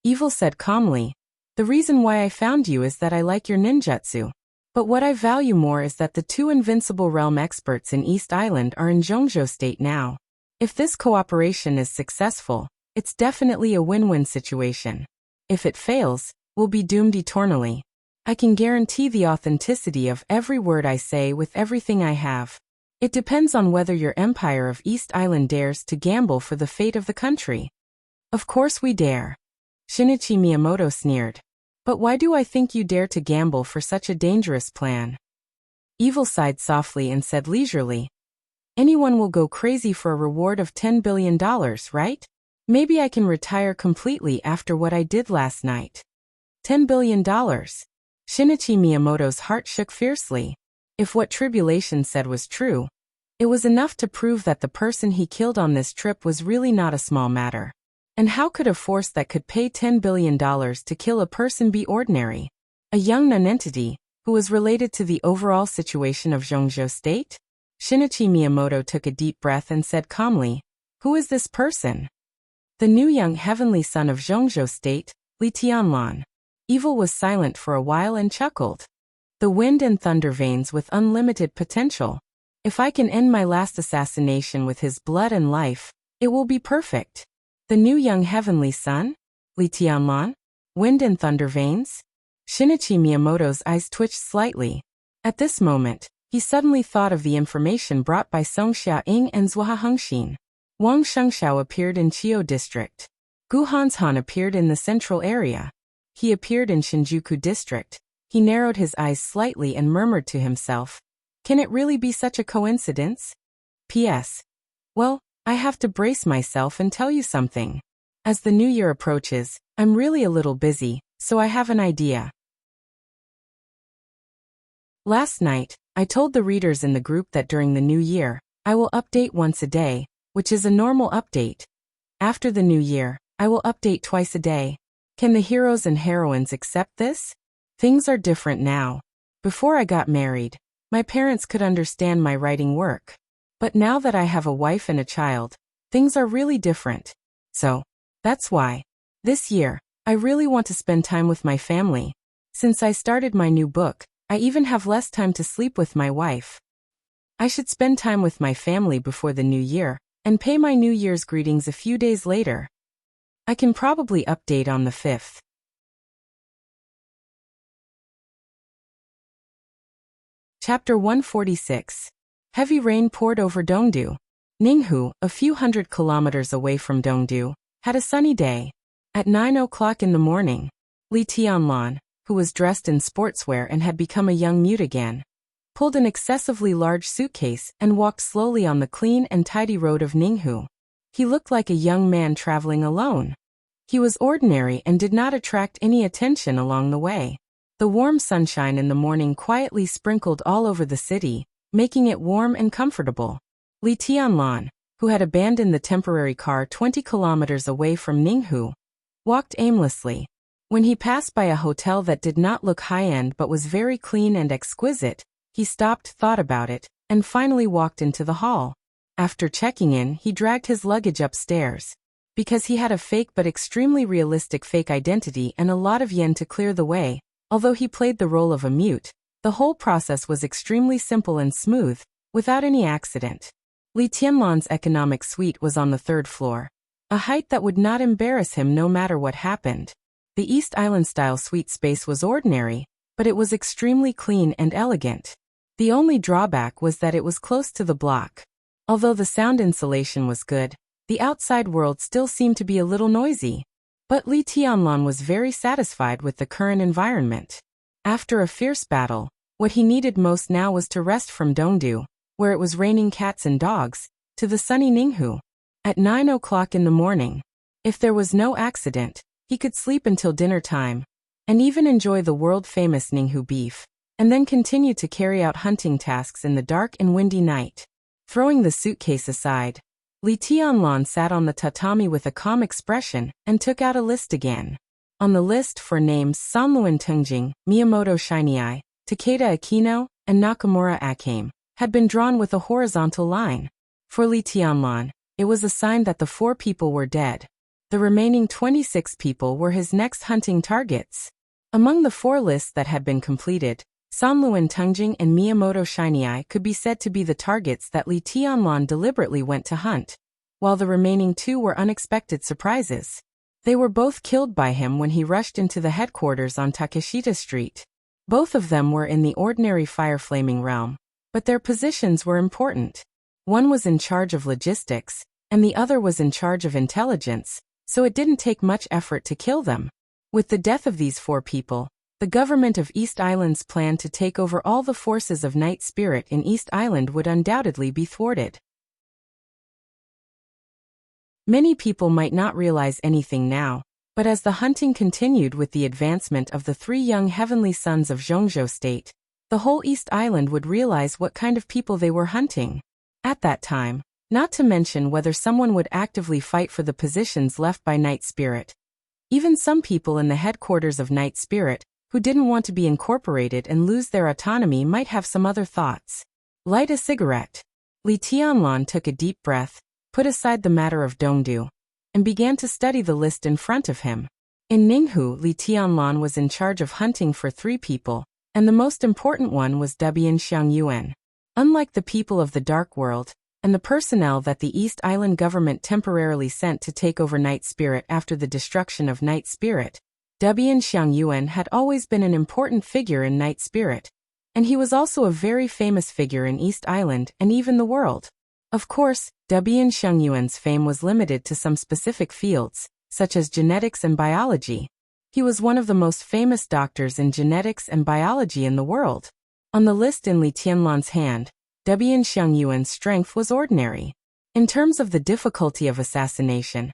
Evil said calmly. The reason why I found you is that I like your ninjutsu. But what I value more is that the 2 invincible realm experts in East Island are in Zhongzhou State now. If this cooperation is successful, it's definitely a win-win situation. If it fails, we'll be doomed eternally. I can guarantee the authenticity of every word I say with everything I have. It depends on whether your empire of East Island dares to gamble for the fate of the country. Of course we dare. Shinichi Miyamoto sneered. But why do I think you dare to gamble for such a dangerous plan? Evil sighed softly and said leisurely. Anyone will go crazy for a reward of $10 billion, right? Maybe I can retire completely after what I did last night. $10 billion. Shinichi Miyamoto's heart shook fiercely. If what Tribulation said was true, it was enough to prove that the person he killed on this trip was really not a small matter. And how could a force that could pay $10 billion to kill a person be ordinary? A young nonentity, who was related to the overall situation of Zhongzhou State? Shinichi Miyamoto took a deep breath and said calmly, who is this person? The new young heavenly son of Zhongzhou State, Li Tianlan. Evil was silent for a while and chuckled. The wind and thunder veins with unlimited potential. If I can end my last assassination with his blood and life, it will be perfect. The new young heavenly son? Li Tianlan? Wind and thunder veins? Shinichi Miyamoto's eyes twitched slightly. At this moment, he suddenly thought of the information brought by Song Xiaoying and Zhuo Hengxin. Wang Shengxiao appeared in Chiu District. Gu Hanshan appeared in the central area. He appeared in Shinjuku District. He narrowed his eyes slightly and murmured to himself, can it really be such a coincidence? P.S. Well, I have to brace myself and tell you something. As the new year approaches, I'm really a little busy, so I have an idea. Last night, I told the readers in the group that during the new year, I will update once a day, which is a normal update. After the new year, I will update twice a day. Can the heroes and heroines accept this? Things are different now. Before I got married, my parents could understand my writing work. But now that I have a wife and a child, things are really different. So, that's why. This year, I really want to spend time with my family. Since I started my new book, I even have less time to sleep with my wife. I should spend time with my family before the new year, and pay my New Year's greetings a few days later. I can probably update on the 5th. Chapter 146. Heavy rain poured over Dongdu. Ninghu, a few hundred kilometers away from Dongdu, had a sunny day. At 9 o'clock in the morning, Li Tianlan, who was dressed in sportswear and had become a young mutagan, pulled an excessively large suitcase and walked slowly on the clean and tidy road of Ninghu. He looked like a young man traveling alone. He was ordinary and did not attract any attention along the way. The warm sunshine in the morning quietly sprinkled all over the city, making it warm and comfortable. Li Tianlan, who had abandoned the temporary car 20 kilometers away from Ninghu, walked aimlessly. When he passed by a hotel that did not look high-end but was very clean and exquisite, he stopped, thought about it, and finally walked into the hall. After checking in, he dragged his luggage upstairs. because he had a fake but extremely realistic fake identity and a lot of yen to clear the way. Although he played the role of a mute, the whole process was extremely simple and smooth, without any accident. Li Tianlan's economic suite was on the 3rd floor, a height that would not embarrass him no matter what happened. The East Island-style suite space was ordinary, but it was extremely clean and elegant. The only drawback was that it was close to the block. Although the sound insulation was good, the outside world still seemed to be a little noisy. But Li Tianlan was very satisfied with the current environment. After a fierce battle, what he needed most now was to rest from Dongdu, where it was raining cats and dogs, to the sunny Ninghu. At 9 o'clock in the morning, if there was no accident, he could sleep until dinner time, and even enjoy the world-famous Ninghu beef, and then continue to carry out hunting tasks in the dark and windy night. Throwing the suitcase aside, Li Tianlan sat on the tatami with a calm expression and took out a list again. On the list for names Sanluan Tengjing, Miyamoto Shinyai, Takeda Akino, and Nakamura Akame had been drawn with a horizontal line. For Li Tianlan, it was a sign that the 4 people were dead. The remaining 26 people were his next hunting targets. Among the 4 lists that had been completed, Sanluan Tengjing and Miyamoto Shinyai could be said to be the targets that Li Tianlan deliberately went to hunt, while the remaining 2 were unexpected surprises. They were both killed by him when he rushed into the headquarters on Takeshita Street. Both of them were in the ordinary fire-flaming realm, but their positions were important. One was in charge of logistics, and the other was in charge of intelligence, so it didn't take much effort to kill them. With the death of these 4 people, the government of East Island's plan to take over all the forces of Night Spirit in East Island would undoubtedly be thwarted. Many people might not realize anything now, but as the hunting continued with the advancement of the 3 young heavenly sons of Zhongzhou State, the whole East Island would realize what kind of people they were hunting. At that time, not to mention whether someone would actively fight for the positions left by Night Spirit. Even some people in the headquarters of Night Spirit, who didn't want to be incorporated and lose their autonomy, might have some other thoughts. Light a cigarette. Li Tianlan took a deep breath, put aside the matter of Dongdu, and began to study the list in front of him. In Ninghu, Li Tianlan was in charge of hunting for 3 people, and the most important one was Debian Xiangyuan. Unlike the people of the Dark World, and the personnel that the East Island government temporarily sent to take over Night Spirit after the destruction of Night Spirit, Debian Xiangyuan had always been an important figure in Night Spirit, and he was also a very famous figure in East Island and even the world. Of course, Debian Xiangyuan's fame was limited to some specific fields, such as genetics and biology. He was one of the most famous doctors in genetics and biology in the world. On the list in Li Tianlan's hand, Debian Xiangyuan's strength was ordinary. In terms of the difficulty of assassination,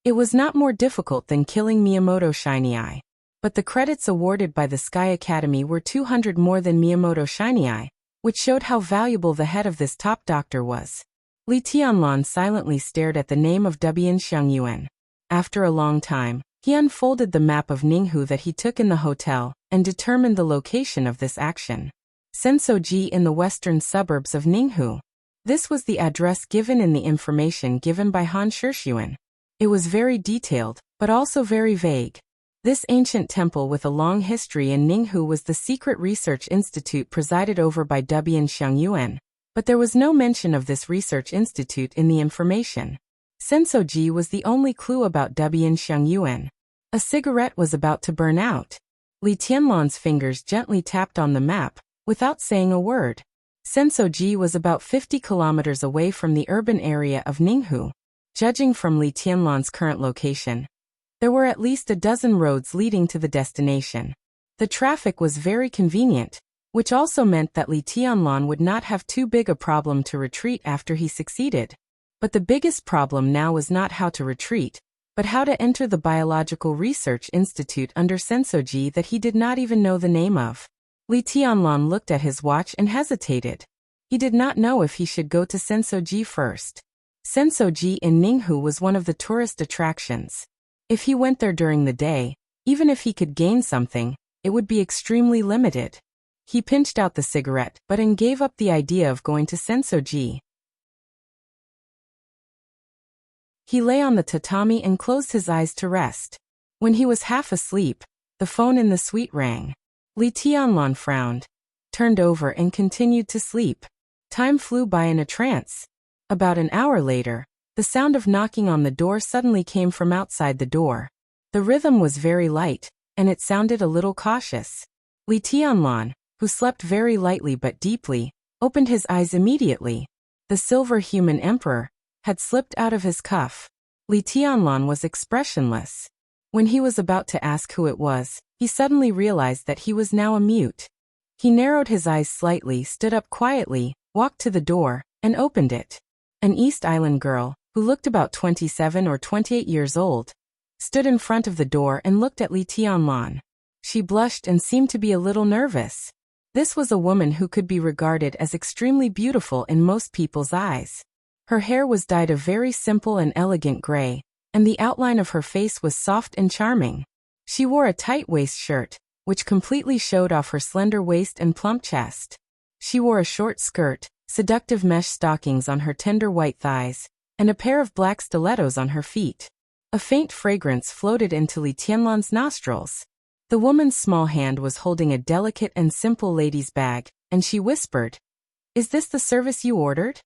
it was not more difficult than killing Miyamoto Shinyai. But the credits awarded by the Sky Academy were 200 more than Miyamoto Shinyai, which showed how valuable the head of this top doctor was. Li Tianlan silently stared at the name of Debian Xiangyuan. After a long time, he unfolded the map of Ninghu that he took in the hotel and determined the location of this action. Sensoji in the western suburbs of Ninghu. This was the address given in the information given by Han Shixuan. It was very detailed, but also very vague. This ancient temple with a long history in Ninghu was the secret research institute presided over by Debian Xiangyuan, but there was no mention of this research institute in the information. Sensoji was the only clue about Debian Xiangyuan. A cigarette was about to burn out. Li Tianlan's fingers gently tapped on the map, without saying a word. Sensoji was about 50 kilometers away from the urban area of Ninghu. Judging from Li Tianlan's current location, there were at least a dozen roads leading to the destination. The traffic was very convenient, which also meant that Li Tianlan would not have too big a problem to retreat after he succeeded. But the biggest problem now was not how to retreat, but how to enter the Biological Research Institute under Sensoji that he did not even know the name of. Li Tianlan looked at his watch and hesitated. He did not know if he should go to Sensoji first. Sensoji in Ninghu was one of the tourist attractions. If he went there during the day, even if he could gain something, it would be extremely limited. He pinched out the cigarette but gave up the idea of going to Sensoji. He lay on the tatami and closed his eyes to rest. When he was half asleep, the phone in the suite rang. Li Tianlan frowned, turned over and continued to sleep. Time flew by in a trance. About an hour later, the sound of knocking on the door suddenly came from outside the door. The rhythm was very light, and it sounded a little cautious. Li Tianlan, who slept very lightly but deeply, opened his eyes immediately. The silver human emperor had slipped out of his cuff. Li Tianlan was expressionless. When he was about to ask who it was, he suddenly realized that he was now a mute. He narrowed his eyes slightly, stood up quietly, walked to the door, and opened it. An East Island girl, who looked about 27 or 28 years old, stood in front of the door and looked at Li Tianlan. She blushed and seemed to be a little nervous. This was a woman who could be regarded as extremely beautiful in most people's eyes. Her hair was dyed a very simple and elegant gray, and the outline of her face was soft and charming. She wore a tight waist shirt, which completely showed off her slender waist and plump chest. She wore a short skirt, seductive mesh stockings on her tender white thighs, and a pair of black stilettos on her feet. A faint fragrance floated into Li Tianlan's nostrils. The woman's small hand was holding a delicate and simple lady's bag, and she whispered, "Is this the service you ordered?"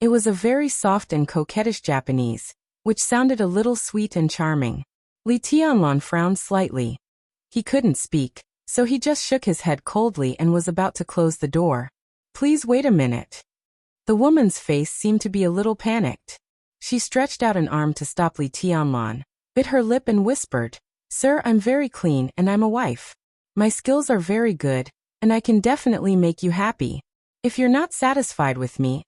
It was a very soft and coquettish Japanese, which sounded a little sweet and charming. Li Tianlan frowned slightly. He couldn't speak, so he just shook his head coldly and was about to close the door. "Please wait a minute." The woman's face seemed to be a little panicked. She stretched out an arm to stop Li Tianlan, bit her lip and whispered, "Sir, I'm very clean and I'm a wife. My skills are very good, and I can definitely make you happy. If you're not satisfied with me,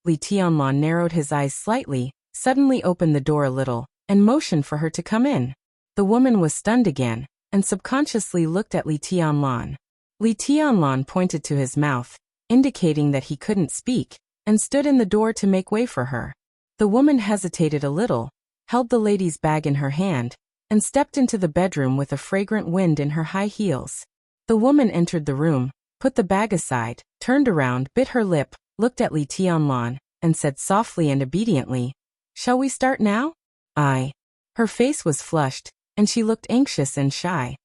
Li Tianlan narrowed his eyes slightly, suddenly opened the door a little, and motioned for her to come in. The woman was stunned again, and subconsciously looked at Li Tianlan. Li Tianlan pointed to his mouth, indicating that he couldn't speak, and stood in the door to make way for her. The woman hesitated a little, held the lady's bag in her hand, and stepped into the bedroom with a fragrant wind in her high heels. The woman entered the room, put the bag aside, turned around, bit her lip, looked at Li Tianlan, and said softly and obediently, "Shall we start now?" Her face was flushed, and she looked anxious and shy.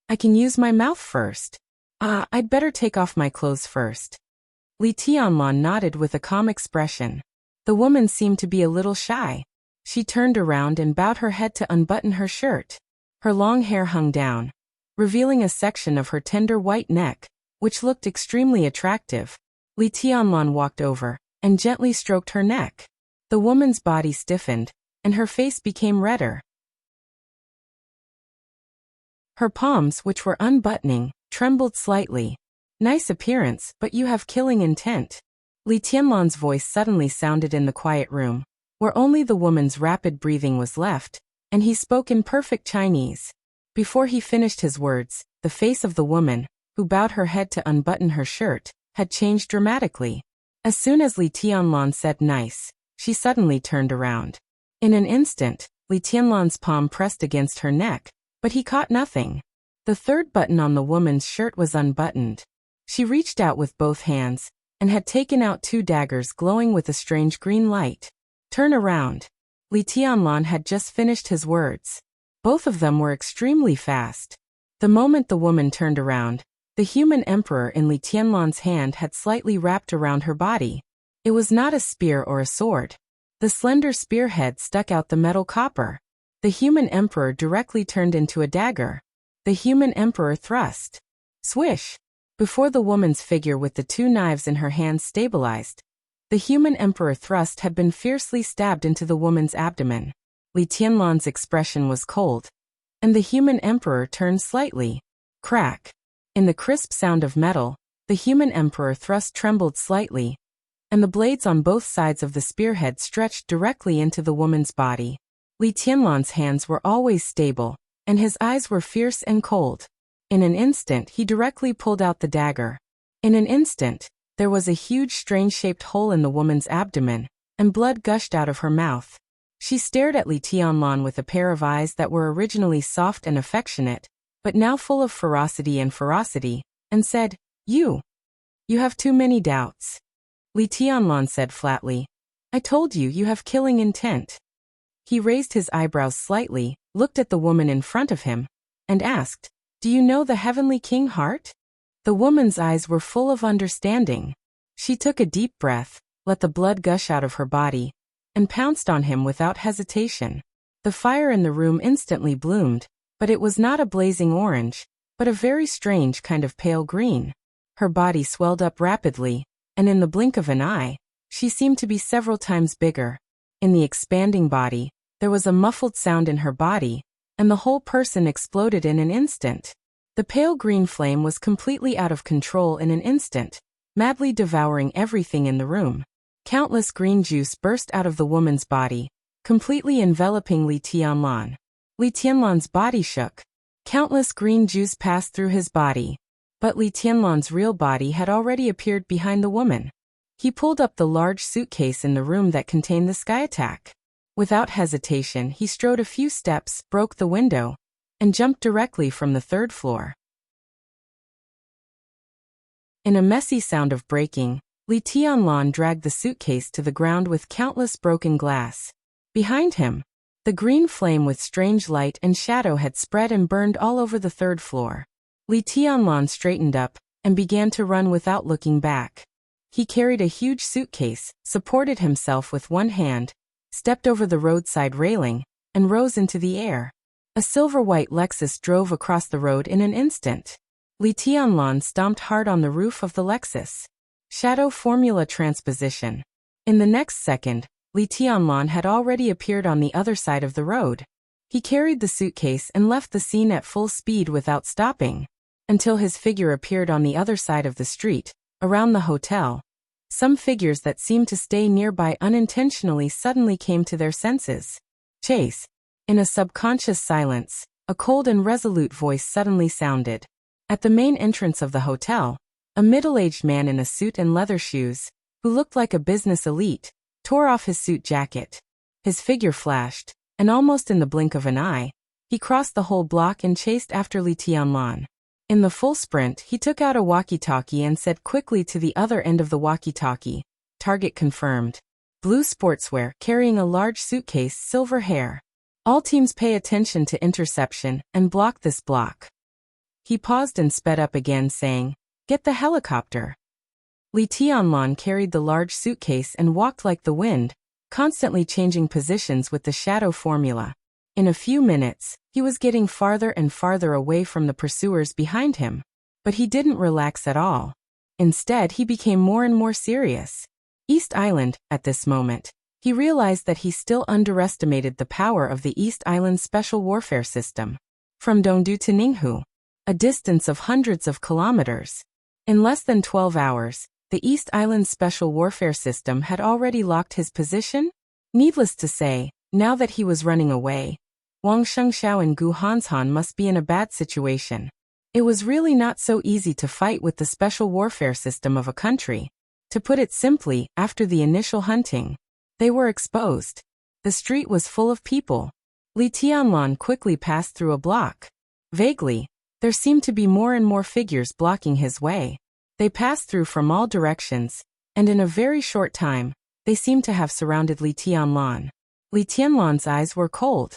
"I can use my mouth first." I'd better take off my clothes first." Li Tianlan nodded with a calm expression. The woman seemed to be a little shy. She turned around and bowed her head to unbutton her shirt. Her long hair hung down, revealing a section of her tender white neck, which looked extremely attractive. Li Tianlan walked over and gently stroked her neck. The woman's body stiffened, and her face became redder. Her palms, which were unbuttoning, trembled slightly. "Nice appearance, but you have killing intent." Li Tianlan's voice suddenly sounded in the quiet room, where only the woman's rapid breathing was left, and he spoke in perfect Chinese. Before he finished his words, the face of the woman, who bowed her head to unbutton her shirt, had changed dramatically. As soon as Li Tianlan said "nice," she suddenly turned around. In an instant, Li Tianlan's palm pressed against her neck, but he caught nothing. The third button on the woman's shirt was unbuttoned. She reached out with both hands, and had taken out 2 daggers glowing with a strange green light. "Turn around." Li Tianlan had just finished his words. Both of them were extremely fast. The moment the woman turned around, the human emperor in Li Tianlan's hand had slightly wrapped around her body. It was not a spear or a sword. The slender spearhead stuck out the metal copper. The human emperor directly turned into a dagger. The human emperor thrust. Swish! Before the woman's figure with the 2 knives in her hands stabilized, the human emperor thrust had been fiercely stabbed into the woman's abdomen. Li Tianlan's expression was cold, and the human emperor turned slightly. Crack! In the crisp sound of metal, the human emperor thrust trembled slightly, and the blades on both sides of the spearhead stretched directly into the woman's body. Li Tianlan's hands were always stable, and his eyes were fierce and cold. In an instant he directly pulled out the dagger. In an instant, there was a huge strange-shaped hole in the woman's abdomen, and blood gushed out of her mouth. She stared at Li Tianlan with a pair of eyes that were originally soft and affectionate, but now full of ferocity, and said, You have too many doubts." Li Tianlan said flatly, "I told you you have killing intent." He raised his eyebrows slightly, looked at the woman in front of him, and asked, "Do you know the Heavenly King Heart?" The woman's eyes were full of understanding. She took a deep breath, let the blood gush out of her body, and pounced on him without hesitation. The fire in the room instantly bloomed, but it was not a blazing orange, but a very strange kind of pale green. Her body swelled up rapidly, and in the blink of an eye, she seemed to be several times bigger. In the expanding body, there was a muffled sound in her body, and the whole person exploded in an instant. The pale green flame was completely out of control in an instant, madly devouring everything in the room. Countless green juice burst out of the woman's body, completely enveloping Li Tianlan. Li Tianlan's body shook. Countless green juice passed through his body, but Li Tianlan's real body had already appeared behind the woman. He pulled up the large suitcase in the room that contained the sky attack. Without hesitation, he strode a few steps, broke the window, and jumped directly from the third floor. In a messy sound of breaking, Li Tianlan dragged the suitcase to the ground with countless broken glass. Behind him, the green flame with strange light and shadow had spread and burned all over the third floor. Li Tianlan straightened up and began to run without looking back. He carried a huge suitcase, supported himself with one hand, stepped over the roadside railing, and rose into the air. A silver-white Lexus drove across the road in an instant. Li Tianlan stomped hard on the roof of the Lexus. Shadow formula transposition. In the next second, Li Tianlan had already appeared on the other side of the road. He carried the suitcase and left the scene at full speed without stopping, until his figure appeared on the other side of the street, around the hotel. Some figures that seemed to stay nearby unintentionally suddenly came to their senses. Chase. In a subconscious silence, a cold and resolute voice suddenly sounded. At the main entrance of the hotel, a middle-aged man in a suit and leather shoes, who looked like a business elite, tore off his suit jacket. His figure flashed, and almost in the blink of an eye, he crossed the whole block and chased after Li Tianlan. In the full sprint, he took out a walkie-talkie and said quickly to the other end of the walkie-talkie, "Target confirmed. Blue sportswear, carrying a large suitcase, silver hair. All teams pay attention to interception and block this block." He paused and sped up again, saying, "Get the helicopter." Li Tianlan carried the large suitcase and walked like the wind, constantly changing positions with the shadow formula. In a few minutes, he was getting farther and farther away from the pursuers behind him. But he didn't relax at all. Instead, he became more and more serious. East Island, at this moment, he realized that he still underestimated the power of the East Island Special Warfare System. From Dongdu to Ninghu, a distance of hundreds of kilometers. In less than 12 hours, the East Island Special Warfare System had already locked his position. Needless to say, now that he was running away, Wang Shengxiao and Gu Hanshan must be in a bad situation. It was really not so easy to fight with the special warfare system of a country. To put it simply, after the initial hunting, they were exposed. The street was full of people. Li Tianlan quickly passed through a block. Vaguely, there seemed to be more and more figures blocking his way. They passed through from all directions, and in a very short time, they seemed to have surrounded Li Tianlan. Li Tianlan's eyes were cold.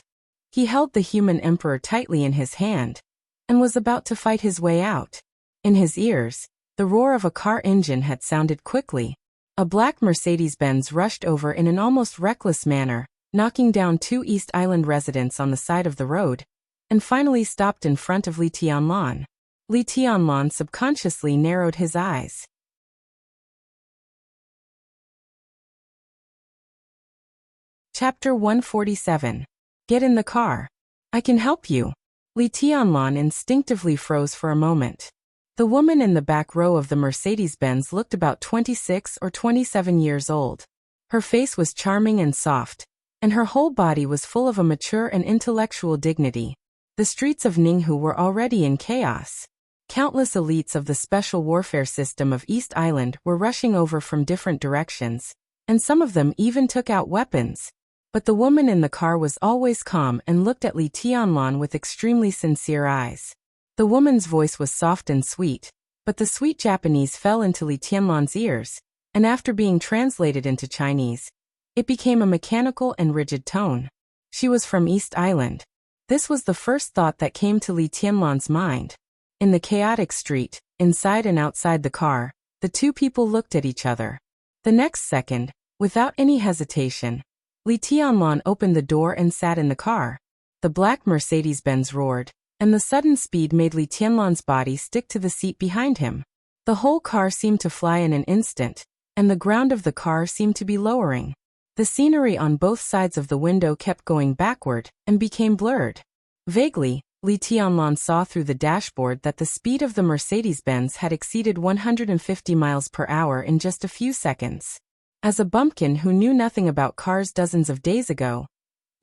He held the human emperor tightly in his hand, and was about to fight his way out. In his ears, the roar of a car engine had sounded quickly. A black Mercedes-Benz rushed over in an almost reckless manner, knocking down 2 East Island residents on the side of the road, and finally stopped in front of Li Tianlan. Li Tianlan subconsciously narrowed his eyes. Chapter 147. Get in the car. I can help you. Li Tianlan instinctively froze for a moment. The woman in the back row of the Mercedes-Benz looked about 26 or 27 years old. Her face was charming and soft, and her whole body was full of a mature and intellectual dignity. The streets of Ninghu were already in chaos. Countless elites of the special warfare system of East Island were rushing over from different directions, and some of them even took out weapons. But the woman in the car was always calm and looked at Li Tianlan with extremely sincere eyes. The woman's voice was soft and sweet, but the sweet Japanese fell into Li Tianlan's ears, and after being translated into Chinese, it became a mechanical and rigid tone. She was from East Island. This was the first thought that came to Li Tianlan's mind. In the chaotic street, inside and outside the car, the two people looked at each other. The next second, without any hesitation, Li Tianlan opened the door and sat in the car. The black Mercedes-Benz roared, and the sudden speed made Li Tianlan's body stick to the seat behind him. The whole car seemed to fly in an instant, and the ground of the car seemed to be lowering. The scenery on both sides of the window kept going backward and became blurred. Vaguely, Li Tianlan saw through the dashboard that the speed of the Mercedes-Benz had exceeded 150 miles per hour in just a few seconds. As a bumpkin who knew nothing about cars dozens of days ago,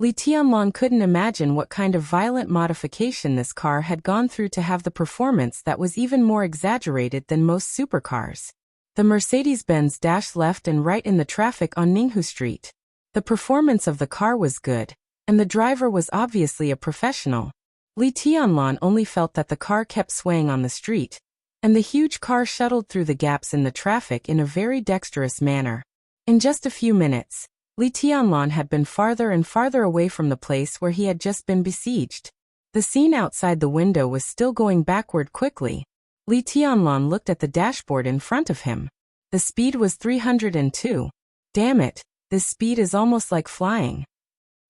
Li Tianlan couldn't imagine what kind of violent modification this car had gone through to have the performance that was even more exaggerated than most supercars. The Mercedes-Benz dashed left and right in the traffic on Ninghu Street. The performance of the car was good, and the driver was obviously a professional. Li Tianlan only felt that the car kept swaying on the street, and the huge car shuttled through the gaps in the traffic in a very dexterous manner. In just a few minutes, Li Tianlan had been farther and farther away from the place where he had just been besieged. The scene outside the window was still going backward quickly. Li Tianlan looked at the dashboard in front of him. The speed was 302. Damn it, this speed is almost like flying.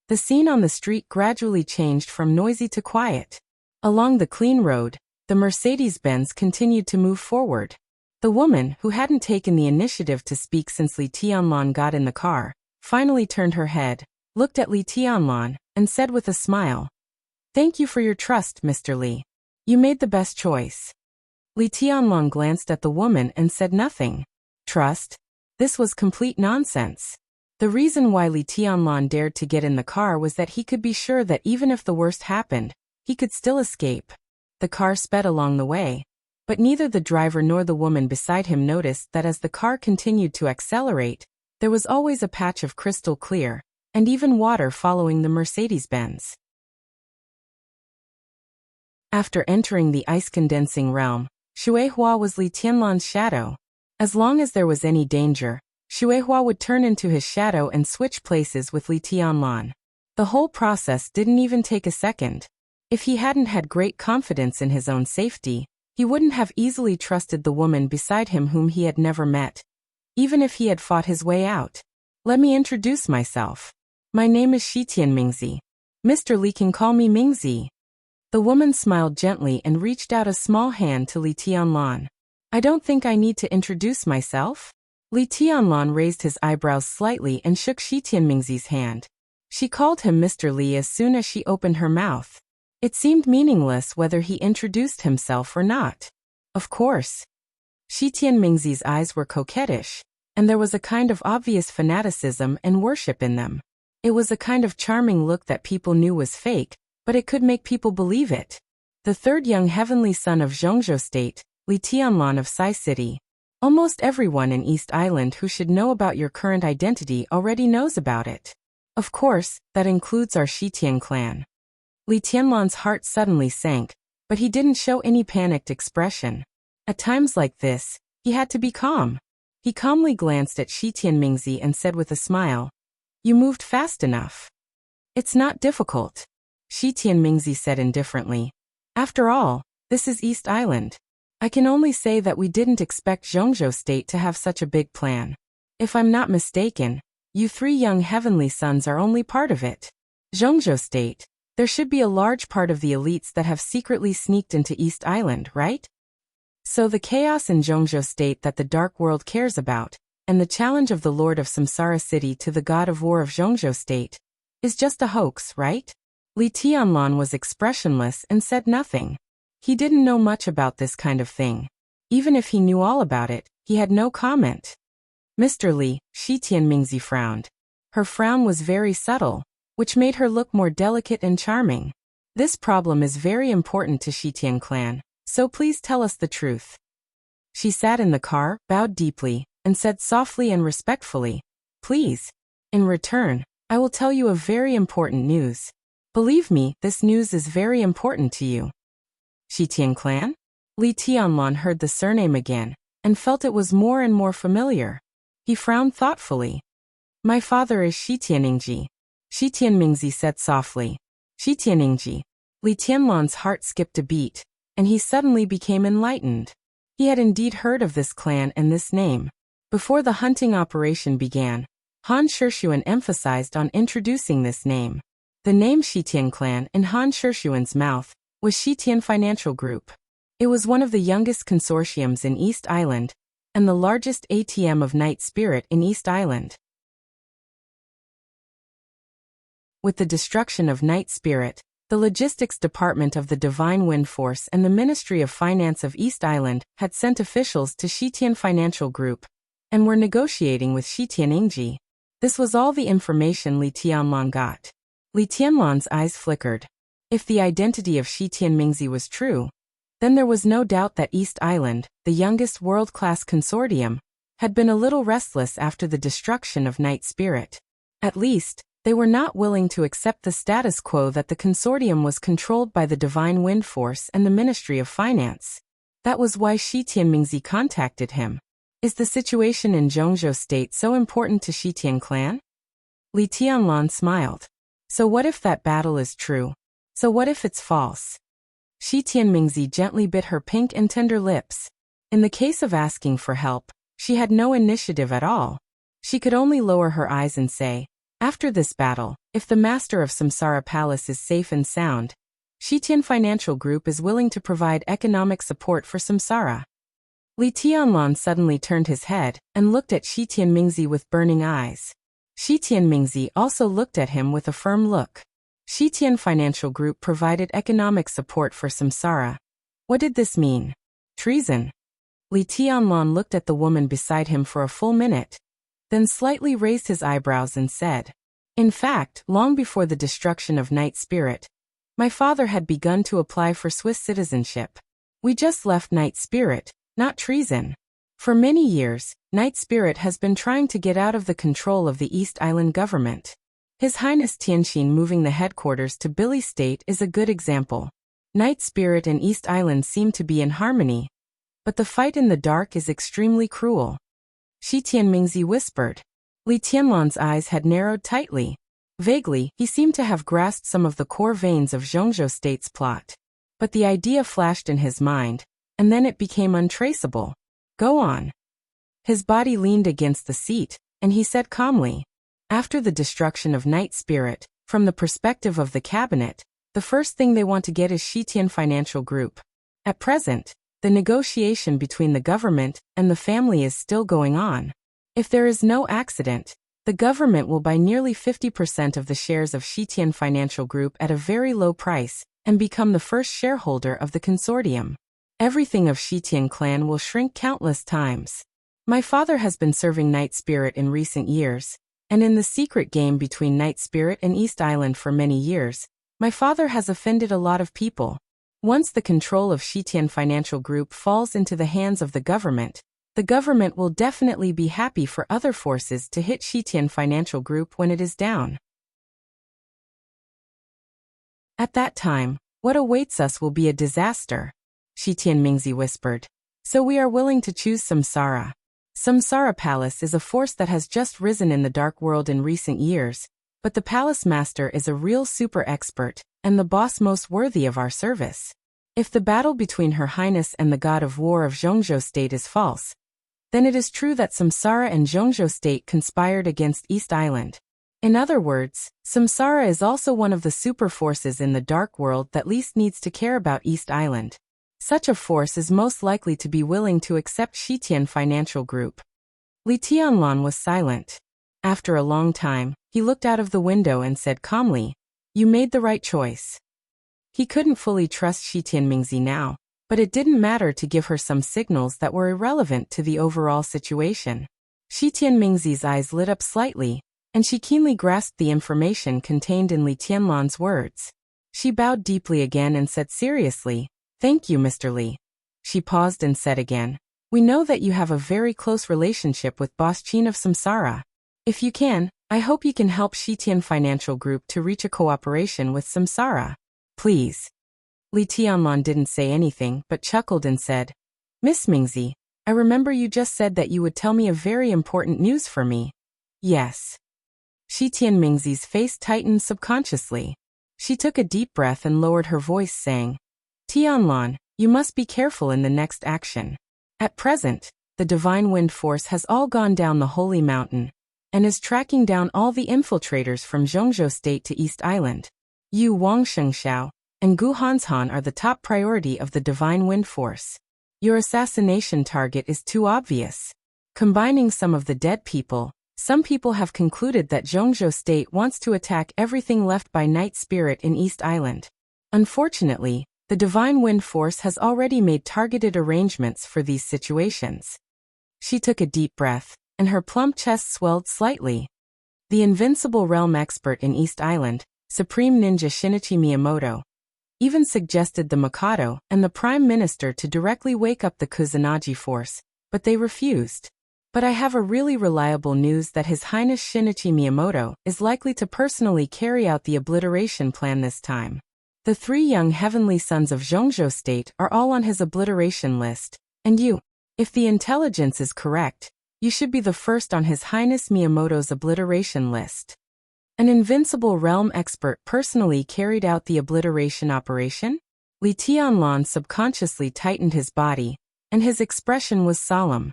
The scene on the street gradually changed from noisy to quiet. Along the clean road, the Mercedes-Benz continued to move forward. The woman, who hadn't taken the initiative to speak since Li Tianlan got in the car, finally turned her head, looked at Li Tianlan, and said with a smile, "Thank you for your trust, Mr. Li. You made the best choice." Li Tianlan glanced at the woman and said nothing. Trust? This was complete nonsense. The reason why Li Tianlan dared to get in the car was that he could be sure that even if the worst happened, he could still escape. The car sped along the way, but neither the driver nor the woman beside him noticed that as the car continued to accelerate, there was always a patch of crystal clear, and even water following the Mercedes-Benz. After entering the ice-condensing realm, Xuehua was Li Tianlan's shadow. As long as there was any danger, Xuehua would turn into his shadow and switch places with Li Tianlan. The whole process didn't even take a second. If he hadn't had great confidence in his own safety, he wouldn't have easily trusted the woman beside him whom he had never met, even if he had fought his way out. Let me introduce myself. My name is Shitian Mingzi. Mr. Li can call me Mingzi. The woman smiled gently and reached out a small hand to Li Tianlan. I don't think I need to introduce myself. Li Tianlan raised his eyebrows slightly and shook Shitian Mingzi's hand. She called him Mr. Li as soon as she opened her mouth. It seemed meaningless whether he introduced himself or not. Of course. Shitian Mingzi's eyes were coquettish, and there was a kind of obvious fanaticism and worship in them. It was a kind of charming look that people knew was fake, but it could make people believe it. The third young heavenly son of Zhongzhou State, Li Tianlan of Sai City. Almost everyone in East Island who should know about your current identity already knows about it. Of course, that includes our Shitian clan. Li Tianlan's heart suddenly sank, but he didn't show any panicked expression. At times like this, he had to be calm. He calmly glanced at Shitian Mingzi and said with a smile, "You moved fast enough." "It's not difficult," Shitian Mingzi said indifferently. "After all, this is East Island. I can only say that we didn't expect Zhongzhou State to have such a big plan. If I'm not mistaken, you three young heavenly sons are only part of it. Zhongzhou State, there should be a large part of the elites that have secretly sneaked into East Island, right? So the chaos in Zhongzhou State that the Dark World cares about, and the challenge of the Lord of Samsara City to the God of War of Zhongzhou State, is just a hoax, right?" Li Tianlan was expressionless and said nothing. He didn't know much about this kind of thing. Even if he knew all about it, he had no comment. "Mr. Li," Shitian Mingzi frowned. Her frown was very subtle, which made her look more delicate and charming. "This problem is very important to Shitian clan, so please tell us the truth." She sat in the car, bowed deeply, and said softly and respectfully, "Please. In return, I will tell you of very important news. Believe me, this news is very important to you." Shitian clan? Li Tianlan heard the surname again, and felt it was more and more familiar. He frowned thoughtfully. "My father is Shitian Ingji. Shi Tianmingzi said softly. Shi Tianingji. Li Tianlan's heart skipped a beat, and he suddenly became enlightened. He had indeed heard of this clan and this name. Before the hunting operation began, Han Shishuan emphasized on introducing this name. The name Shitian Clan in Han Shishuan's mouth was Shitian Financial Group. It was one of the youngest consortiums in East Island, and the largest ATM of Night Spirit in East Island. With the destruction of Night Spirit, the logistics department of the Divine Wind Force and the Ministry of Finance of East Island had sent officials to Shitian Financial Group and were negotiating with Shi Tianingji. This was all the information Li Tianlan got. Li Tianlan's eyes flickered. If the identity of Shi Tianmingzi was true, then there was no doubt that East Island, the youngest world-class consortium, had been a little restless after the destruction of Night Spirit. At least, they were not willing to accept the status quo that the consortium was controlled by the Divine Wind Force and the Ministry of Finance. That was why Shi Tianmingzi contacted him. Is the situation in Zhongzhou State so important to Shitian Clan? Li Tianlan smiled. So what if that battle is true? So what if it's false? Shi Tianmingzi gently bit her pink and tender lips. In the case of asking for help, she had no initiative at all. She could only lower her eyes and say, after this battle, if the master of Samsara Palace is safe and sound, Shitian Financial Group is willing to provide economic support for Samsara. Li Tianlan suddenly turned his head and looked at Shi Tianmingzi with burning eyes. Shi Tianmingzi also looked at him with a firm look. Shitian Financial Group provided economic support for Samsara. What did this mean? Treason. Li Tianlan looked at the woman beside him for a full minute, then slightly raised his eyebrows and said, in fact, long before the destruction of Night Spirit, my father had begun to apply for Swiss citizenship. We just left Night Spirit, not treason. For many years, Night Spirit has been trying to get out of the control of the East Island government. His Highness Tianxin moving the headquarters to Billy State is a good example. Night Spirit and East Island seem to be in harmony, but the fight in the dark is extremely cruel. Shi Tianmingzi whispered. Li Tianlan's eyes had narrowed tightly. Vaguely, he seemed to have grasped some of the core veins of Zhongzhou State's plot. But the idea flashed in his mind, and then it became untraceable. Go on. His body leaned against the seat, and he said calmly, after the destruction of Night Spirit, from the perspective of the cabinet, the first thing they want to get is Shitian Financial Group. At present, the negotiation between the government and the family is still going on. If there is no accident, the government will buy nearly 50% of the shares of Shitian Financial Group at a very low price and become the first shareholder of the consortium. Everything of Shitian Clan will shrink countless times. My father has been serving Night Spirit in recent years, and in the secret game between Night Spirit and East Island for many years, my father has offended a lot of people. Once the control of Shitian Financial Group falls into the hands of the government will definitely be happy for other forces to hit Shitian Financial Group when it is down. At that time, what awaits us will be a disaster, Shi Tianmingzi whispered. So we are willing to choose Samsara. Samsara Palace is a force that has just risen in the dark world in recent years, but the palace master is a real super expert, and the boss most worthy of our service. If the battle between Her Highness and the God of War of Zhongzhou State is false, then it is true that Samsara and Zhongzhou State conspired against East Island. In other words, Samsara is also one of the super forces in the dark world that least needs to care about East Island. Such a force is most likely to be willing to accept Shitian Financial Group. Li Tianlan was silent. After a long time, he looked out of the window and said calmly, "You made the right choice." He couldn't fully trust Shi Tianmingzi now, but it didn't matter to give her some signals that were irrelevant to the overall situation. Shi Tianmingzi's eyes lit up slightly, and she keenly grasped the information contained in Li Tianlan's words. She bowed deeply again and said seriously, "Thank you, Mr. Li." She paused and said again, "We know that you have a very close relationship with Boss Qin of Samsara. If you can, I hope you can help Shitian Financial Group to reach a cooperation with Samsara. Please." Li Tianlan didn't say anything but chuckled and said, "Miss Mingzi, I remember you just said that you would tell me a very important news for me." "Yes." Shi Tianmingzi's face tightened subconsciously. She took a deep breath and lowered her voice, saying, Tianlan, you must be careful in the next action. At present, the divine wind force has all gone down the holy mountain and is tracking down all the infiltrators from Zhongzhou State to East Island. Yu Wangshengxiao and Gu Hanshan are the top priority of the divine wind force. Your assassination target is too obvious. Combining some of the dead people, some people have concluded that Zhongzhou State wants to attack everything left by Night Spirit in East Island. Unfortunately, the divine wind force has already made targeted arrangements for these situations. She took a deep breath, and her plump chest swelled slightly. The invincible realm expert in East Island, Supreme Ninja Shinichi Miyamoto, even suggested the Mikado and the Prime Minister to directly wake up the Kusanagi force, but they refused. But I have a really reliable news that His Highness Shinichi Miyamoto is likely to personally carry out the obliteration plan this time. The 3 young heavenly sons of Zhongzhou State are all on his obliteration list, and you, if the intelligence is correct, you should be the first on His Highness Miyamoto's obliteration list. An invincible realm expert personally carried out the obliteration operation? Li Tianlan subconsciously tightened his body, and his expression was solemn.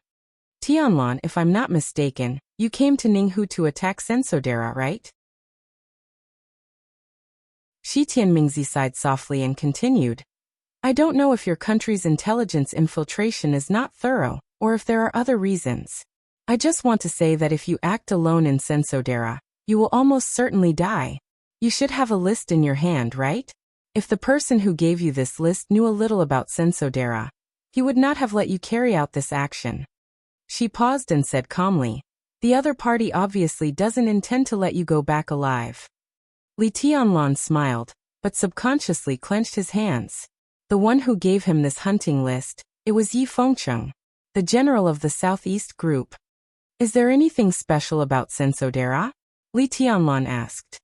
Tianlan, if I'm not mistaken, you came to Ninghu to attack Sensodera, right? Shi Tianmingzi sighed softly and continued. I don't know if your country's intelligence infiltration is not thorough, or if there are other reasons. I just want to say that if you act alone in Sensodera, you will almost certainly die. You should have a list in your hand, right? If the person who gave you this list knew a little about Sensodera, he would not have let you carry out this action. She paused and said calmly, the other party obviously doesn't intend to let you go back alive. Li Tianlan smiled, but subconsciously clenched his hands. The one who gave him this hunting list, it was Yi Fengcheng, the general of the Southeast Group. Is there anything special about Sensodera? Li Tianlan asked.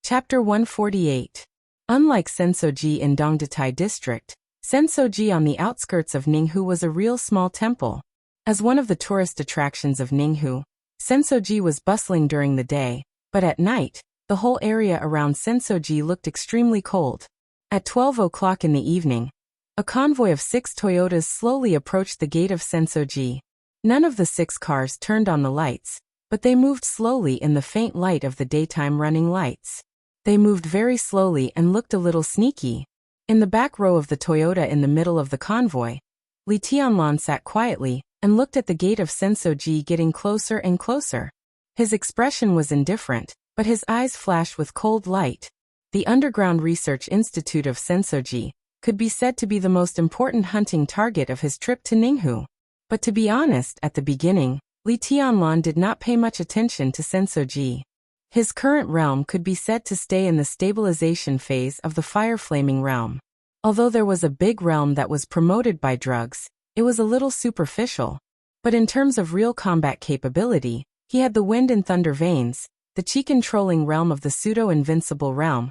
Chapter 148. Unlike Sensoji in Dongdatai district, Sensoji on the outskirts of Ninghu was a real small temple. As one of the tourist attractions of Ninghu, Sensoji was bustling during the day, but at night, the whole area around Sensoji looked extremely cold. At 12 o'clock in the evening, a convoy of 6 Toyotas slowly approached the gate of Sensoji. None of the 6 cars turned on the lights, but they moved slowly in the faint light of the daytime running lights. They moved very slowly and looked a little sneaky. In the back row of the Toyota in the middle of the convoy, Li Tianlan sat quietly and looked at the gate of Sensoji getting closer and closer. His expression was indifferent, but his eyes flashed with cold light. The Underground Research Institute of Sensoji could be said to be the most important hunting target of his trip to Ninghu. But to be honest, at the beginning, Li Tianlan did not pay much attention to Sensoji. His current realm could be said to stay in the stabilization phase of the fire-flaming realm. Although there was a big realm that was promoted by drugs, it was a little superficial. But in terms of real combat capability, he had the wind and thunder veins, the chi-controlling realm of the pseudo-invincible realm,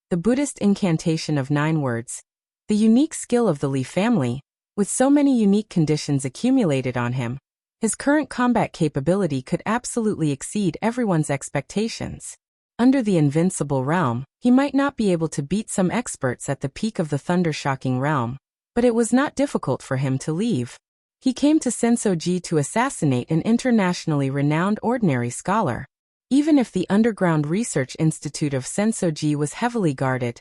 the Buddhist incantation of 9 words, the unique skill of the Li family, with so many unique conditions accumulated on him. His current combat capability could absolutely exceed everyone's expectations. Under the invincible realm, he might not be able to beat some experts at the peak of the thunder-shocking realm, but it was not difficult for him to leave. He came to Sensoji to assassinate an internationally renowned ordinary scholar. Even if the Underground Research Institute of Sensoji was heavily guarded,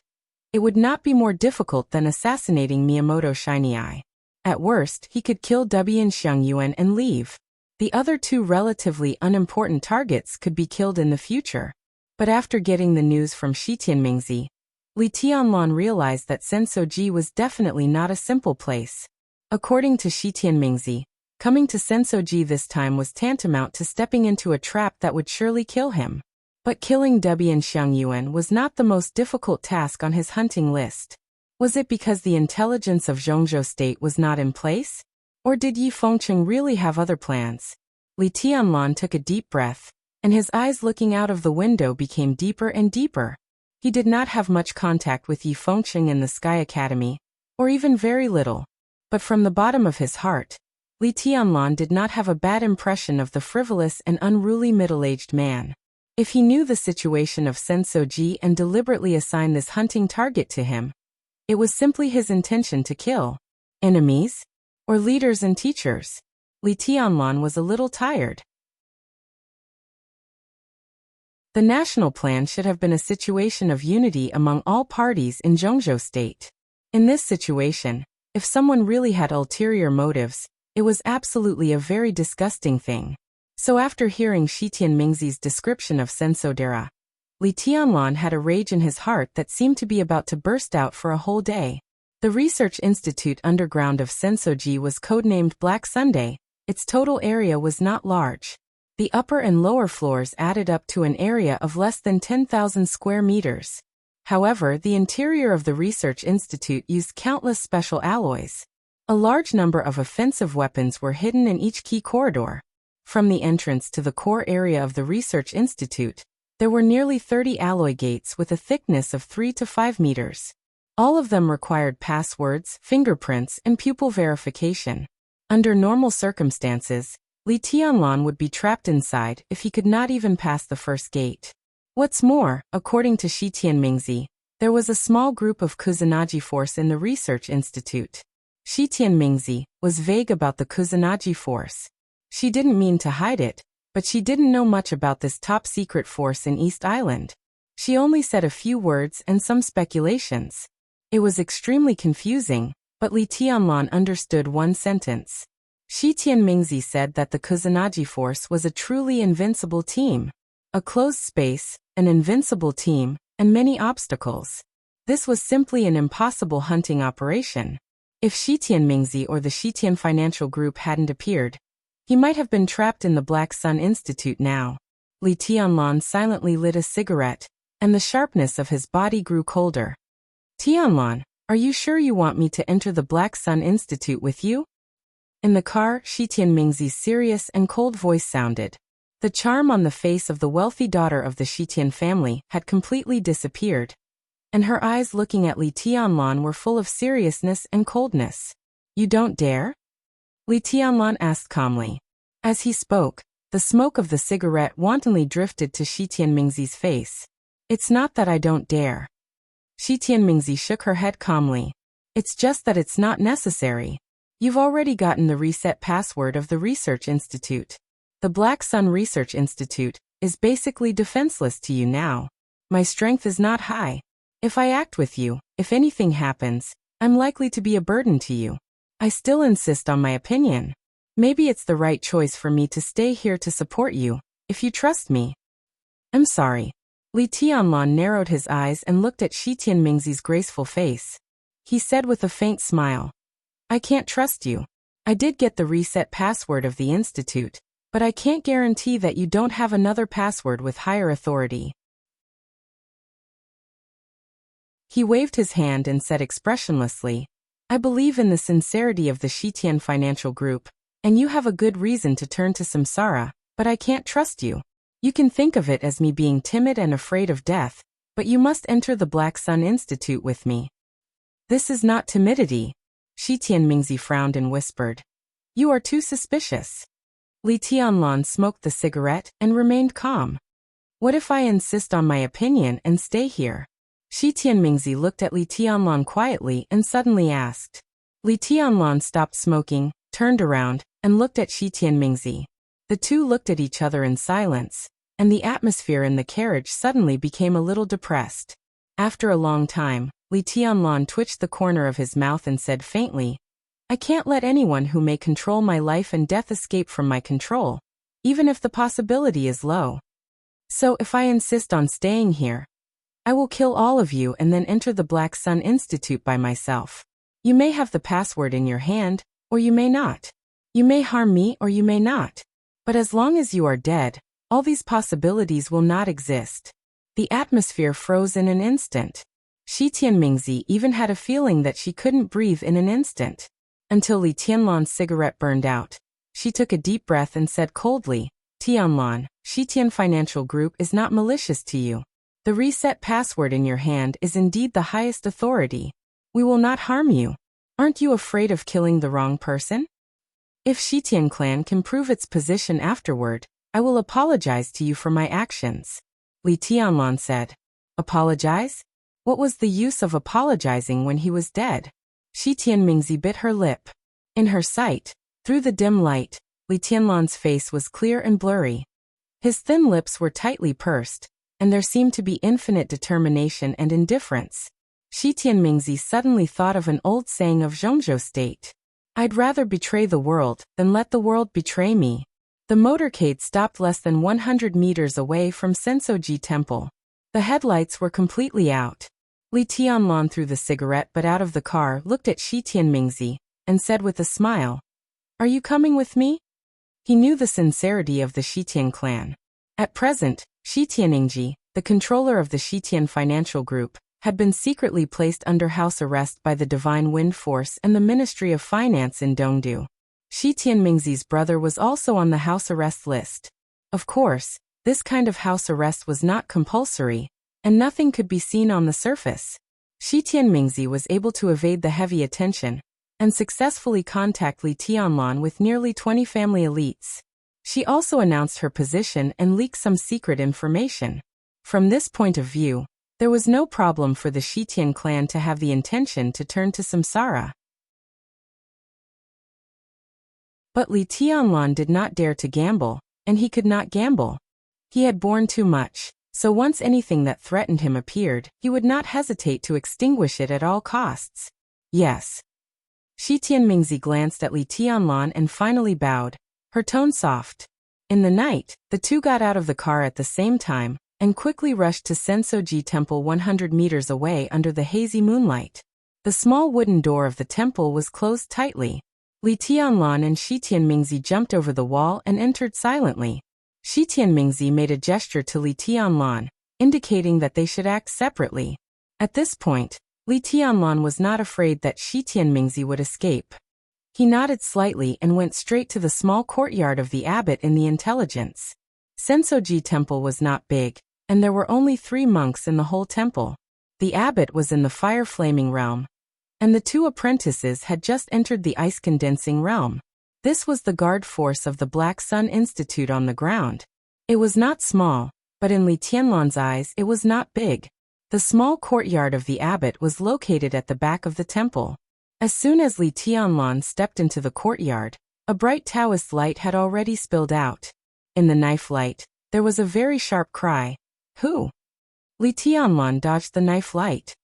it would not be more difficult than assassinating Miyamoto Shiny Eye. At worst, he could kill Dubian Xiangyuan and leave. The other 2 relatively unimportant targets could be killed in the future. But after getting the news from Shi Tianmingzi, Li Tianlan realized that Sensoji was definitely not a simple place. According to Shi Tianmingzi, coming to Sensoji this time was tantamount to stepping into a trap that would surely kill him. But killing Dubian Xiangyuan was not the most difficult task on his hunting list. Was it because the intelligence of Zhongzhou State was not in place? Or did Yi Fengcheng really have other plans? Li Tianlan took a deep breath, and his eyes looking out of the window became deeper and deeper. He did not have much contact with Yi Fengcheng in the Sky Academy, or even very little. But from the bottom of his heart, Li Tianlan did not have a bad impression of the frivolous and unruly middle-aged man. If he knew the situation of Sensoji and deliberately assigned this hunting target to him, it was simply his intention to kill enemies or leaders and teachers. Li Tianlan was a little tired. The national plan should have been a situation of unity among all parties in Zhongzhou state. In this situation, if someone really had ulterior motives, it was absolutely a very disgusting thing. So after hearing Shi Tianmingzi's description of Sensodera, Li Tianlan had a rage in his heart that seemed to be about to burst out for a whole day. The Research Institute underground of Sensoji was codenamed Black Sunday. Its total area was not large. The upper and lower floors added up to an area of less than 10,000 square meters. However, the interior of the Research Institute used countless special alloys. A large number of offensive weapons were hidden in each key corridor. From the entrance to the core area of the Research Institute, there were nearly 30 alloy gates with a thickness of 3 to 5 meters. All of them required passwords, fingerprints, and pupil verification. Under normal circumstances, Li Tianlan would be trapped inside if he could not even pass the first gate. What's more, according to Shi Tianmingzi, there was a small group of Kusanagi force in the Research Institute. Shi Tianmingzi was vague about the Kusanagi force. She didn't mean to hide it, but she didn't know much about this top-secret force in East Island. She only said a few words and some speculations. It was extremely confusing, but Li Tianlan understood one sentence. Shi Tianmingzi said that the Kusanagi force was a truly invincible team. A closed space, an invincible team, and many obstacles. This was simply an impossible hunting operation. If Shi Tianmingzi or the Shitian Financial Group hadn't appeared, he might have been trapped in the Black Sun Institute now. Li Tianlan silently lit a cigarette, and the sharpness of his body grew colder. Tianlan, are you sure you want me to enter the Black Sun Institute with you? In the car, Shi Tianmingzi's serious and cold voice sounded. The charm on the face of the wealthy daughter of the Shitian family had completely disappeared, and her eyes looking at Li Tianlan were full of seriousness and coldness. You don't dare? Li Tianlan asked calmly. As he spoke, the smoke of the cigarette wantonly drifted to Shi Tianmingzi's face. It's not that I don't dare. Shi Tianmingzi shook her head calmly. It's just that it's not necessary. You've already gotten the reset password of the Research Institute. The Black Sun Research Institute is basically defenseless to you now. My strength is not high. If I act with you, if anything happens, I'm likely to be a burden to you. I still insist on my opinion. Maybe it's the right choice for me to stay here to support you, if you trust me. I'm sorry. Li Tianlan narrowed his eyes and looked at Shi Tianmingzi's graceful face. He said with a faint smile, I can't trust you. I did get the reset password of the Institute, but I can't guarantee that you don't have another password with higher authority. He waved his hand and said expressionlessly, I believe in the sincerity of the Shitian Financial Group, and you have a good reason to turn to samsara, but I can't trust you. You can think of it as me being timid and afraid of death, but you must enter the Black Sun Institute with me. This is not timidity. Shi Tianmingzi frowned and whispered. You are too suspicious. Li Tianlan smoked the cigarette and remained calm. What if I insist on my opinion and stay here? Shi Tianmingzi looked at Li Tianlan quietly and suddenly asked. Li Tianlan stopped smoking, turned around, and looked at Shi Tianmingzi. The two looked at each other in silence, and the atmosphere in the carriage suddenly became a little depressed. After a long time, Li Tianlan twitched the corner of his mouth and said faintly, I can't let anyone who may control my life and death escape from my control, even if the possibility is low. So if I insist on staying here, I will kill all of you and then enter the Black Sun Institute by myself. You may have the password in your hand, or you may not. You may harm me or you may not. But as long as you are dead, all these possibilities will not exist. The atmosphere froze in an instant. Shi Tianmingzi even had a feeling that she couldn't breathe in an instant. Until Li Tianlan's cigarette burned out. She took a deep breath and said coldly, Tianlan, Shitian Financial Group is not malicious to you. The reset password in your hand is indeed the highest authority. We will not harm you. Aren't you afraid of killing the wrong person? If Shitian clan can prove its position afterward, I will apologize to you for my actions. Li Tianlan said. Apologize? What was the use of apologizing when he was dead? Shi Tianmingzi bit her lip. In her sight, through the dim light, Li Tianlan's face was clear and blurry. His thin lips were tightly pursed, and there seemed to be infinite determination and indifference. Shi Tianmingzi suddenly thought of an old saying of Zhongzhou state. I'd rather betray the world than let the world betray me. The motorcade stopped less than 100 meters away from Sensoji Temple. The headlights were completely out. Li Tianlan threw the cigarette butt out of the car, looked at Shi Tianmingzi, and said with a smile, Are you coming with me? He knew the sincerity of the Shitian clan. At present, Shi Tianmingzi, the controller of the Shitian Financial Group, had been secretly placed under house arrest by the Divine Wind Force and the Ministry of Finance in Dongdu. Shi Tianmingzi's brother was also on the house arrest list. Of course, this kind of house arrest was not compulsory, and nothing could be seen on the surface. Shi Tianmingzi was able to evade the heavy attention and successfully contact Li Tianlan with nearly 20 family elites. She also announced her position and leaked some secret information. From this point of view, there was no problem for the Shitian clan to have the intention to turn to samsara. But Li Tianlan did not dare to gamble, and he could not gamble. He had borne too much, so once anything that threatened him appeared, he would not hesitate to extinguish it at all costs. Yes. Shi Tianmingzi glanced at Li Tianlan and finally bowed, her tone soft. In the night, the two got out of the car at the same time, and quickly rushed to Sensoji Temple 100 meters away under the hazy moonlight. The small wooden door of the temple was closed tightly. Li Tianlan and Shi Tianmingzi jumped over the wall and entered silently. Shi Tianmingzi made a gesture to Li Tianlan, indicating that they should act separately. At this point, Li Tianlan was not afraid that Shi Tianmingzi would escape. He nodded slightly and went straight to the small courtyard of the abbot in the intelligence. Sensoji Temple was not big, and there were only 3 monks in the whole temple. The abbot was in the fire-flaming realm, and the 2 apprentices had just entered the ice-condensing realm. This was the guard force of the Black Sun Institute on the ground. It was not small, but in Li Tianlan's eyes it was not big. The small courtyard of the abbot was located at the back of the temple. As soon as Li Tianlan stepped into the courtyard, a bright Taoist light had already spilled out. In the knife light, there was a very sharp cry. Who? Li Tianlan dodged the knife light.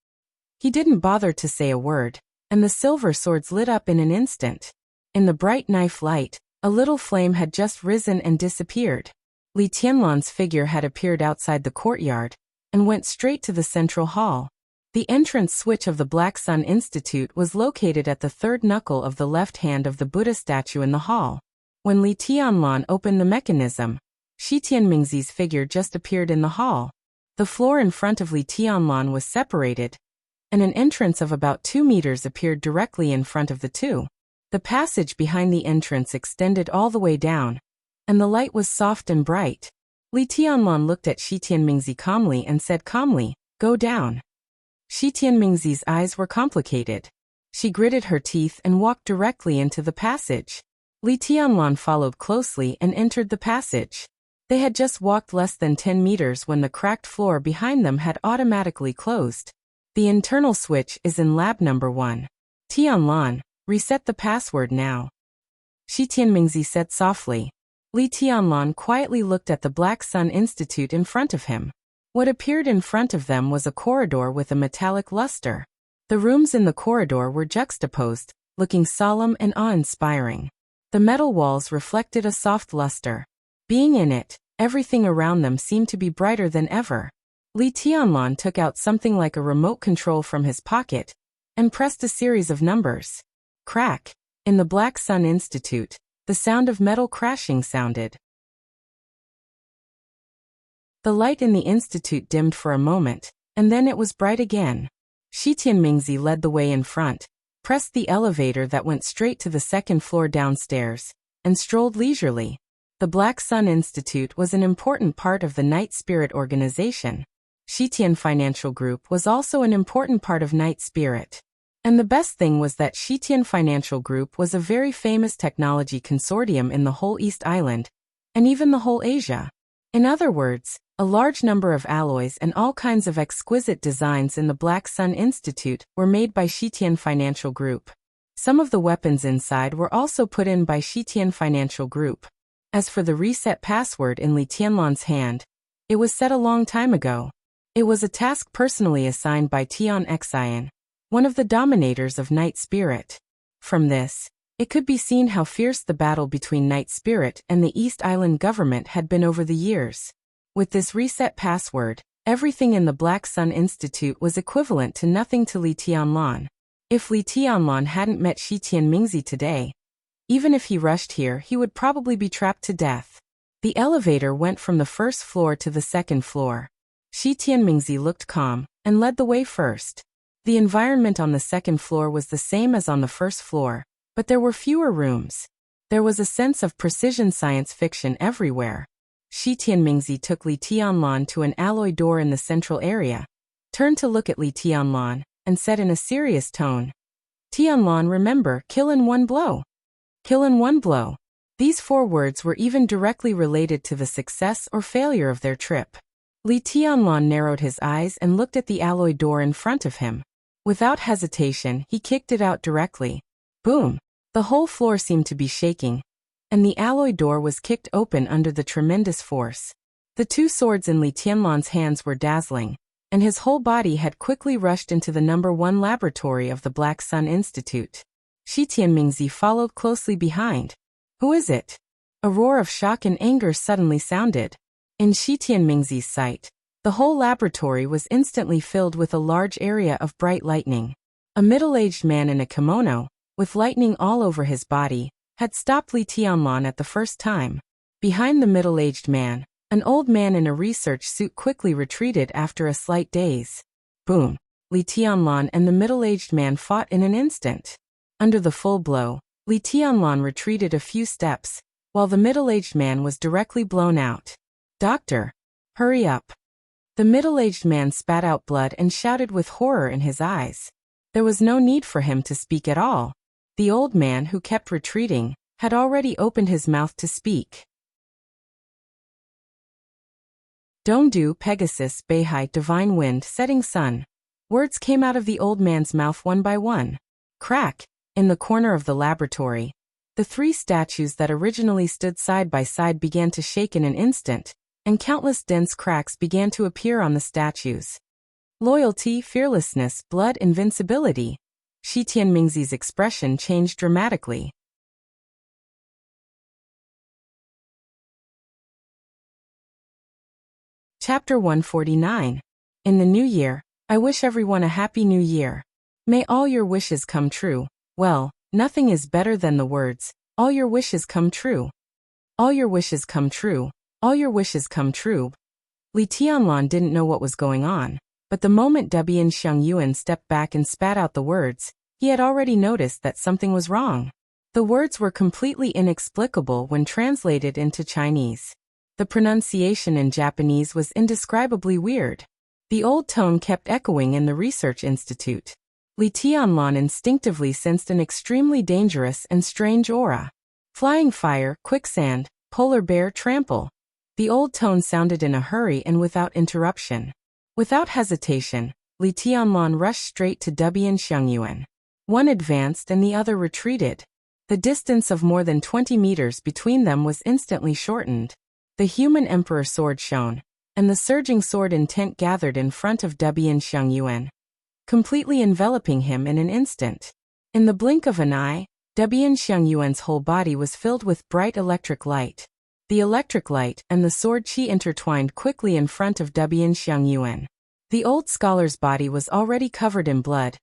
He didn't bother to say a word, and the silver swords lit up in an instant. In the bright knife light, a little flame had just risen and disappeared. Li Tianlan's figure had appeared outside the courtyard, and went straight to the central hall. The entrance switch of the Black Sun Institute was located at the 3rd knuckle of the left hand of the Buddha statue in the hall. When Li Tianlan opened the mechanism, Shi Tianmingzi's figure just appeared in the hall. The floor in front of Li Tianlan was separated, and an entrance of about 2 meters appeared directly in front of the two. The passage behind the entrance extended all the way down, and the light was soft and bright. Li Tianlan looked at Shi Tianmingzi calmly and said calmly, Go down. Shi Tianmingzi's eyes were complicated. She gritted her teeth and walked directly into the passage. Li Tianlan followed closely and entered the passage. They had just walked less than 10 meters when the cracked floor behind them had automatically closed. The internal switch is in lab number 1. Tianlan, reset the password now. Shi Tianmingzi said softly. Li Tianlan quietly looked at the Black Sun Institute in front of him. What appeared in front of them was a corridor with a metallic luster. The rooms in the corridor were juxtaposed, looking solemn and awe-inspiring. The metal walls reflected a soft luster. Being in it, everything around them seemed to be brighter than ever. Li Tianlan took out something like a remote control from his pocket and pressed a series of numbers. Crack. In the Black Sun Institute, the sound of metal crashing sounded. The light in the institute dimmed for a moment, and then it was bright again. Shi Tianmingzi led the way in front, pressed the elevator that went straight to the 2nd floor downstairs, and strolled leisurely. The Black Sun Institute was an important part of the Night Spirit organization. Shitian Financial Group was also an important part of Night Spirit. And the best thing was that Shitian Financial Group was a very famous technology consortium in the whole East Island, and even the whole Asia. In other words, a large number of alloys and all kinds of exquisite designs in the Black Sun Institute were made by Shitian Financial Group. Some of the weapons inside were also put in by Shitian Financial Group. As for the reset password in Li Tianlan's hand, it was set a long time ago. It was a task personally assigned by Tian Xian, one of the dominators of Night Spirit. From this, it could be seen how fierce the battle between Night Spirit and the East Island government had been over the years. With this reset password, everything in the Black Sun Institute was equivalent to nothing to Li Tianlan. If Li Tianlan hadn't met Shi Tianmingzi today, even if he rushed here, he would probably be trapped to death. The elevator went from the first floor to the second floor. Shi Tianmingzi looked calm and led the way first. The environment on the second floor was the same as on the first floor, but there were fewer rooms. There was a sense of precision science fiction everywhere. Shi Tianmingzi took Li Tianlan to an alloy door in the central area, turned to look at Li Tianlan, and said in a serious tone, "Tianlan, remember, kill in one blow. Kill in one blow." These 4 words were even directly related to the success or failure of their trip. Li Tianlan narrowed his eyes and looked at the alloy door in front of him. Without hesitation, he kicked it out directly. Boom! The whole floor seemed to be shaking, and the alloy door was kicked open under the tremendous force. The 2 swords in Li Tianlan's hands were dazzling, and his whole body had quickly rushed into the number 1 laboratory of the Black Sun Institute. Shi Tianmingzi followed closely behind. "Who is it?" A roar of shock and anger suddenly sounded. In Shi Tianmingzi's sight, the whole laboratory was instantly filled with a large area of bright lightning. A middle-aged man in a kimono, with lightning all over his body, had stopped Li Tianlan at the first time. Behind the middle-aged man, an old man in a research suit quickly retreated after a slight daze. Boom! Li Tianlan and the middle-aged man fought in an instant. Under the full blow, Li Tianlan retreated a few steps, while the middle-aged man was directly blown out. "Doctor! Hurry up!" The middle-aged man spat out blood and shouted with horror in his eyes. There was no need for him to speak at all. The old man, who kept retreating, had already opened his mouth to speak. Dongdu, Pegasus, Beihai, Divine Wind, Setting Sun. Words came out of the old man's mouth one by one. Crack! In the corner of the laboratory, the 3 statues that originally stood side by side began to shake in an instant, and countless dense cracks began to appear on the statues. Loyalty, fearlessness, blood, invincibility. Shi Tianmingzi's expression changed dramatically. Chapter 149. In the new year, I wish everyone a happy new year. May all your wishes come true. Well, nothing is better than the words, "All your wishes come true. All your wishes come true. All your wishes come true." Li Tianlan didn't know what was going on, but the moment Debian Xiangyuan stepped back and spat out the words, he had already noticed that something was wrong. The words were completely inexplicable when translated into Chinese. The pronunciation in Japanese was indescribably weird. The old tone kept echoing in the research institute. Li Tianlan instinctively sensed an extremely dangerous and strange aura. Flying fire, quicksand, polar bear, trample. The old tone sounded in a hurry and without interruption. Without hesitation, Li Tianlan rushed straight to Debian Xiangyuan. One advanced and the other retreated. The distance of more than 20 meters between them was instantly shortened. The human emperor sword shone, and the surging sword intent gathered in front of Debian Xiangyuan, completely enveloping him in an instant. In the blink of an eye, Debian Xiangyuan's whole body was filled with bright electric light. The electric light and the sword qi intertwined quickly in front of Debian Xiangyuan. The old scholar's body was already covered in blood,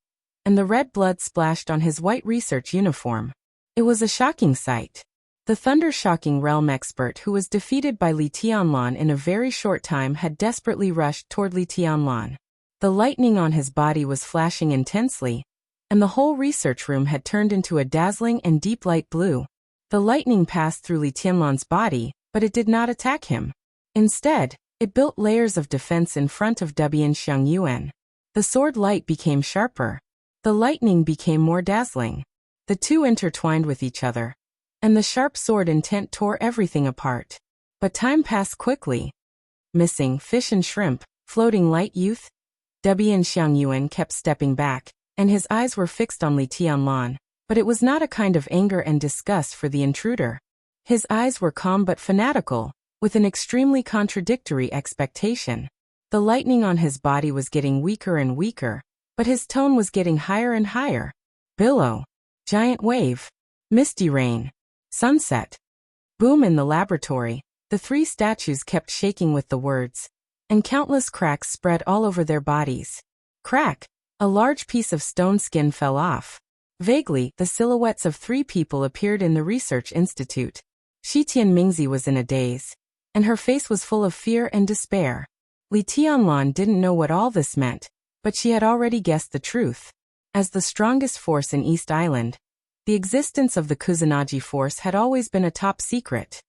and the red blood splashed on his white research uniform. It was a shocking sight. The thunder-shocking realm expert who was defeated by Li Tianlan in a very short time had desperately rushed toward Li Tianlan. The lightning on his body was flashing intensely, and the whole research room had turned into a dazzling and deep light blue. The lightning passed through Li Tianlan's body, but it did not attack him. Instead, it built layers of defense in front of Debian Xiangyuan. The sword light became sharper. The lightning became more dazzling. The two intertwined with each other, and the sharp sword intent tore everything apart. But time passed quickly. Missing fish and shrimp, floating light youth. Debian Xiangyuan kept stepping back, and his eyes were fixed on Li Tianlan, but it was not a kind of anger and disgust for the intruder. His eyes were calm but fanatical, with an extremely contradictory expectation. The lightning on his body was getting weaker and weaker, but his tone was getting higher and higher. Billow. Giant wave. Misty rain. Sunset. Boom. In the laboratory, the three statues kept shaking with the words, and countless cracks spread all over their bodies. Crack. A large piece of stone skin fell off. Vaguely, the silhouettes of three people appeared in the research institute. Shi Tianmingzi was in a daze, and her face was full of fear and despair. Li Tianlan didn't know what all this meant, but she had already guessed the truth. As the strongest force in East Island, the existence of the Kusanagi force had always been a top secret.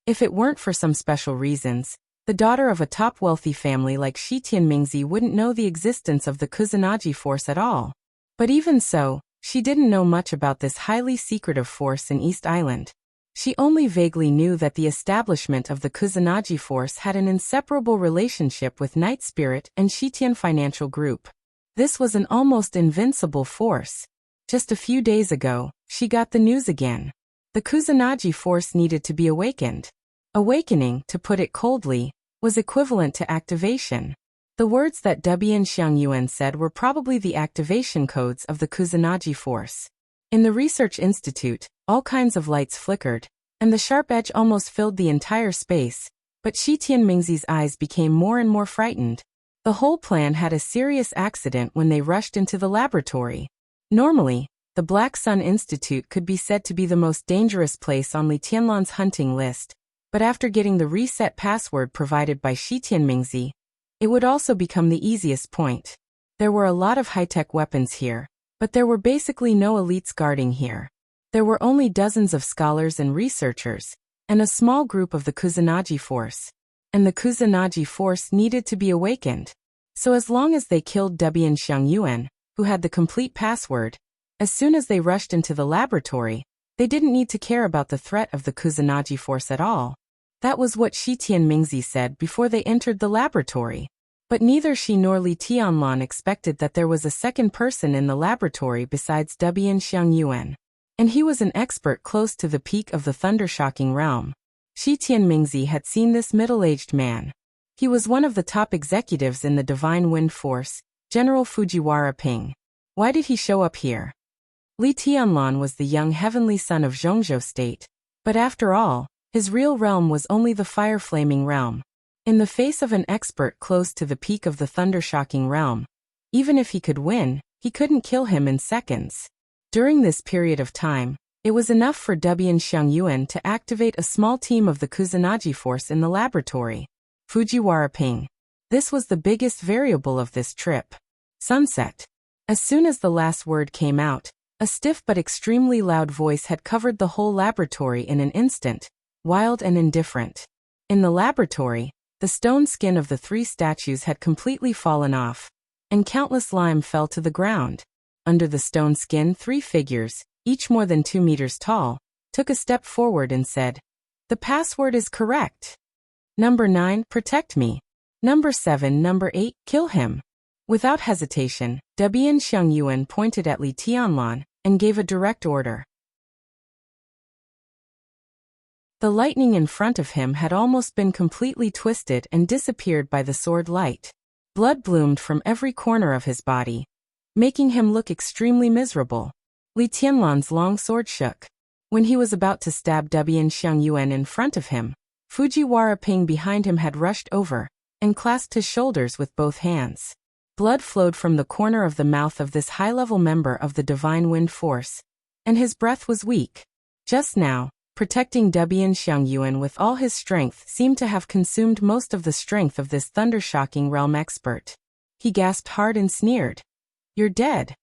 If it weren't for some special reasons, the daughter of a top wealthy family like Shi Tianmingzi wouldn't know the existence of the Kusanagi force at all. But even so, she didn't know much about this highly secretive force in East Island. She only vaguely knew that the establishment of the Kusanagi force had an inseparable relationship with Night Spirit and Shitian Financial Group. This was an almost invincible force. Just a few days ago, she got the news again. The Kusanagi force needed to be awakened. Awakening, to put it coldly, was equivalent to activation. The words that Debian Xiangyuan said were probably the activation codes of the Kusanagi force. In the research institute, all kinds of lights flickered, and the sharp edge almost filled the entire space, but Shi Tianmingzi's eyes became more and more frightened. The whole plan had a serious accident when they rushed into the laboratory. Normally, the Black Sun Institute could be said to be the most dangerous place on Li Tianlan's hunting list, but after getting the reset password provided by Shi Tianmingzi, it would also become the easiest point. There were a lot of high-tech weapons here, but there were basically no elites guarding here. There were only dozens of scholars and researchers, and a small group of the Kusanagi force. And the Kusanagi force needed to be awakened. So as long as they killed Debian Xiangyuan, who had the complete password, as soon as they rushed into the laboratory, they didn't need to care about the threat of the Kusanagi force at all. That was what Shi Tianmingzi said before they entered the laboratory. But neither she nor Li Tianlan expected that there was a second person in the laboratory besides Debian Xiangyuan. And he was an expert close to the peak of the thundershocking realm. Shi Tianmingzi had seen this middle-aged man. He was one of the top executives in the Divine Wind Force, General Fujiwara Ping. Why did he show up here? Li Tianlan was the young heavenly son of Zhongzhou State, but after all, his real realm was only the fire-flaming realm. In the face of an expert close to the peak of the thundershocking realm, even if he could win, he couldn't kill him in seconds. During this period of time, it was enough for Debian Xiangyuan to activate a small team of the Kusanagi force in the laboratory. Fujiwara Ping. This was the biggest variable of this trip. Sunset. As soon as the last word came out, a stiff but extremely loud voice had covered the whole laboratory in an instant, wild and indifferent. In the laboratory, the stone skin of the three statues had completely fallen off, and countless lime fell to the ground. Under the stone skin, three figures, each more than 2 meters tall, took a step forward and said, "The password is correct. Number 9, protect me. Number 7, number 8, kill him." Without hesitation, Debian Xiangyuan pointed at Li Tianlan and gave a direct order. The lightning in front of him had almost been completely twisted and disappeared by the sword light. Blood bloomed from every corner of his body, making him look extremely miserable. Li Tianlan's long sword shook. When he was about to stab Debian Xiangyuan in front of him, Fujiwara Ping behind him had rushed over and clasped his shoulders with both hands. Blood flowed from the corner of the mouth of this high-level member of the Divine Wind Force, and his breath was weak. Just now, protecting Debian Xiangyuan with all his strength seemed to have consumed most of the strength of this thundershocking realm expert. He gasped hard and sneered, "You're dead."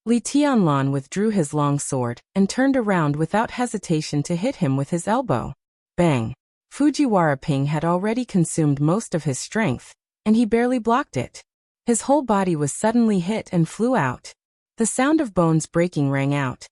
Li Tianlan withdrew his long sword and turned around without hesitation to hit him with his elbow. Bang! Fujiwara Ping had already consumed most of his strength, and he barely blocked it. His whole body was suddenly hit and flew out. The sound of bones breaking rang out,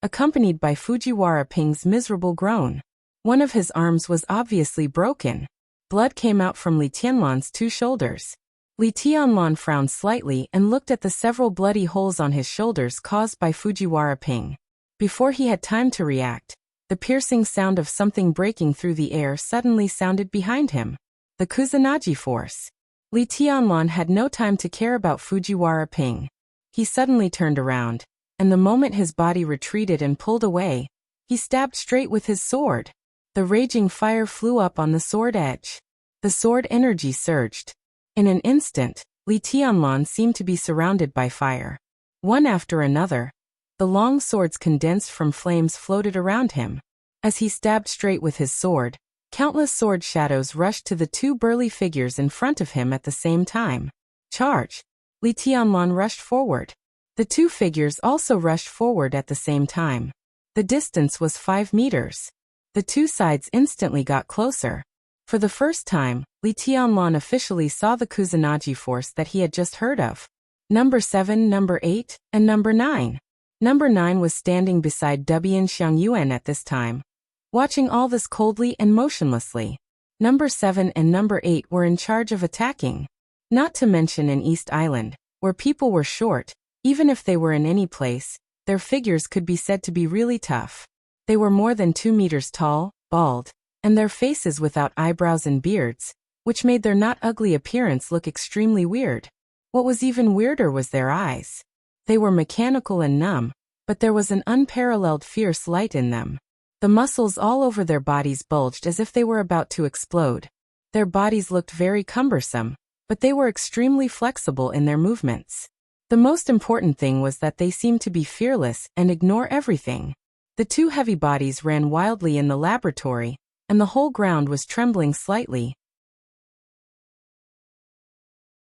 accompanied by Fujiwara Ping's miserable groan. One of his arms was obviously broken. Blood came out from Li Tianlan's 2 shoulders. Li Tianlan frowned slightly and looked at the several bloody holes on his shoulders caused by Fujiwara Ping. Before he had time to react, the piercing sound of something breaking through the air suddenly sounded behind him. The Kusanagi force. Li Tianlan had no time to care about Fujiwara Ping. He suddenly turned around, and the moment his body retreated and pulled away, he stabbed straight with his sword. The raging fire flew up on the sword edge. The sword energy surged. In an instant, Li Tianlan seemed to be surrounded by fire. One after another, the long swords condensed from flames floated around him. As he stabbed straight with his sword, countless sword shadows rushed to the 2 burly figures in front of him at the same time. Charge! Li Tianlan rushed forward. The 2 figures also rushed forward at the same time. The distance was 5 meters. The 2 sides instantly got closer. For the first time, Li Tianlan officially saw the Kusanagi force that he had just heard of. Number 7, Number 8, and Number 9. Number 9 was standing beside Dubian Xiangyuan at this time, watching all this coldly and motionlessly. Number 7 and Number 8 were in charge of attacking. Not to mention in East Island, where people were short, even if they were in any place, their figures could be said to be really tough. They were more than 2 meters tall, bald, and their faces without eyebrows and beards, which made their not ugly appearance look extremely weird. What was even weirder was their eyes. They were mechanical and numb, but there was an unparalleled fierce light in them. The muscles all over their bodies bulged as if they were about to explode. Their bodies looked very cumbersome, but they were extremely flexible in their movements. The most important thing was that they seemed to be fearless and ignore everything. The 2 heavy bodies ran wildly in the laboratory, and the whole ground was trembling slightly.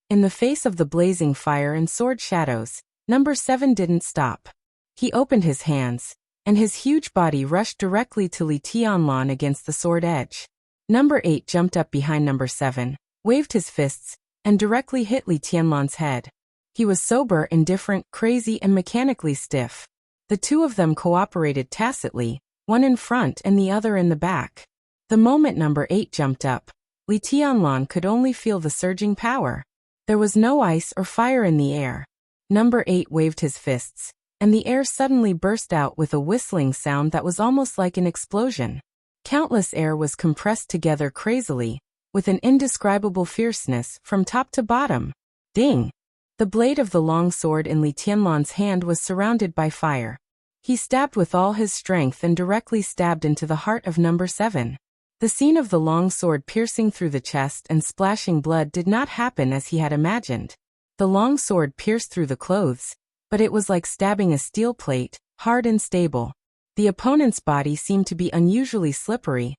In the face of the blazing fire and sword shadows, Number 7 didn't stop. He opened his hands, and his huge body rushed directly to Li Tianlan against the sword edge. Number 8 jumped up behind Number 7, waved his fists, and directly hit Li Tianlan's head. He was sober, indifferent, crazy, and mechanically stiff. The 2 of them cooperated tacitly, one in front and the other in the back. The moment Number 8 jumped up, Li Tianlan could only feel the surging power. There was no ice or fire in the air. Number 8 waved his fists, and the air suddenly burst out with a whistling sound that was almost like an explosion. Countless air was compressed together crazily, with an indescribable fierceness from top to bottom. Ding! The blade of the long sword in Li Tianlan's hand was surrounded by fire. He stabbed with all his strength and directly stabbed into the heart of Number 7. The scene of the long sword piercing through the chest and splashing blood did not happen as he had imagined. The long sword pierced through the clothes, but it was like stabbing a steel plate, hard and stable. The opponent's body seemed to be unusually slippery,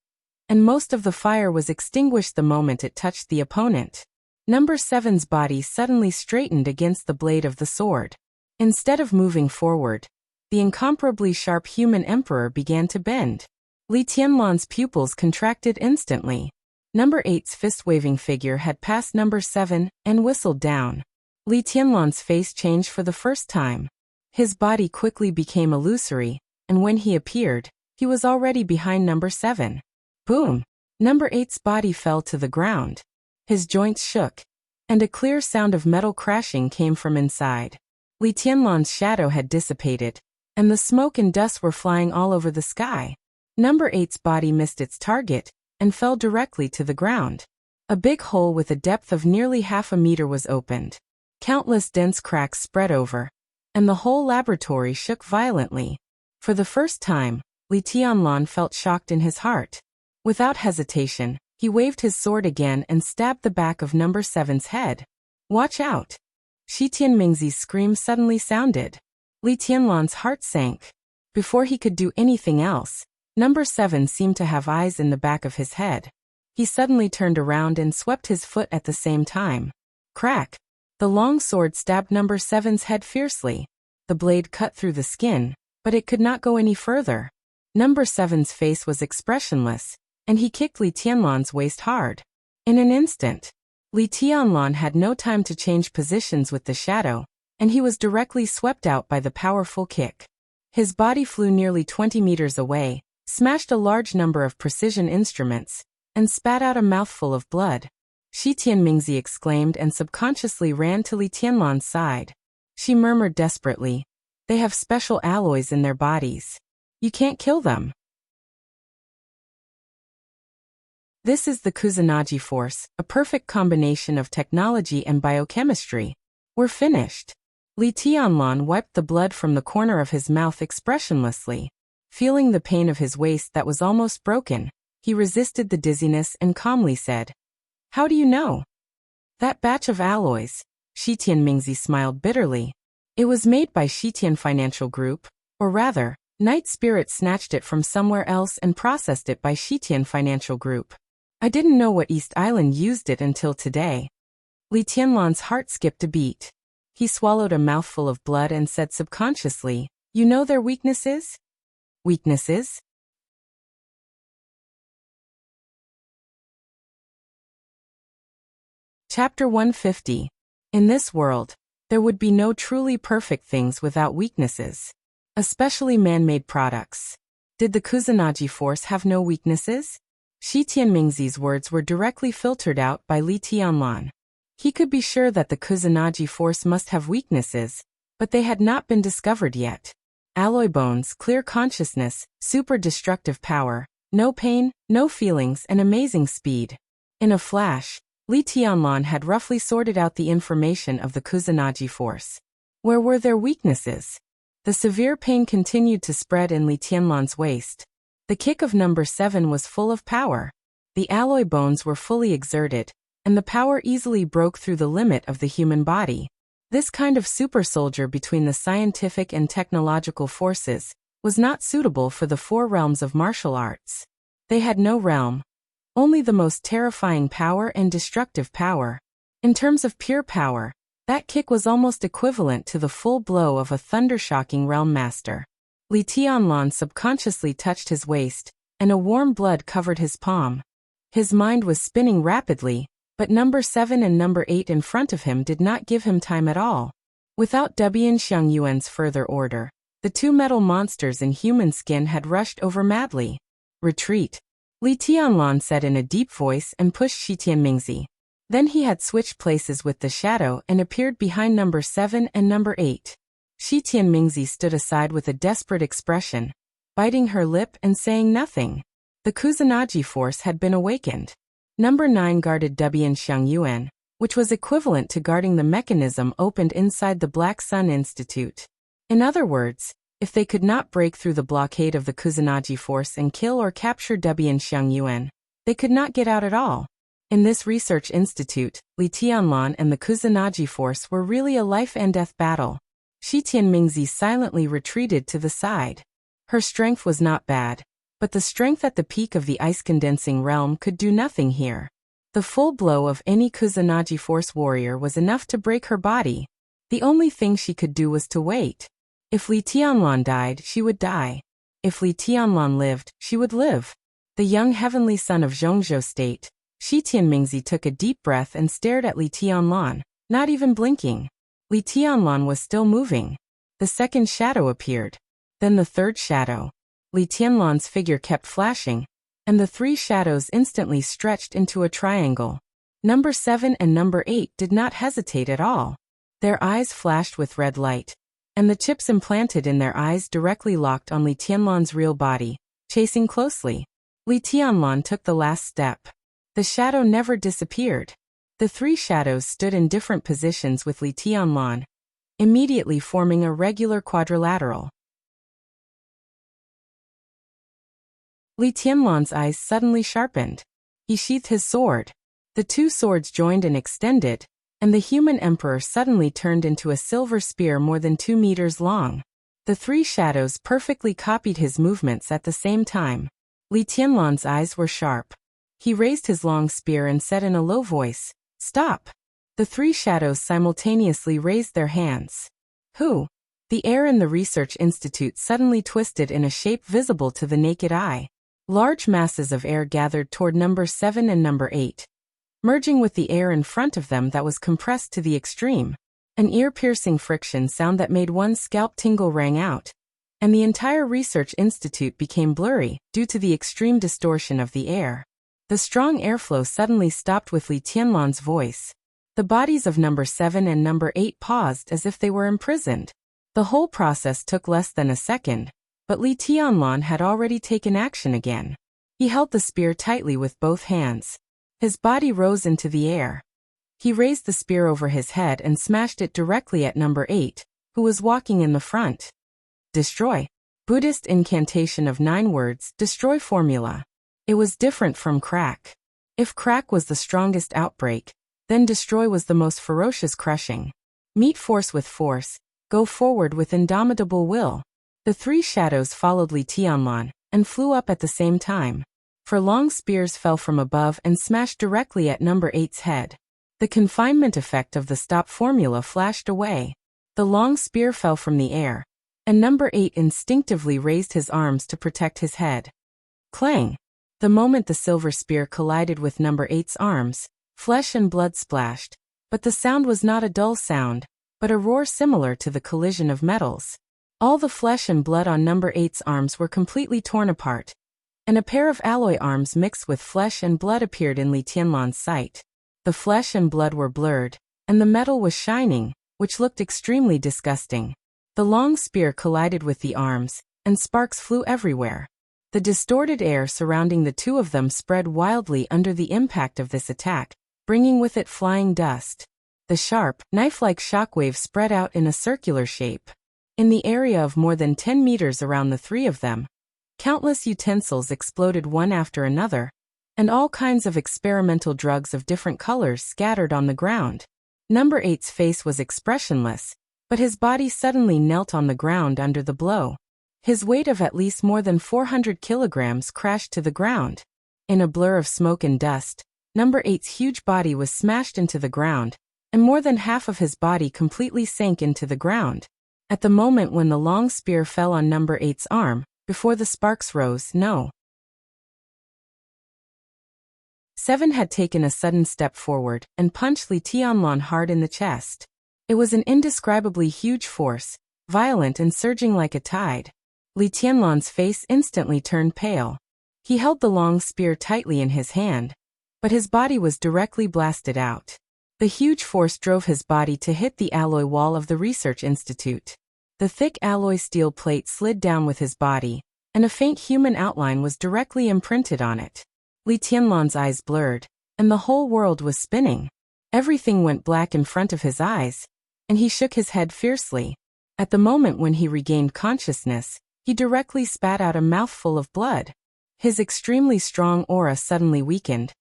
and most of the fire was extinguished the moment it touched the opponent. Number 7's body suddenly straightened against the blade of the sword. Instead of moving forward, the incomparably sharp human emperor began to bend. Li Tianlan's pupils contracted instantly. Number 8's fist-waving figure had passed Number 7 and whistled down. Li Tianlan's face changed for the first time. His body quickly became illusory, and when he appeared, he was already behind Number 7. Boom! Number 8's body fell to the ground. His joints shook, and a clear sound of metal crashing came from inside. Li Tianlan's shadow had dissipated, and the smoke and dust were flying all over the sky. Number 8's body missed its target, and fell directly to the ground. A big hole with a depth of nearly half a meter was opened. Countless dense cracks spread over, and the whole laboratory shook violently. For the first time, Li Tianlan felt shocked in his heart. Without hesitation, he waved his sword again and stabbed the back of Number 7's head. Watch out! Shi Tianmingzi's scream suddenly sounded. Li Tianlan's heart sank. Before he could do anything else, Number 7 seemed to have eyes in the back of his head. He suddenly turned around and swept his foot at the same time. Crack! The long sword stabbed Number 7's head fiercely. The blade cut through the skin, but it could not go any further. Number 7's face was expressionless, and he kicked Li Tianlan's waist hard. In an instant, Li Tianlan had no time to change positions with the shadow, and he was directly swept out by the powerful kick. His body flew nearly 20 meters away, smashed a large number of precision instruments, and spat out a mouthful of blood. Shi Tianmingzi exclaimed and subconsciously ran to Li Tianlan's side. She murmured desperately, "They have special alloys in their bodies. You can't kill them." This is the Kusanagi force, a perfect combination of technology and biochemistry. We're finished. Li Tianlan wiped the blood from the corner of his mouth expressionlessly. Feeling the pain of his waist that was almost broken, he resisted the dizziness and calmly said, "How do you know?" "That batch of alloys," Shi Tianmingzi smiled bitterly. "It was made by Shitian Financial Group, or rather, Night Spirit snatched it from somewhere else and processed it by Shitian Financial Group. I didn't know what East Island used it until today." Li Tianlan's heart skipped a beat. He swallowed a mouthful of blood and said subconsciously, "You know their weaknesses?" "Weaknesses?" Chapter 150. In this world, there would be no truly perfect things without weaknesses. Especially man-made products. Did the Kusanagi force have no weaknesses? Shi Tianmingzi's words were directly filtered out by Li Tianlan. He could be sure that the Kusanagi force must have weaknesses, but they had not been discovered yet. Alloy bones, clear consciousness, super destructive power, no pain, no feelings, and amazing speed. In a flash, Li Tianlan had roughly sorted out the information of the Kusanagi force. Where were their weaknesses? The severe pain continued to spread in Li Tianlan's waist. The kick of number 7 was full of power. The alloy bones were fully exerted, and the power easily broke through the limit of the human body. This kind of super soldier between the scientific and technological forces was not suitable for the 4 realms of martial arts. They had no realm, only the most terrifying power and destructive power. In terms of pure power, that kick was almost equivalent to the full blow of a thunder-shocking realm master. Li Tianlan subconsciously touched his waist, and a warm blood covered his palm. His mind was spinning rapidly, but number 7 and number 8 in front of him did not give him time at all. Without Debian Xiangyuan's further order, the 2 metal monsters in human skin had rushed over madly. "Retreat," Li Tianlan said in a deep voice and pushed Shi Tianmingzi. Then he had switched places with the shadow and appeared behind number 7 and number 8. Shi Tianmingzi stood aside with a desperate expression, biting her lip and saying nothing. The Kusanagi force had been awakened. Number 9 guarded Debian Xiangyuan, which was equivalent to guarding the mechanism opened inside the Black Sun Institute. In other words, if they could not break through the blockade of the Kusanagi force and kill or capture Debian Xiangyuan, they could not get out at all. In this research institute, Li Tianlan and the Kusanagi force were really a life-and-death battle. Shi Tianmingzi silently retreated to the side. Her strength was not bad, but the strength at the peak of the ice-condensing realm could do nothing here. The full blow of any Kusanagi force warrior was enough to break her body. The only thing she could do was to wait. If Li Tianlan died, she would die. If Li Tianlan lived, she would live. The young heavenly son of Zhongzhou State, Shi Tianmingzi took a deep breath and stared at Li Tianlan, not even blinking. Li Tianlan was still moving. The second shadow appeared. Then the third shadow. Li Tianlan's figure kept flashing, and the 3 shadows instantly stretched into a triangle. Number 7 and number 8 did not hesitate at all. Their eyes flashed with red light, and the chips implanted in their eyes directly locked on Li Tianlan's real body, chasing closely. Li Tianlan took the last step. The shadow never disappeared. The 3 shadows stood in different positions with Li Tianlan, immediately forming a regular quadrilateral. Li Tianlan's eyes suddenly sharpened. He sheathed his sword. The 2 swords joined and extended, and the human emperor suddenly turned into a silver spear more than 2 meters long. The 3 shadows perfectly copied his movements at the same time. Li Tianlan's eyes were sharp. He raised his long spear and said in a low voice, "Stop." The 3 shadows simultaneously raised their hands. "Who?" The air in the research institute suddenly twisted in a shape visible to the naked eye. Large masses of air gathered toward number 7 and number 8. merging with the air in front of them that was compressed to the extreme. An ear-piercing friction sound that made one's scalp tingle rang out, and the entire research institute became blurry due to the extreme distortion of the air. The strong airflow suddenly stopped with Li Tianlan's voice. The bodies of number 7 and number 8 paused as if they were imprisoned. The whole process took less than a second, but Li Tianlan had already taken action again. He held the spear tightly with both hands. His body rose into the air. He raised the spear over his head and smashed it directly at number 8, who was walking in the front. Destroy. Buddhist incantation of 9 words, destroy formula. It was different from crack. If crack was the strongest outbreak, then destroy was the most ferocious crushing. Meet force with force, go forward with indomitable will. The 3 shadows followed Li Tianlan and flew up at the same time. For long spears fell from above and smashed directly at number 8's head. The confinement effect of the stop formula flashed away. The long spear fell from the air, and number 8 instinctively raised his arms to protect his head. Clang! The moment the silver spear collided with number 8's arms, flesh and blood splashed, but the sound was not a dull sound, but a roar similar to the collision of metals. All the flesh and blood on number 8's arms were completely torn apart, and a pair of alloy arms mixed with flesh and blood appeared in Li Tianlan's sight. The flesh and blood were blurred, and the metal was shining, which looked extremely disgusting. The long spear collided with the arms, and sparks flew everywhere. The distorted air surrounding the two of them spread wildly under the impact of this attack, bringing with it flying dust. The sharp, knife-like shockwave spread out in a circular shape. In the area of more than 10 meters around the 3 of them, countless utensils exploded one after another, and all kinds of experimental drugs of different colors scattered on the ground. Number 8's face was expressionless, but his body suddenly knelt on the ground under the blow. His weight of at least more than 400 kilograms crashed to the ground. In a blur of smoke and dust, number 8's huge body was smashed into the ground, and more than half of his body completely sank into the ground. At the moment when the long spear fell on number 8's arm, before the sparks rose, no. 7 had taken a sudden step forward and punched Li Tianlan hard in the chest. It was an indescribably huge force, violent and surging like a tide. Li Tianlan's face instantly turned pale. He held the long spear tightly in his hand, but his body was directly blasted out. The huge force drove his body to hit the alloy wall of the research institute. The thick alloy steel plate slid down with his body, and a faint human outline was directly imprinted on it. Li Tianlan's eyes blurred, and the whole world was spinning. Everything went black in front of his eyes, and he shook his head fiercely. At the moment when he regained consciousness, he directly spat out a mouthful of blood. His extremely strong aura suddenly weakened,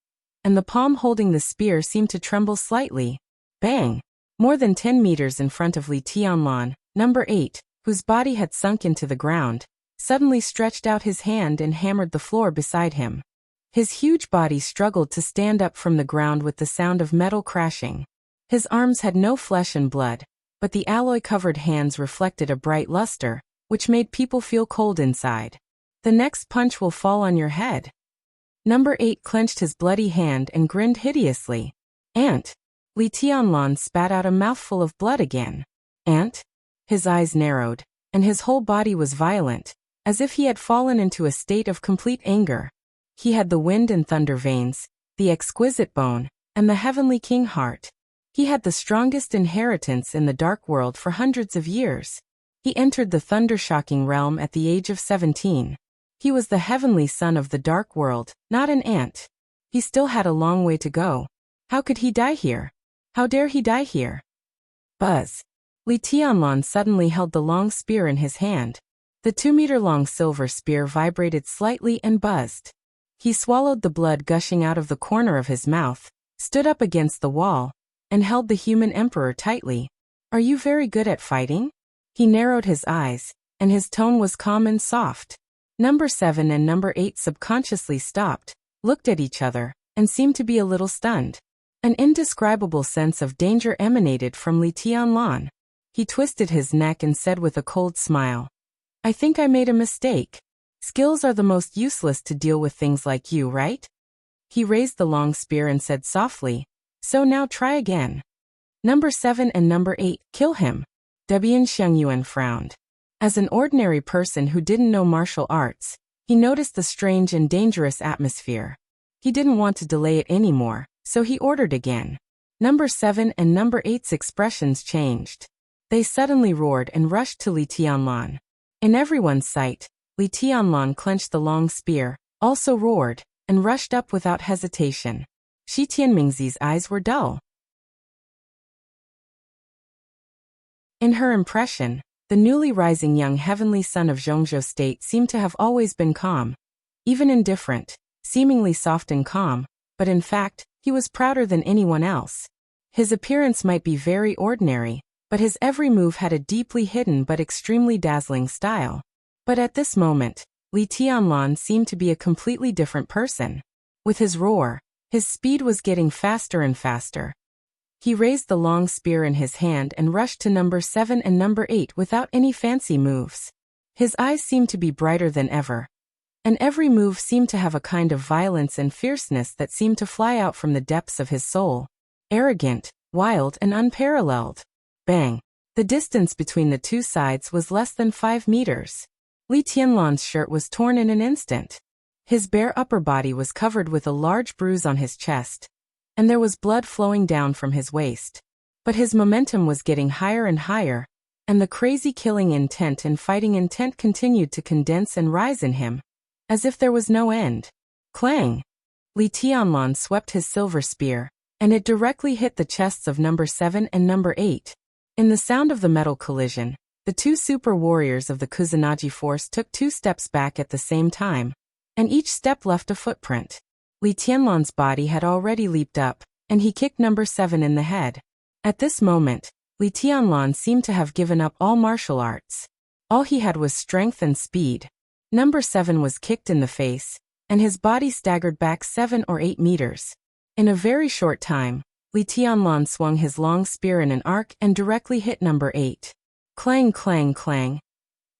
and the palm holding the spear seemed to tremble slightly. Bang! More than 10 meters in front of Li Tianlan, number 8, whose body had sunk into the ground, suddenly stretched out his hand and hammered the floor beside him. His huge body struggled to stand up from the ground with the sound of metal crashing. His arms had no flesh and blood, but the alloy-covered hands reflected a bright luster, which made people feel cold inside. The next punch will fall on your head. Number 8 clenched his bloody hand and grinned hideously. Ant! Li Tianlan spat out a mouthful of blood again. Ant? His eyes narrowed, and his whole body was violent, as if he had fallen into a state of complete anger. He had the wind and thunder veins, the exquisite bone, and the heavenly king heart. He had the strongest inheritance in the dark world for hundreds of years. He entered the thunder-shocking realm at the age of 17. He was the heavenly son of the dark world, not an ant. He still had a long way to go. How could he die here? How dare he die here? Buzz. Li Tianlan suddenly held the long spear in his hand. The 2-meter-long silver spear vibrated slightly and buzzed. He swallowed the blood gushing out of the corner of his mouth, stood up against the wall, and held the human emperor tightly. Are you very good at fighting? He narrowed his eyes, and his tone was calm and soft. Number 7 and number 8 subconsciously stopped, looked at each other, and seemed to be a little stunned. An indescribable sense of danger emanated from Li Tianlan. He twisted his neck and said with a cold smile, I think I made a mistake. Skills are the most useless to deal with things like you, right? He raised the long spear and said softly, "So now try again." Number 7 and number 8, kill him. Debian Xiangyuan frowned. As an ordinary person who didn't know martial arts, he noticed the strange and dangerous atmosphere. He didn't want to delay it anymore, so he ordered again. Number 7 and number 8's expressions changed. They suddenly roared and rushed to Li Tianlan. In everyone's sight, Li Tianlan clenched the long spear, also roared, and rushed up without hesitation. Shi Tianmingzi's eyes were dull. In her impression, the newly rising young heavenly son of Zhongzhou State seemed to have always been calm, even indifferent, seemingly soft and calm, but in fact, he was prouder than anyone else. His appearance might be very ordinary, but his every move had a deeply hidden but extremely dazzling style. But at this moment, Li Tianlan seemed to be a completely different person. With his roar, his speed was getting faster and faster. He raised the long spear in his hand and rushed to number 7 and number 8 without any fancy moves. His eyes seemed to be brighter than ever, and every move seemed to have a kind of violence and fierceness that seemed to fly out from the depths of his soul. Arrogant, wild and unparalleled. Bang! The distance between the two sides was less than 5 meters. Li Tianlan's shirt was torn in an instant. His bare upper body was covered with a large bruise on his chest, and there was blood flowing down from his waist. But his momentum was getting higher and higher, and the crazy killing intent and fighting intent continued to condense and rise in him, as if there was no end. Clang! Li Tianlan swept his silver spear, and it directly hit the chests of number 7 and number 8. In the sound of the metal collision, the two super warriors of the Kusanagi force took 2 steps back at the same time, and each step left a footprint. Li Tianlan's body had already leaped up, and he kicked number 7 in the head. At this moment, Li Tianlan seemed to have given up all martial arts. All he had was strength and speed. Number 7 was kicked in the face, and his body staggered back 7 or 8 meters. In a very short time, Li Tianlan swung his long spear in an arc and directly hit number 8. Clang, clang, clang.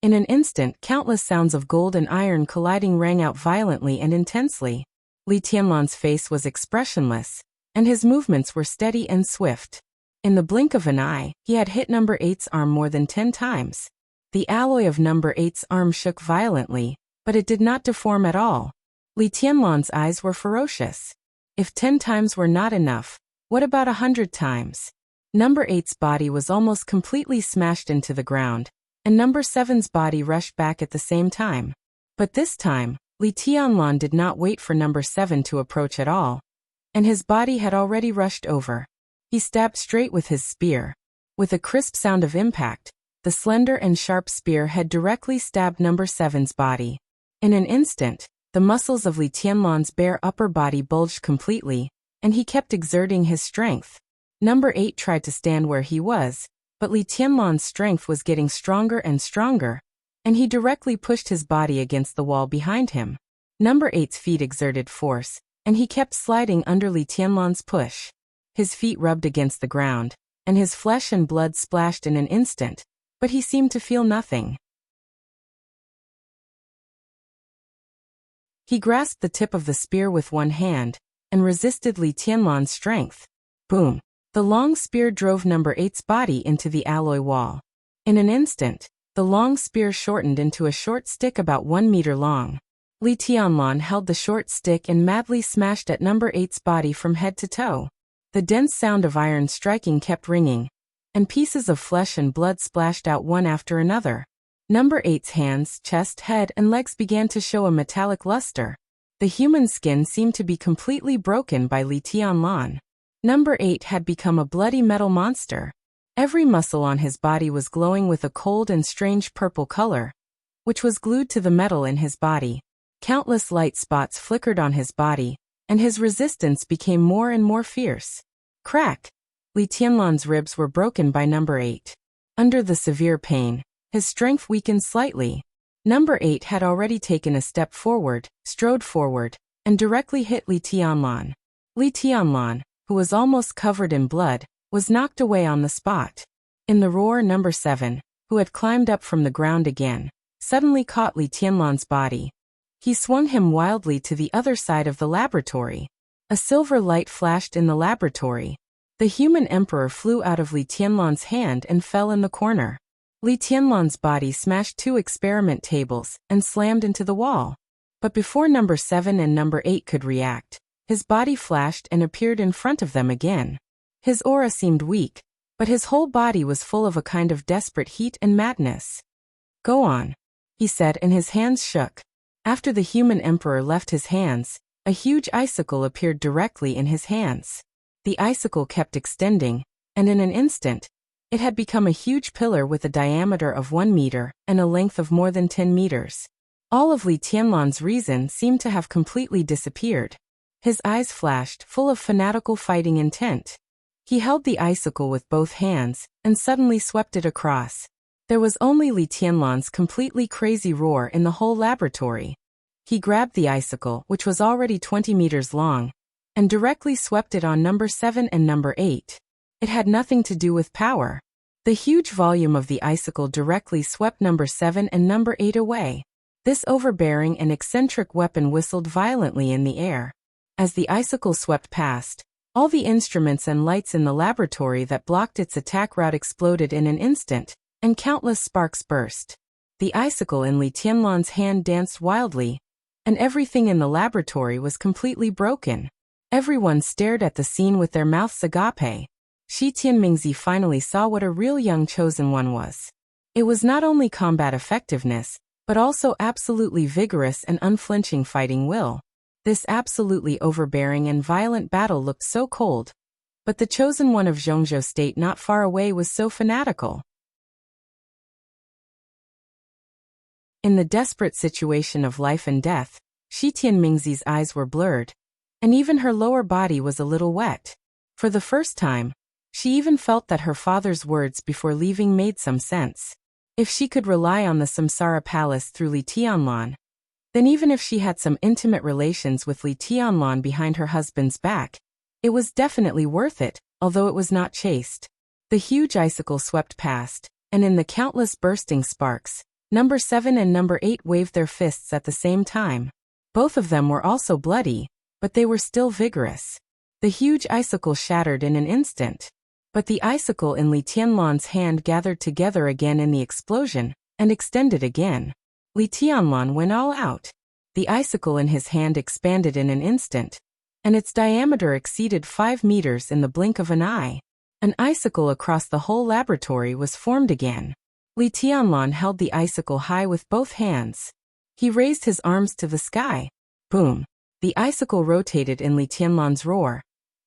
In an instant, countless sounds of gold and iron colliding rang out violently and intensely. Li Tianlan's face was expressionless, and his movements were steady and swift. In the blink of an eye, he had hit number 8's arm more than 10 times. The alloy of number 8's arm shook violently, but it did not deform at all. Li Tianlan's eyes were ferocious. If 10 times were not enough, what about 100 times? Number 8's body was almost completely smashed into the ground, and number 7's body rushed back at the same time. But this time, Li Tianlan did not wait for number 7 to approach at all, and his body had already rushed over. He stabbed straight with his spear. With a crisp sound of impact, the slender and sharp spear had directly stabbed number 7's body. In an instant, the muscles of Li Tianlan's bare upper body bulged completely, and he kept exerting his strength. Number 8 tried to stand where he was, but Li Tianlan's strength was getting stronger and stronger, and he directly pushed his body against the wall behind him. Number 8's feet exerted force, and he kept sliding under Li Tianlan's push. His feet rubbed against the ground, and his flesh and blood splashed in an instant, but he seemed to feel nothing. He grasped the tip of the spear with one hand, and resisted Li Tianlan's strength. Boom! The long spear drove number 8's body into the alloy wall. In an instant, the long spear shortened into a short stick about 1 meter long. Li Tianlan held the short stick and madly smashed at number 8's body from head to toe. The dense sound of iron striking kept ringing, and pieces of flesh and blood splashed out one after another. Number 8's hands, chest, head, and legs began to show a metallic luster. The human skin seemed to be completely broken by Li Tianlan. Number 8 had become a bloody metal monster. Every muscle on his body was glowing with a cold and strange purple color, which was glued to the metal in his body. Countless light spots flickered on his body, and his resistance became more and more fierce. Crack! Li Tianlan's ribs were broken by number 8. Under the severe pain, his strength weakened slightly. Number 8 had already taken a step forward, strode forward, and directly hit Li Tianlan. Li Tianlan, who was almost covered in blood, was knocked away on the spot. In the roar, number 7, who had climbed up from the ground again, suddenly caught Li Tianlan's body. He swung him wildly to the other side of the laboratory. A silver light flashed in the laboratory. The human emperor flew out of Li Tianlan's hand and fell in the corner. Li Tianlan's body smashed 2 experiment tables and slammed into the wall. But before number 7 and number 8 could react, his body flashed and appeared in front of them again. His aura seemed weak, but his whole body was full of a kind of desperate heat and madness. "Go on," he said, and his hands shook. After the human emperor left his hands, a huge icicle appeared directly in his hands. The icicle kept extending, and in an instant, it had become a huge pillar with a diameter of 1 meter and a length of more than 10 meters. All of Li Tianlan's reason seemed to have completely disappeared. His eyes flashed, full of fanatical fighting intent. He held the icicle with both hands and suddenly swept it across. There was only Li Tianlan's completely crazy roar in the whole laboratory. He grabbed the icicle, which was already 20 meters long, and directly swept it on number 7 and number 8. It had nothing to do with power. The huge volume of the icicle directly swept number 7 and number 8 away. This overbearing and eccentric weapon whistled violently in the air. As the icicle swept past, all the instruments and lights in the laboratory that blocked its attack route exploded in an instant, and countless sparks burst. The icicle in Li Tianlan's hand danced wildly, and everything in the laboratory was completely broken. Everyone stared at the scene with their mouths agape. Shi Tianmingzi finally saw what a real young chosen one was. It was not only combat effectiveness, but also absolutely vigorous and unflinching fighting will. This absolutely overbearing and violent battle looked so cold, but the chosen one of Zhongzhou State not far away was so fanatical. In the desperate situation of life and death, Shi Tianmingzi's eyes were blurred, and even her lower body was a little wet. For the first time, she even felt that her father's words before leaving made some sense. If she could rely on the Samsara Palace through Li Tianlan, then even if she had some intimate relations with Li Tianlan behind her husband's back, it was definitely worth it, although it was not chaste. The huge icicle swept past, and in the countless bursting sparks, number 7 and number 8 waved their fists at the same time. Both of them were also bloody, but they were still vigorous. The huge icicle shattered in an instant, but the icicle in Li Tianlan's hand gathered together again in the explosion, and extended again. Li Tianlan went all out. The icicle in his hand expanded in an instant, and its diameter exceeded 5 meters in the blink of an eye. An icicle across the whole laboratory was formed again. Li Tianlan held the icicle high with both hands. He raised his arms to the sky. Boom! The icicle rotated in Li Tianlan's roar,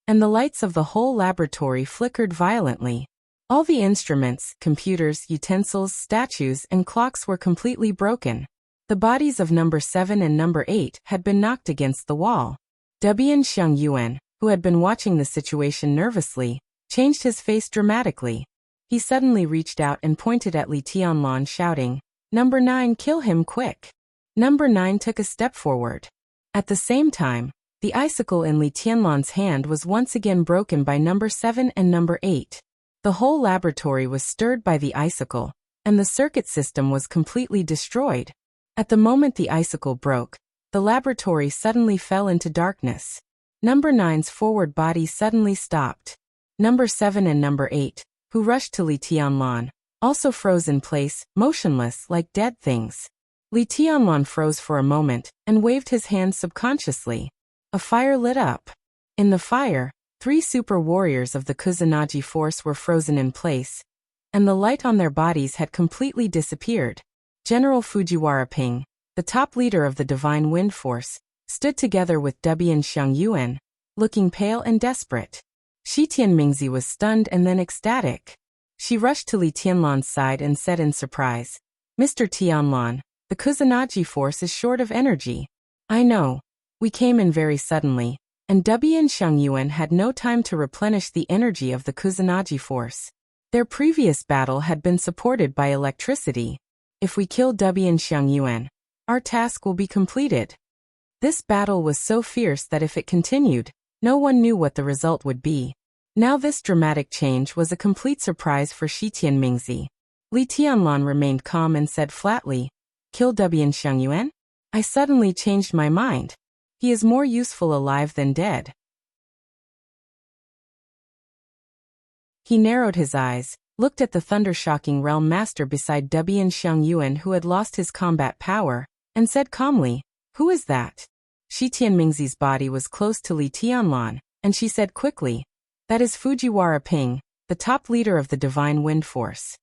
and the lights of the whole laboratory flickered violently. All the instruments, computers, utensils, statues, and clocks were completely broken. The bodies of number 7 and number 8 had been knocked against the wall. Debian Xiangyuan, who had been watching the situation nervously, changed his face dramatically. He suddenly reached out and pointed at Li Tianlan, shouting, "Number 9, kill him quick!" Number 9 took a step forward. At the same time, the icicle in Li Tianlan's hand was once again broken by number 7 and number 8. The whole laboratory was stirred by the icicle, and the circuit system was completely destroyed. At the moment the icicle broke, the laboratory suddenly fell into darkness. Number 9's forward body suddenly stopped. Number 7 and number 8, who rushed to Li Tianlan, also froze in place, motionless like dead things. Li Tianlan froze for a moment and waved his hands subconsciously. A fire lit up. In the fire, 3 super warriors of the Kusanagi force were frozen in place, and the light on their bodies had completely disappeared. General Fujiwara Ping, the top leader of the Divine Wind Force, stood together with Debian Xiangyuan, looking pale and desperate. Shi Tianmingzi was stunned and then ecstatic. She rushed to Li Tianlan's side and said in surprise, "Mr. Tianlan, the Kusanagi force is short of energy." "I know. We came in very suddenly, and Debian Xiangyuan had no time to replenish the energy of the Kusanagi force. Their previous battle had been supported by electricity. If we kill Debian Xiangyuan, our task will be completed." This battle was so fierce that if it continued, no one knew what the result would be. Now this dramatic change was a complete surprise for Shi Tianmingzi. Li Tianlan remained calm and said flatly, "Kill Debian Xiangyuan? I suddenly changed my mind. He is more useful alive than dead." He narrowed his eyes, looked at the thunder-shocking realm master beside Debian Xiangyuan who had lost his combat power, and said calmly, "Who is that?" Shi Tianmingzi's body was close to Li Tianlan, and she said quickly, "That is Fujiwara Ping, the top leader of the Divine Wind Force."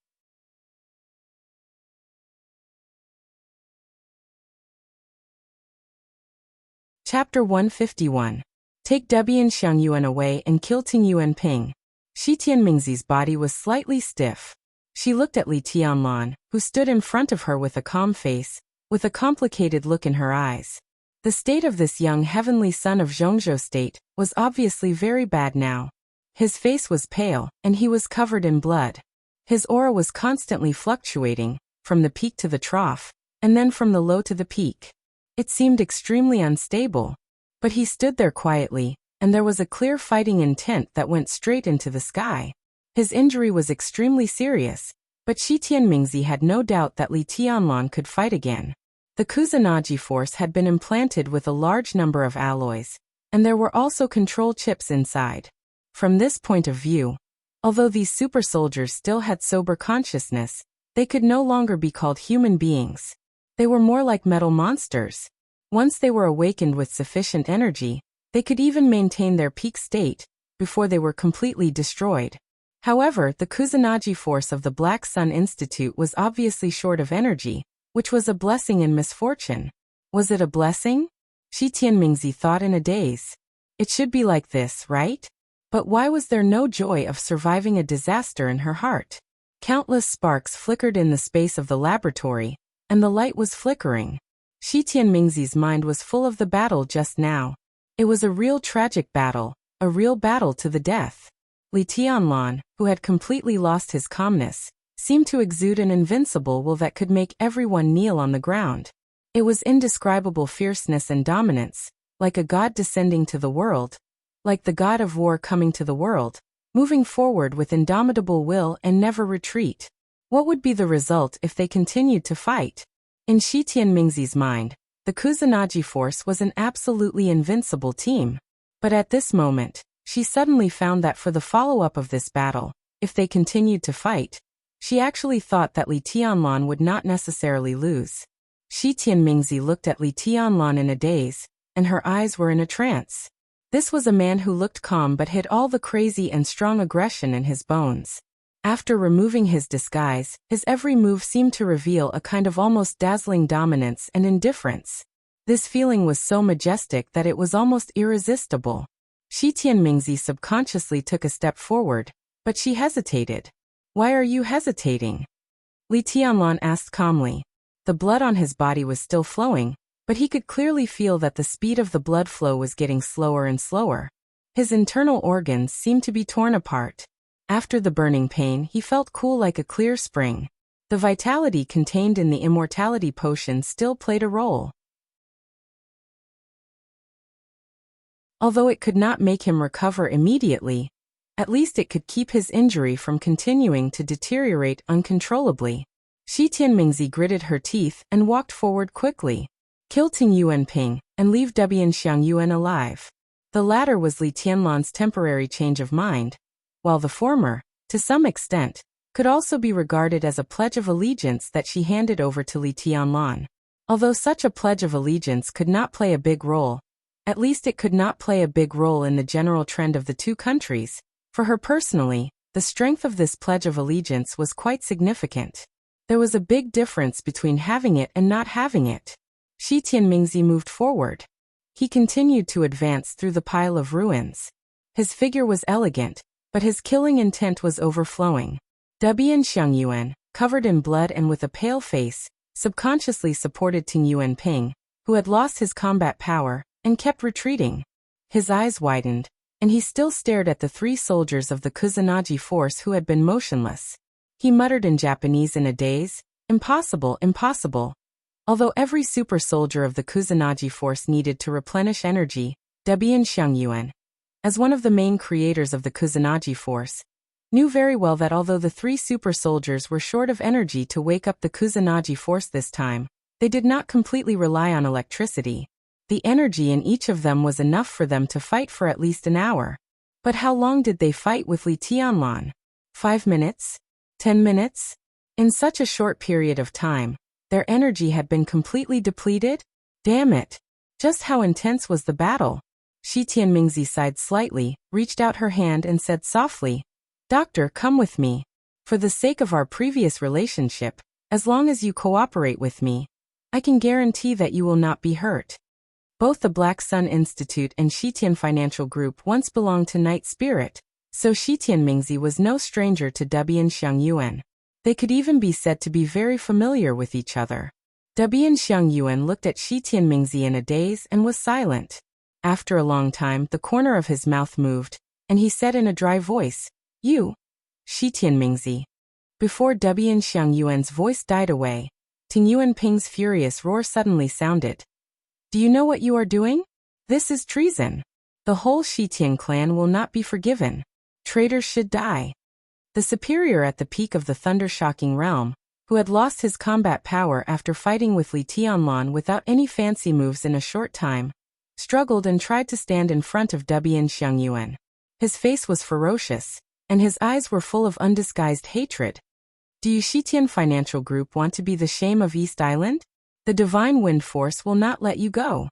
Chapter 151. Take Debian Xiangyuan away and kill Tingyuan Ping. Shi Tianmingzi's body was slightly stiff. She looked at Li Tianlan, who stood in front of her with a calm face, with a complicated look in her eyes. The state of this young heavenly son of Zhongzhou State was obviously very bad now. His face was pale, and he was covered in blood. His aura was constantly fluctuating, from the peak to the trough, and then from the low to the peak. It seemed extremely unstable. But he stood there quietly, and there was a clear fighting intent that went straight into the sky. His injury was extremely serious, but Shi Tianmingzi had no doubt that Li Tianlan could fight again. The Kusanagi force had been implanted with a large number of alloys, and there were also control chips inside. From this point of view, although these super soldiers still had sober consciousness, they could no longer be called human beings. They were more like metal monsters. Once they were awakened with sufficient energy, they could even maintain their peak state, before they were completely destroyed. However, the Kusanagi force of the Black Sun Institute was obviously short of energy, which was a blessing in misfortune. Was it a blessing? Shi Tianmingzi thought in a daze. It should be like this, right? But why was there no joy of surviving a disaster in her heart? Countless sparks flickered in the space of the laboratory, and the light was flickering. Shi Tianmingzi's mind was full of the battle just now. It was a real tragic battle, a real battle to the death. Li Tianlan, who had completely lost his calmness, seemed to exude an invincible will that could make everyone kneel on the ground. It was indescribable fierceness and dominance, like a god descending to the world, like the god of war coming to the world, moving forward with indomitable will and never retreat. What would be the result if they continued to fight? In Shi Tianmingzi's mind, the Kusanagi force was an absolutely invincible team. But at this moment, she suddenly found that for the follow-up of this battle, if they continued to fight, she actually thought that Li Tianlan would not necessarily lose. Shi Tianmingzi looked at Li Tianlan in a daze, and her eyes were in a trance. This was a man who looked calm but hid all the crazy and strong aggression in his bones. After removing his disguise, his every move seemed to reveal a kind of almost dazzling dominance and indifference. This feeling was so majestic that it was almost irresistible. Shi Tianmingzi subconsciously took a step forward, but she hesitated. "Why are you hesitating?" Li Tianlan asked calmly. The blood on his body was still flowing, but he could clearly feel that the speed of the blood flow was getting slower and slower. His internal organs seemed to be torn apart. After the burning pain, he felt cool like a clear spring. The vitality contained in the immortality potion still played a role. Although it could not make him recover immediately, at least it could keep his injury from continuing to deteriorate uncontrollably. Shi Tianmingzi gritted her teeth and walked forward quickly. Kill Tingyuan Ping, and leave Debian Xiangyuan alive. The latter was Li Tianlan's temporary change of mind, while the former, to some extent, could also be regarded as a pledge of allegiance that she handed over to Li Tianlan. Although such a pledge of allegiance could not play a big role, at least it could not play a big role in the general trend of the two countries. For her personally, the strength of this pledge of allegiance was quite significant. There was a big difference between having it and not having it. Shi Tianmingzi moved forward. He continued to advance through the pile of ruins. His figure was elegant, but his killing intent was overflowing. Debian Xiangyuan, covered in blood and with a pale face, subconsciously supported Tingyuan Ping, who had lost his combat power, and kept retreating. His eyes widened, and he still stared at the three soldiers of the Kusanagi force who had been motionless. He muttered in Japanese in a daze, "Impossible, impossible." Although every super soldier of the Kusanagi force needed to replenish energy, Debian Xiangyuan, as one of the main creators of the Kusanagi force, knew very well that although the three super soldiers were short of energy to wake up the Kusanagi force this time, they did not completely rely on electricity. The energy in each of them was enough for them to fight for at least an hour. But how long did they fight with Li Tianlan? 5 minutes? 10 minutes? In such a short period of time, their energy had been completely depleted? Damn it! Just how intense was the battle? Shi Tianmingzi sighed slightly, reached out her hand and said softly, "Doctor, come with me. For the sake of our previous relationship, as long as you cooperate with me, I can guarantee that you will not be hurt." Both the Black Sun Institute and Shitian Financial Group once belonged to Night Spirit, so Shi Tianmingzi was no stranger to Debian Xiangyuan. They could even be said to be very familiar with each other. Debian Xiangyuan looked at Shi Tianmingzi in a daze and was silent. After a long time, the corner of his mouth moved, and he said in a dry voice, "You, Shi Tianmingzi." Before Debian Xiangyuan's voice died away, Ting Yuanping's furious roar suddenly sounded. "Do you know what you are doing? This is treason. The whole Shitian clan will not be forgiven. Traitors should die." The superior at the peak of the thunder-shocking realm, who had lost his combat power after fighting with Li Tianlan without any fancy moves in a short time, struggled and tried to stand in front of Debian Xiangyuan. His face was ferocious, and his eyes were full of undisguised hatred. "Do you Shitian Financial Group want to be the shame of East Island? The Divine Wind Force will not let you go.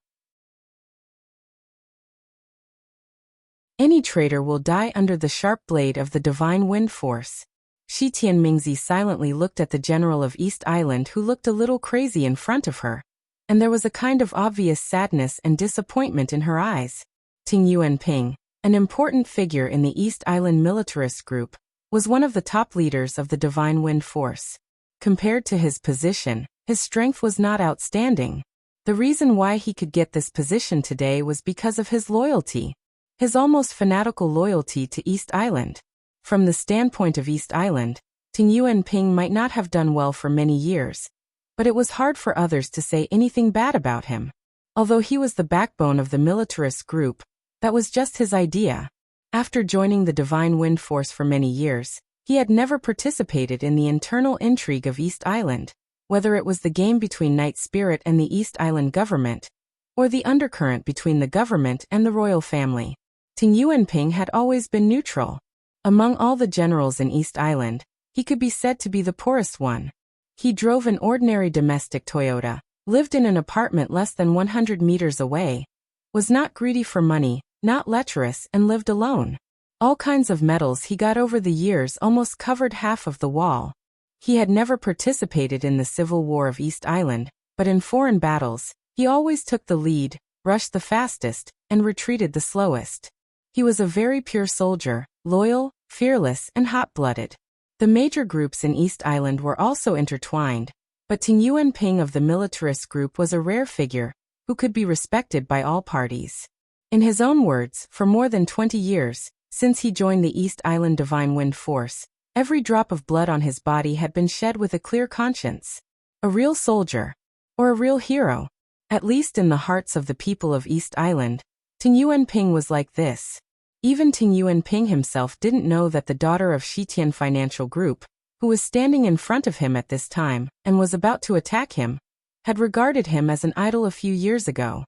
Any traitor will die under the sharp blade of the Divine Wind Force." Shi Tianmingzi silently looked at the general of East Island, who looked a little crazy in front of her, and there was a kind of obvious sadness and disappointment in her eyes. Ting Yuanping, an important figure in the East Island militarist group, was one of the top leaders of the Divine Wind Force. Compared to his position, his strength was not outstanding. The reason why he could get this position today was because of his loyalty. His almost fanatical loyalty to East Island. From the standpoint of East Island, Ting Yuanping might not have done well for many years, but it was hard for others to say anything bad about him. Although he was the backbone of the militarist group, that was just his idea. After joining the Divine Wind Force for many years, he had never participated in the internal intrigue of East Island, whether it was the game between Night Spirit and the East Island government, or the undercurrent between the government and the royal family. Ting Yuanping had always been neutral. Among all the generals in East Island, he could be said to be the poorest one. He drove an ordinary domestic Toyota, lived in an apartment less than 100 meters away, was not greedy for money, not lecherous, and lived alone. All kinds of medals he got over the years almost covered half of the wall. He had never participated in the civil war of East Island, but in foreign battles, he always took the lead, rushed the fastest, and retreated the slowest. He was a very pure soldier, loyal, fearless, and hot-blooded. The major groups in East Island were also intertwined, but Ting Yuanping of the militarist group was a rare figure, who could be respected by all parties. In his own words, for more than 20 years, since he joined the East Island Divine Wind Force, every drop of blood on his body had been shed with a clear conscience. A real soldier, or a real hero, at least in the hearts of the people of East Island, Ting Yuanping was like this. Even Ting Yuanping himself didn't know that the daughter of Shitian Financial Group, who was standing in front of him at this time and was about to attack him, had regarded him as an idol a few years ago.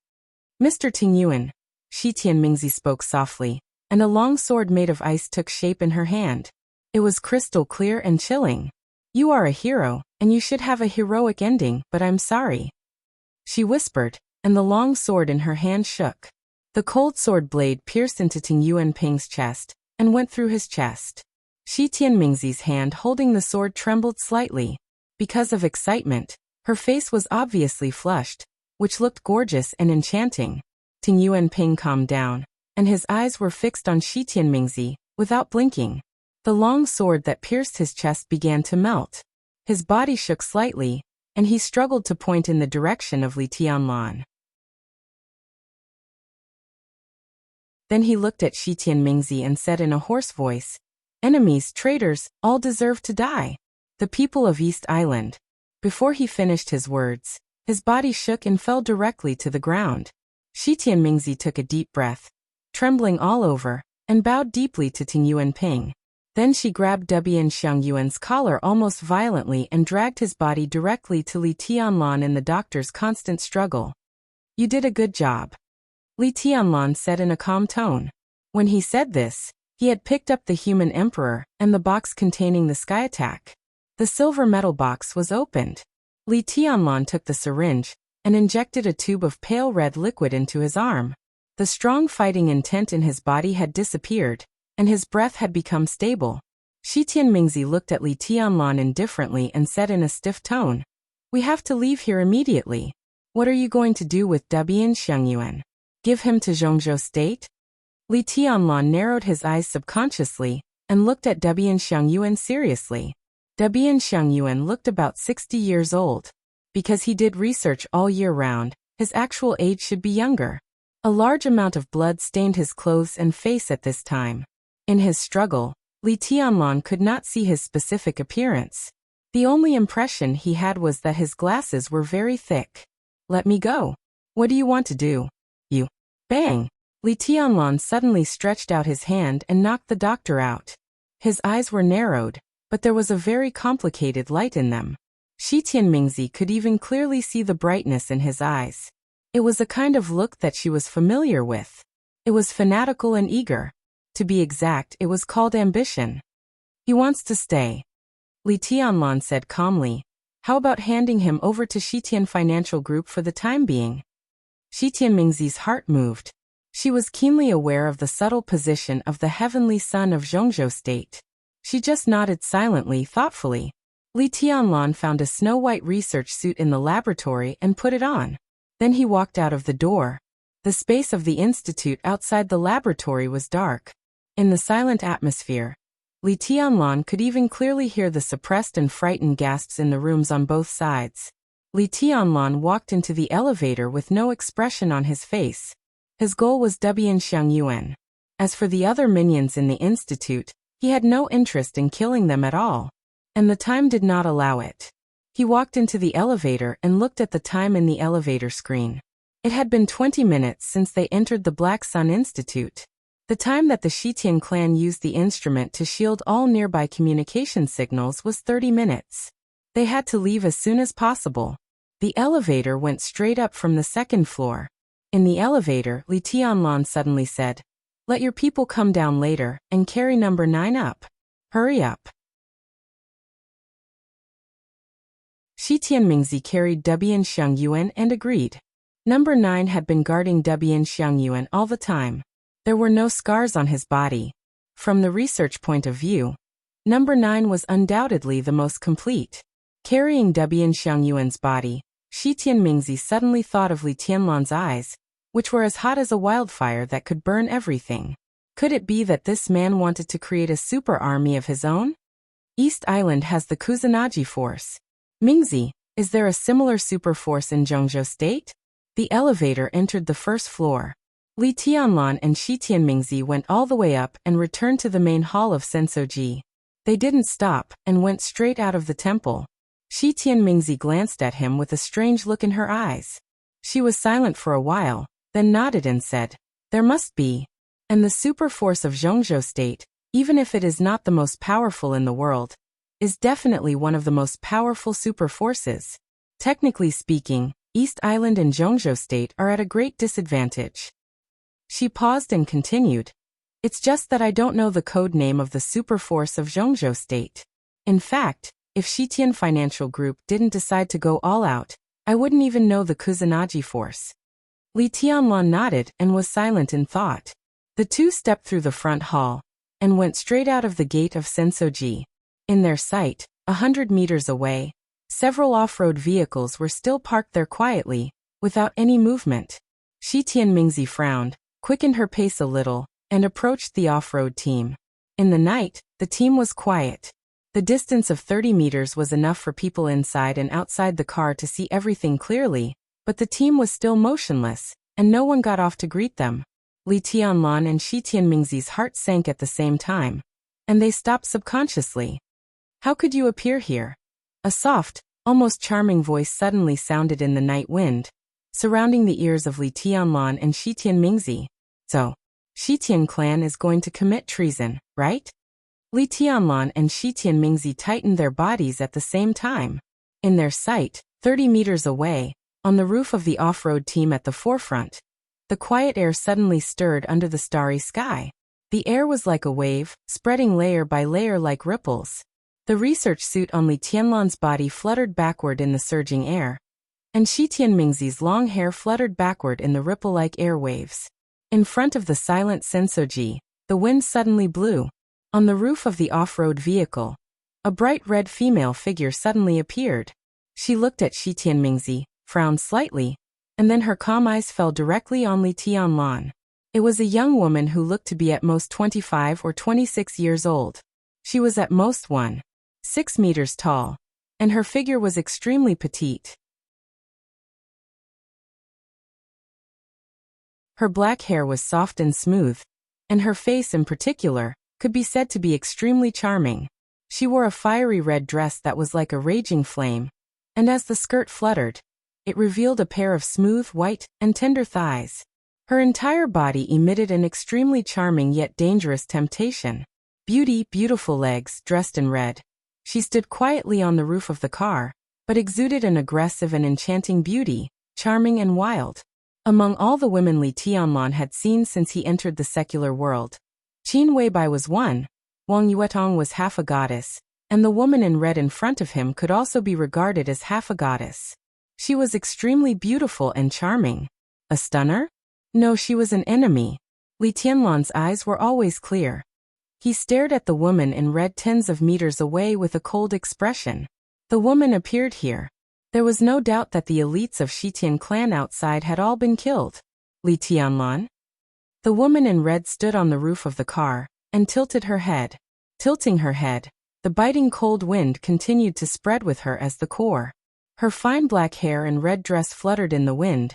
"Mr. Ting Yuan," Shi Tianmingzi spoke softly, and a long sword made of ice took shape in her hand. It was crystal clear and chilling. "You are a hero, and you should have a heroic ending, but I'm sorry," she whispered, and the long sword in her hand shook. The cold sword blade pierced into Ting Yuanping's chest and went through his chest. Shi Tianmingzi's hand holding the sword trembled slightly. Because of excitement, her face was obviously flushed, which looked gorgeous and enchanting. Ting Yuanping calmed down, and his eyes were fixed on Shi Tianmingzi, without blinking. The long sword that pierced his chest began to melt. His body shook slightly, and he struggled to point in the direction of Li Tianlan. Then he looked at Shi Tianmingzi and said in a hoarse voice, "Enemies, traitors, all deserve to die. The people of East Island." Before he finished his words, his body shook and fell directly to the ground. Shi Tianmingzi took a deep breath, trembling all over, and bowed deeply to Ting Yuanping. Then she grabbed Debian Xiangyuan's collar almost violently and dragged his body directly to Li Tianlan in the doctor's constant struggle. "You did a good job," Li Tianlan said in a calm tone. When he said this, He had picked up the human emperor and the box containing the sky attack. The silver metal box was opened. Li Tianlan took the syringe and injected a tube of pale red liquid into his arm. The strong fighting intent in his body had disappeared, and his breath had become stable. Shi Tianmingzi looked at Li Tianlan indifferently and said in a stiff tone, "We have to leave here immediately. What are you going to do with Debian Xiangyuan? Give him to Zhongzhou State?" Li Tianlan narrowed his eyes subconsciously and looked at Debian Xiangyuan seriously. Debian Xiangyuan looked about 60 years old. Because he did research all year round, his actual age should be younger. A large amount of blood stained his clothes and face at this time. In his struggle, Li Tianlan could not see his specific appearance. The only impression he had was that his glasses were very thick. "Let me go. What do you want to do? You." Bang! Li Tianlan suddenly stretched out his hand and knocked the doctor out. His eyes were narrowed, but there was a very complicated light in them. Shi Tianmingzi could even clearly see the brightness in his eyes. It was a kind of look that she was familiar with. It was fanatical and eager. To be exact, it was called ambition. "He wants to stay," Li Tianlan said calmly. "How about handing him over to Shitian Financial Group for the time being?" Shi Tianmingzi's heart moved. She was keenly aware of the subtle position of the heavenly son of Zhongzhou State. She just nodded silently, thoughtfully. Li Tianlan found a snow-white research suit in the laboratory and put it on. Then he walked out of the door. The space of the institute outside the laboratory was dark. In the silent atmosphere, Li Tianlan could even clearly hear the suppressed and frightened gasps in the rooms on both sides. Li Tianlan walked into the elevator with no expression on his face. His goal was Debian Xiangyuan. As for the other minions in the institute, he had no interest in killing them at all. And the time did not allow it. He walked into the elevator and looked at the time in the elevator screen. It had been 20 minutes since they entered the Black Sun Institute. The time that the Shitian clan used the instrument to shield all nearby communication signals was 30 minutes. They had to leave as soon as possible. The elevator went straight up from the second floor. In the elevator, Li Tianlan suddenly said, "Let your people come down later and carry number 9 up. Hurry up." Shi Tianmingzi carried Debian Xiangyuan and agreed. Number 9 had been guarding Debian Xiangyuan all the time. There were no scars on his body. From the research point of view, number 9 was undoubtedly the most complete. Carrying Debian Xiangyuan's body, Shi Tianmingzi suddenly thought of Li Tianlan's eyes, which were as hot as a wildfire that could burn everything. Could it be that this man wanted to create a super army of his own? East Island has the Kusanagi force. Mingzi, is there a similar super force in Zhongzhou State? The elevator entered the first floor. Li Tianlan and Shi Tianmingzi went all the way up and returned to the main hall of Sensoji. They didn't stop and went straight out of the temple. Shi Tianmingzi glanced at him with a strange look in her eyes. She was silent for a while, then nodded and said, "There must be. And the super force of Zhongzhou State, even if it is not the most powerful in the world, is definitely one of the most powerful super forces. Technically speaking, East Island and Zhongzhou State are at a great disadvantage." She paused and continued, "It's just that I don't know the code name of the super force of Zhongzhou State. In fact, if Shitian Financial Group didn't decide to go all out, I wouldn't even know the Kusanagi force." Li Tianlan nodded and was silent in thought. The two stepped through the front hall and went straight out of the gate of Sensoji. In their sight, 100 meters away, several off-road vehicles were still parked there quietly, without any movement. Shi Tianmingzi frowned, quickened her pace a little, and approached the off-road team. In the night, the team was quiet. The distance of 30 meters was enough for people inside and outside the car to see everything clearly, but the team was still motionless, and no one got off to greet them. Li Tianlan and Shi Tianmingzi's heart sank at the same time, and they stopped subconsciously. "How could you appear here?" A soft, almost charming voice suddenly sounded in the night wind, surrounding the ears of Li Tianlan and Shi Tianmingzi. "So, Shitian clan is going to commit treason, right?" Li Tianlan and Shi Tianmingzi tightened their bodies at the same time. In their sight, 30 meters away, on the roof of the off-road team at the forefront, the quiet air suddenly stirred under the starry sky. The air was like a wave, spreading layer by layer like ripples. The research suit on Li Tianlan's body fluttered backward in the surging air, and Shi Tianmingzi's long hair fluttered backward in the ripple-like air waves. In front of the silent Sensoji, the wind suddenly blew. On the roof of the off-road vehicle, a bright red female figure suddenly appeared. She looked at Shi Tianmingzi, frowned slightly, and then her calm eyes fell directly on Li Tianlan. It was a young woman who looked to be at most 25 or 26 years old. She was at most 1.6 meters tall, and her figure was extremely petite. Her black hair was soft and smooth, and her face in particular could be said to be extremely charming. She wore a fiery red dress that was like a raging flame, and as the skirt fluttered, it revealed a pair of smooth, white, and tender thighs. Her entire body emitted an extremely charming yet dangerous temptation. Beautiful legs, dressed in red. She stood quietly on the roof of the car, but exuded an aggressive and enchanting beauty, charming and wild. Among all the women Li Tianlan had seen since he entered the secular world, Qin Weibai was one, Wang Yuetong was half a goddess, and the woman in red in front of him could also be regarded as half a goddess. She was extremely beautiful and charming. A stunner? No, she was an enemy. Li Tianlan's eyes were always clear. He stared at the woman in red tens of meters away with a cold expression. The woman appeared here. There was no doubt that the elites of Shitian clan outside had all been killed. Li Tianlan? The woman in red stood on the roof of the car, and tilted her head. Tilting her head, the biting cold wind continued to spread with her as the core. Her fine black hair and red dress fluttered in the wind,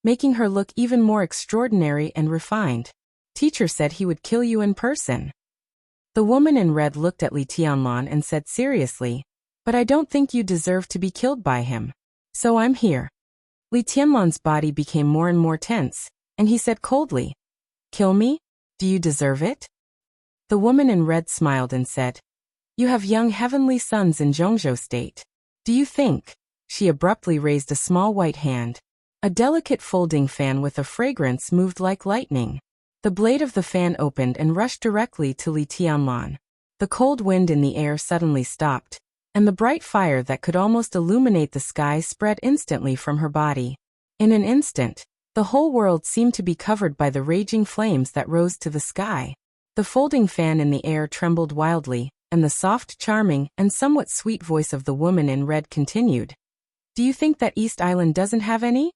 making her look even more extraordinary and refined. Teacher said he would kill you in person. The woman in red looked at Li Tianlan and said seriously, "But I don't think you deserve to be killed by him. So I'm here." Li Tianlan's body became more and more tense, and he said coldly, "Kill me? Do you deserve it?" The woman in red smiled and said, "You have young heavenly sons in Zhongzhou state. Do you think?" She abruptly raised a small white hand. A delicate folding fan with a fragrance moved like lightning. The blade of the fan opened and rushed directly to Li Tianlan. The cold wind in the air suddenly stopped, and the bright fire that could almost illuminate the sky spread instantly from her body. In an instant, the whole world seemed to be covered by the raging flames that rose to the sky. The folding fan in the air trembled wildly, and the soft, charming, and somewhat sweet voice of the woman in red continued. "Do you think that East Island doesn't have any?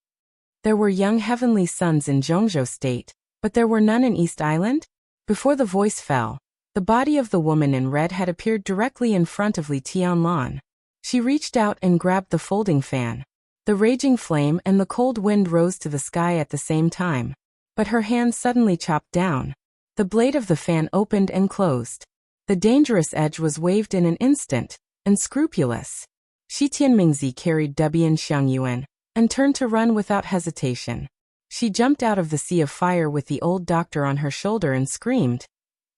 There were young heavenly sons in Zhongzhou state, but there were none in East Island?" Before the voice fell, the body of the woman in red had appeared directly in front of Li Tianlan. She reached out and grabbed the folding fan. The raging flame and the cold wind rose to the sky at the same time, but her hand suddenly chopped down. The blade of the fan opened and closed. The dangerous edge was waved in an instant, unscrupulous. Shi Tianmingzi carried Debian Xiangyuan and turned to run without hesitation. She jumped out of the sea of fire with the old doctor on her shoulder and screamed,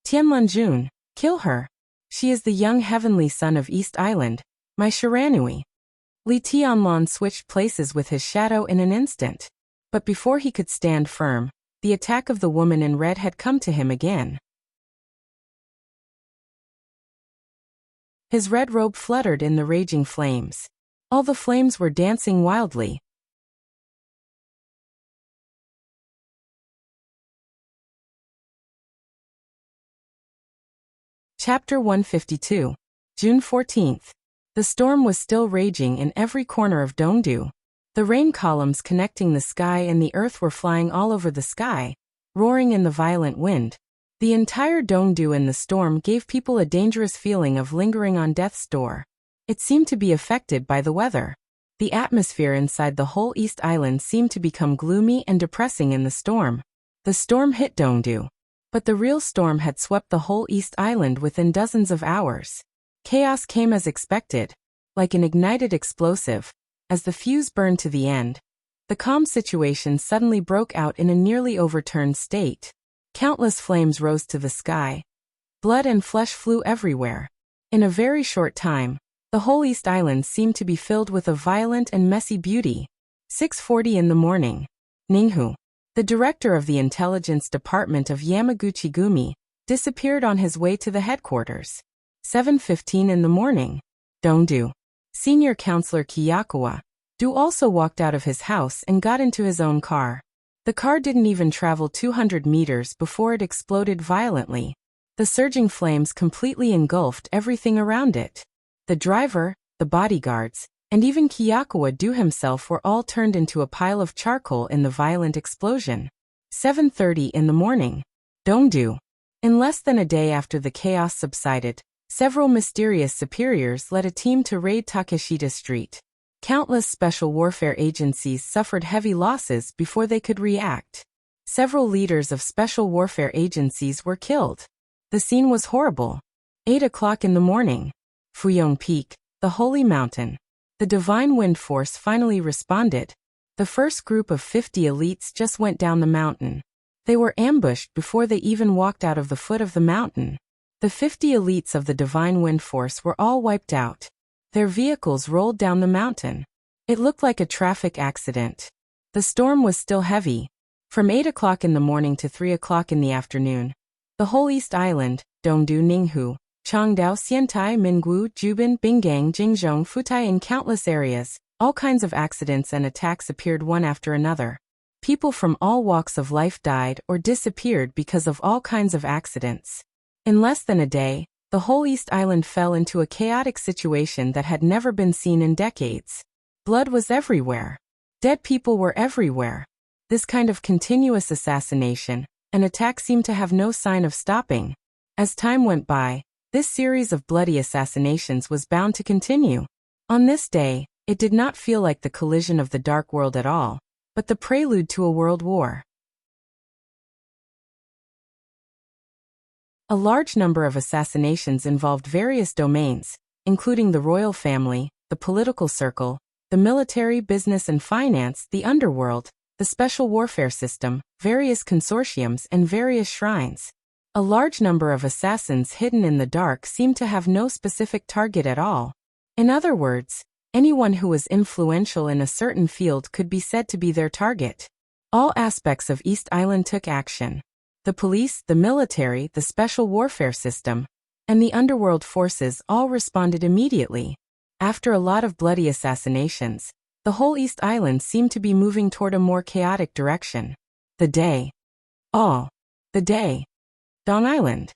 "Tianlanjun, kill her! She is the young heavenly son of East Island, my Shiranui." Li Tianlan switched places with his shadow in an instant. But before he could stand firm, the attack of the woman in red had come to him again. His red robe fluttered in the raging flames. All the flames were dancing wildly. Chapter 152. June 14th. The storm was still raging in every corner of Dongdu. The rain columns connecting the sky and the earth were flying all over the sky, roaring in the violent wind. The entire Dongdu in the storm gave people a dangerous feeling of lingering on death's door. It seemed to be affected by the weather. The atmosphere inside the whole East Island seemed to become gloomy and depressing in the storm. The storm hit Dongdu, but the real storm had swept the whole East Island within dozens of hours. Chaos came as expected, like an ignited explosive. As the fuse burned to the end, the calm situation suddenly broke out in a nearly overturned state. Countless flames rose to the sky. Blood and flesh flew everywhere. In a very short time, the whole East Island seemed to be filled with a violent and messy beauty. 6:40 in the morning. Ninghu, the director of the intelligence department of Yamaguchi-gumi, disappeared on his way to the headquarters. 7:15 in the morning. Dongdu. Senior Counselor Kiyakawa Do also walked out of his house and got into his own car. The car didn't even travel 200 meters before it exploded violently. The surging flames completely engulfed everything around it. The driver, the bodyguards, and even Kiyakawa Do himself were all turned into a pile of charcoal in the violent explosion. 7:30 in the morning. Dongdu. In less than a day after the chaos subsided, several mysterious superiors led a team to raid Takeshita Street. Countless special warfare agencies suffered heavy losses before they could react. Several leaders of special warfare agencies were killed. The scene was horrible. 8 o'clock in the morning. Fuyong Peak, the holy mountain. The divine wind force finally responded. The first group of 50 elites just went down the mountain. They were ambushed before they even walked out of the foot of the mountain. The 50 elites of the divine wind force were all wiped out. Their vehicles rolled down the mountain. It looked like a traffic accident. The storm was still heavy. From 8 o'clock in the morning to 3 o'clock in the afternoon, the whole East Island, Dongdu Ninghu, Changdao Xiantai Minggu Jubin Bingang Jingzhong Futai in countless areas, all kinds of accidents and attacks appeared one after another. People from all walks of life died or disappeared because of all kinds of accidents. In less than a day, the whole East Island fell into a chaotic situation that had never been seen in decades. Blood was everywhere. Dead people were everywhere. This kind of continuous assassination, an attack seemed to have no sign of stopping. As time went by, this series of bloody assassinations was bound to continue. On this day, it did not feel like the collision of the dark world at all, but the prelude to a world war. A large number of assassinations involved various domains, including the royal family, the political circle, the military, business and finance, the underworld, the special warfare system, various consortiums and various shrines. A large number of assassins hidden in the dark seemed to have no specific target at all. In other words, anyone who was influential in a certain field could be said to be their target. All aspects of East Island took action. The police, the military, the special warfare system, and the underworld forces all responded immediately. After a lot of bloody assassinations, the whole East Island seemed to be moving toward a more chaotic direction. The day. The day. Dong Island.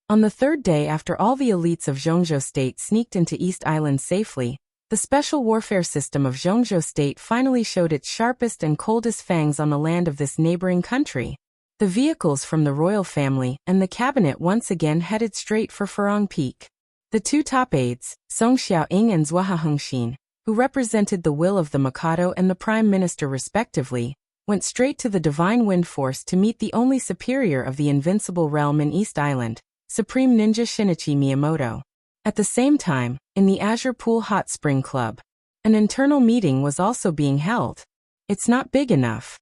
On the third day after all the elites of Zhongzhou State sneaked into East Island safely, the special warfare system of Zhongzhou State finally showed its sharpest and coldest fangs on the land of this neighboring country. The vehicles from the royal family and the cabinet once again headed straight for Furong Peak. The two top aides, Song Xiaoying and Zhuo Hengxin, who represented the will of the Mikado and the Prime Minister respectively, went straight to the Divine Wind Force to meet the only superior of the invincible realm in East Island, Supreme Ninja Shinichi Miyamoto. At the same time, in the Azure Pool Hot Spring Club, an internal meeting was also being held. It's not big enough.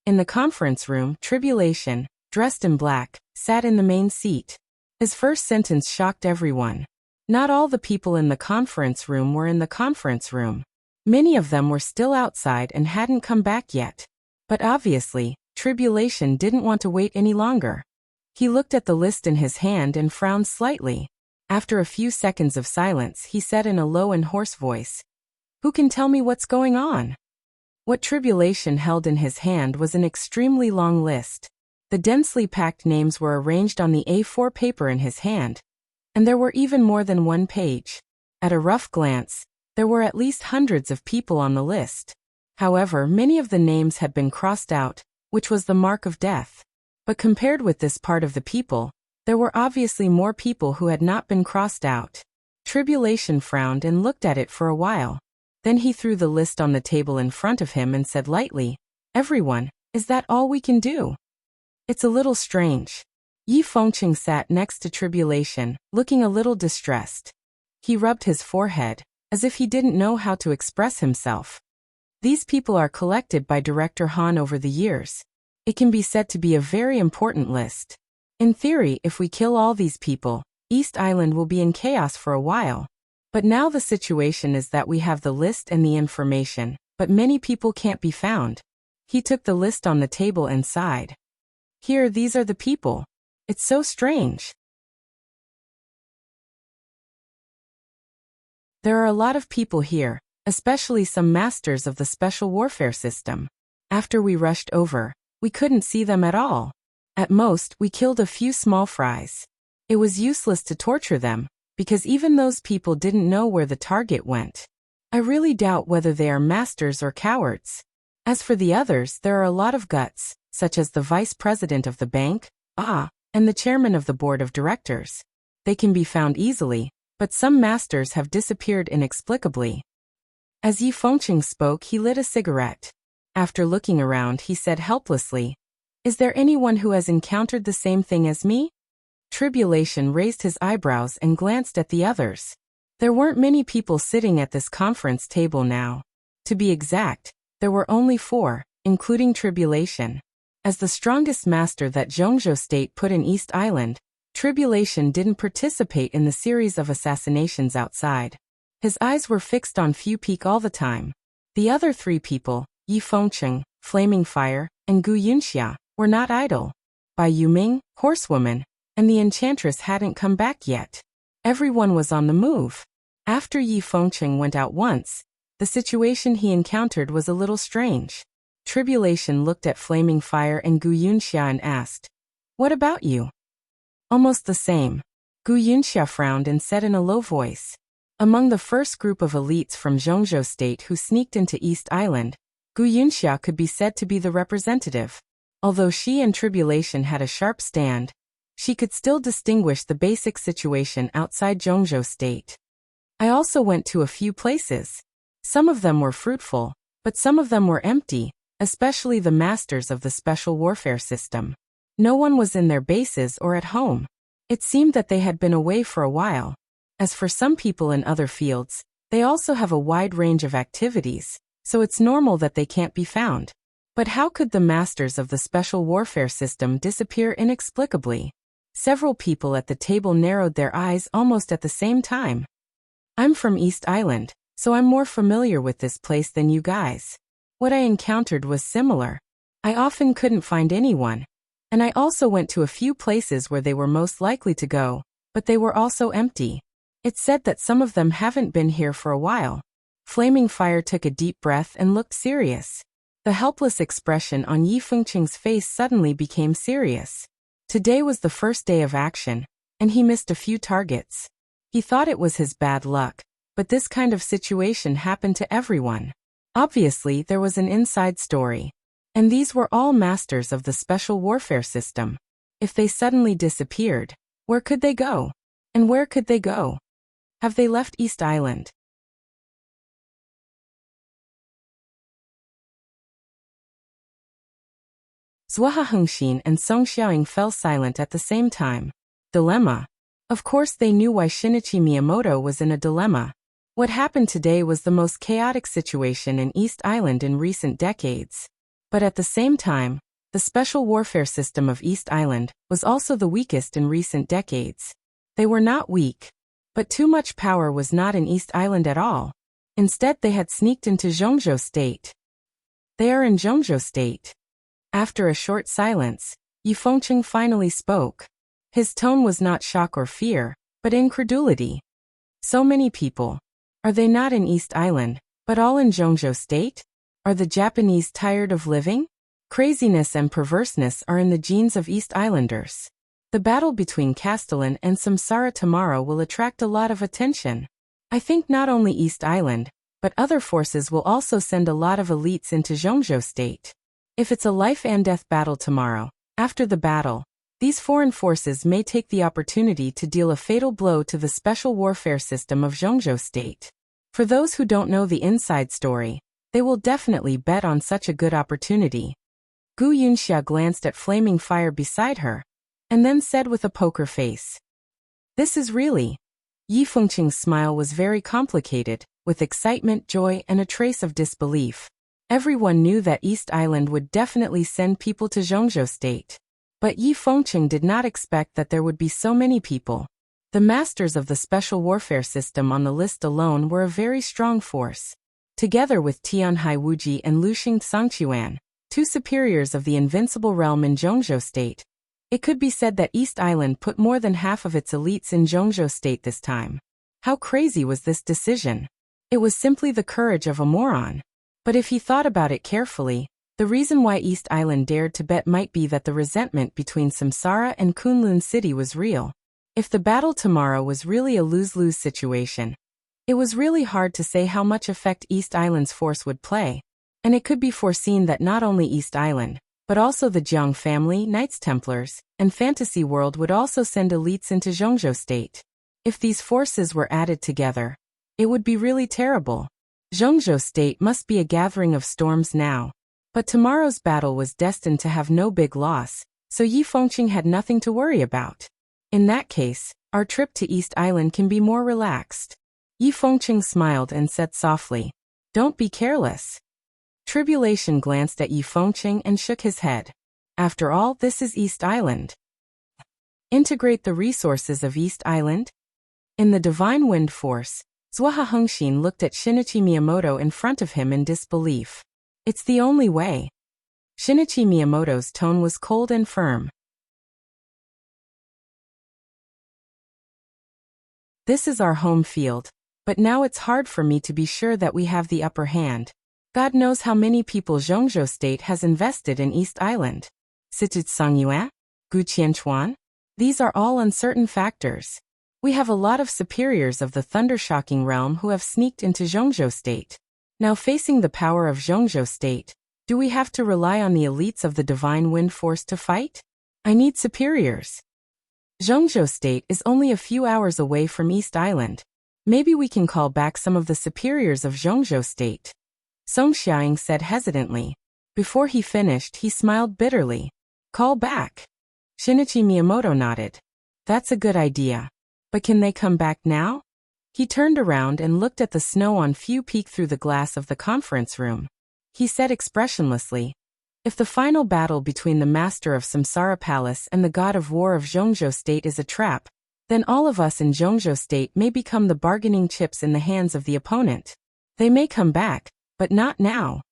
In the conference room, Tribulation, dressed in black, sat in the main seat. His first sentence shocked everyone. Not all the people in the conference room were in the conference room. Many of them were still outside and hadn't come back yet. But obviously, Tribulation didn't want to wait any longer. He looked at the list in his hand and frowned slightly. After a few seconds of silence, he said in a low and hoarse voice, "Who can tell me what's going on?" What Tribulation held in his hand was an extremely long list. The densely packed names were arranged on the A4 paper in his hand, and there were even more than one page. At a rough glance, there were at least hundreds of people on the list. However, many of the names had been crossed out, which was the mark of death. But compared with this part of the people, there were obviously more people who had not been crossed out. Tribulation frowned and looked at it for a while. Then he threw the list on the table in front of him and said lightly, "Everyone, is that all we can do?" "It's a little strange." Yi Fengqing sat next to Tribulation, looking a little distressed. He rubbed his forehead, as if he didn't know how to express himself. These people are collected by Director Han over the years. It can be said to be a very important list. In theory, if we kill all these people, East Island will be in chaos for a while. But now the situation is that we have the list and the information, but many people can't be found. He took the list on the table and sighed. "Here, these are the people. It's so strange. There are a lot of people here, especially some masters of the special warfare system. After we rushed over, we couldn't see them at all. At most, we killed a few small fries. It was useless to torture them, because even those people didn't know where the target went. I really doubt whether they are masters or cowards. As for the others, there are a lot of guts, such as the vice president of the bank, and the chairman of the board of directors. They can be found easily, but some masters have disappeared inexplicably. As Yi Fengqing spoke, he lit a cigarette. After looking around, he said helplessly, "Is there anyone who has encountered the same thing as me?" Tribulation raised his eyebrows and glanced at the others. There weren't many people sitting at this conference table now. To be exact, there were only 4, including Tribulation. As the strongest master that Zhongzhou State put in East Island, Tribulation didn't participate in the series of assassinations outside. His eyes were fixed on Fu Peak all the time. The other 3 people, Yi Fengqing, Flaming Fire, and Gu Yunxia, were not idle. Bai Yuming, Horsewoman, and the Enchantress hadn't come back yet. Everyone was on the move. After Yi Fengqing went out once, the situation he encountered was a little strange. Tribulation looked at Flaming Fire and Gu Yunxia and asked, "What about you?" "Almost the same." Gu Yunxia frowned and said in a low voice. Among the first group of elites from Zhongzhou State who sneaked into East Island, Gu Yunxia could be said to be the representative. Although she and Tribulation had a sharp stand, she could still distinguish the basic situation outside Zhongzhou State. I also went to a few places. Some of them were fruitful, but some of them were empty, especially the masters of the special warfare system. No one was in their bases or at home. It seemed that they had been away for a while. As for some people in other fields, they also have a wide range of activities, so it's normal that they can't be found. But how could the masters of the special warfare system disappear inexplicably? Several people at the table narrowed their eyes almost at the same time. I'm from East Island, so I'm more familiar with this place than you guys. What I encountered was similar. I often couldn't find anyone. And I also went to a few places where they were most likely to go, but they were also empty. It's said that some of them haven't been here for a while. Flaming Fire took a deep breath and looked serious. The helpless expression on Yi Fengqing's face suddenly became serious. Today was the first day of action, and he missed a few targets. He thought it was his bad luck, but this kind of situation happened to everyone. Obviously, there was an inside story. And these were all masters of the special warfare system. If they suddenly disappeared, where could they go? And where could they go? Have they left East Island? Zhuo Hengxin and Song Xiaoying fell silent at the same time. Dilemma. Of course they knew why Shinichi Miyamoto was in a dilemma. What happened today was the most chaotic situation in East Island in recent decades. But at the same time, the special warfare system of East Island was also the weakest in recent decades. They were not weak, but too much power was not in East Island at all. Instead they had sneaked into Zhongzhou State. They are in Zhongzhou State. After a short silence, Yi Fengqing finally spoke. His tone was not shock or fear, but incredulity. So many people. Are they not in East Island, but all in Zhongzhou State? Are the Japanese tired of living? Craziness and perverseness are in the genes of East Islanders. The battle between Castellan and Samsara tomorrow will attract a lot of attention. I think not only East Island, but other forces will also send a lot of elites into Zhongzhou State. If it's a life and death battle tomorrow, after the battle, these foreign forces may take the opportunity to deal a fatal blow to the special warfare system of Zhongzhou State. For those who don't know the inside story, they will definitely bet on such a good opportunity. Gu Yunxia glanced at Flaming Fire beside her, and then said with a poker face, "This is really..." Yi Fengqing's smile was very complicated, with excitement, joy, and a trace of disbelief. Everyone knew that East Island would definitely send people to Zhongzhou State. But Yi Fengqing did not expect that there would be so many people. The masters of the special warfare system on the list alone were a very strong force. Together with Tianhai Wuji and Luxing Sangchuan, 2 superiors of the invincible realm in Zhongzhou State, It could be said that East Island put more than half of its elites in Jeongjo State this time. How crazy was this decision? It was simply the courage of a moron. But if he thought about it carefully, the reason why East Island dared to bet might be that the resentment between Samsara and Kunlun City was real. If the battle tomorrow was really a lose-lose situation, it was really hard to say how much effect East Island's force would play. And it could be foreseen that not only East Island, but also the Jiang family, Knights Templars, and Fantasy World would also send elites into Jeongjo State. If these forces were added together, it would be really terrible. Jeongjo State must be a gathering of storms now. But tomorrow's battle was destined to have no big loss, so Yi Fengqing had nothing to worry about. In that case, our trip to East Island can be more relaxed. Yi Fengqing smiled and said softly, "Don't be careless." Tribulation glanced at Yi Fengqing and shook his head. After all, this is East Island. Integrate the resources of East Island? In the Divine Wind Force, Zhuoha Hengxin looked at Shinichi Miyamoto in front of him in disbelief. It's the only way. Shinichi Miyamoto's tone was cold and firm. This is our home field, but now it's hard for me to be sure that we have the upper hand. God knows how many people Jeongjo State has invested in East Island. Situd Songyue? Gu Qianchuan? These are all uncertain factors. We have a lot of superiors of the Thundershocking realm who have sneaked into Jeongjo State. Now facing the power of Jeongjo State, do we have to rely on the elites of the Divine Wind Force to fight? I need superiors. Jeongjo State is only a few hours away from East Island. Maybe we can call back some of the superiors of Jeongjo State. Song Xiaoying said hesitantly. Before he finished, he smiled bitterly. Call back. Shinichi Miyamoto nodded. That's a good idea. But can they come back now? He turned around and looked at the snow on Fu Peak through the glass of the conference room. He said expressionlessly, "If the final battle between the Master of Samsara Palace and the God of War of Jeongjo State is a trap, then all of us in Jeongjo State may become the bargaining chips in the hands of the opponent. They may come back, but not now."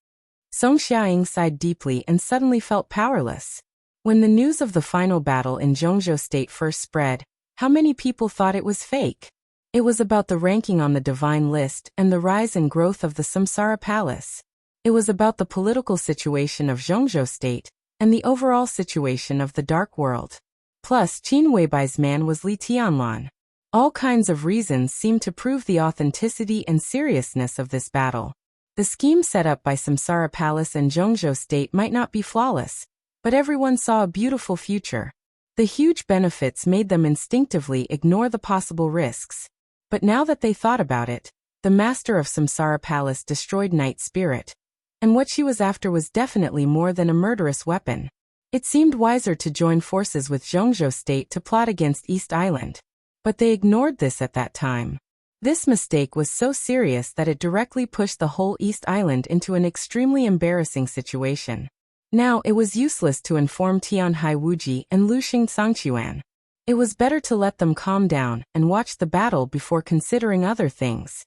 Song Xiaoying sighed deeply and suddenly felt powerless. When the news of the final battle in Jeongjo State first spread, how many people thought it was fake? It was about the ranking on the divine list and the rise and growth of the Samsara Palace. It was about the political situation of Jeongjo State and the overall situation of the Dark World. Plus, Qin Weibai's man was Li Tianlan. All kinds of reasons seemed to prove the authenticity and seriousness of this battle. The scheme set up by Samsara Palace and Jeongjo State might not be flawless, but everyone saw a beautiful future. The huge benefits made them instinctively ignore the possible risks. But now that they thought about it, the master of Samsara Palace destroyed Night Spirit. And what she was after was definitely more than a murderous weapon. It seemed wiser to join forces with Jeongjo State to plot against East Island. But they ignored this at that time. This mistake was so serious that it directly pushed the whole East Island into an extremely embarrassing situation. Now it was useless to inform Tianhai Wuji and Luxing Sangchuan. It was better to let them calm down and watch the battle before considering other things.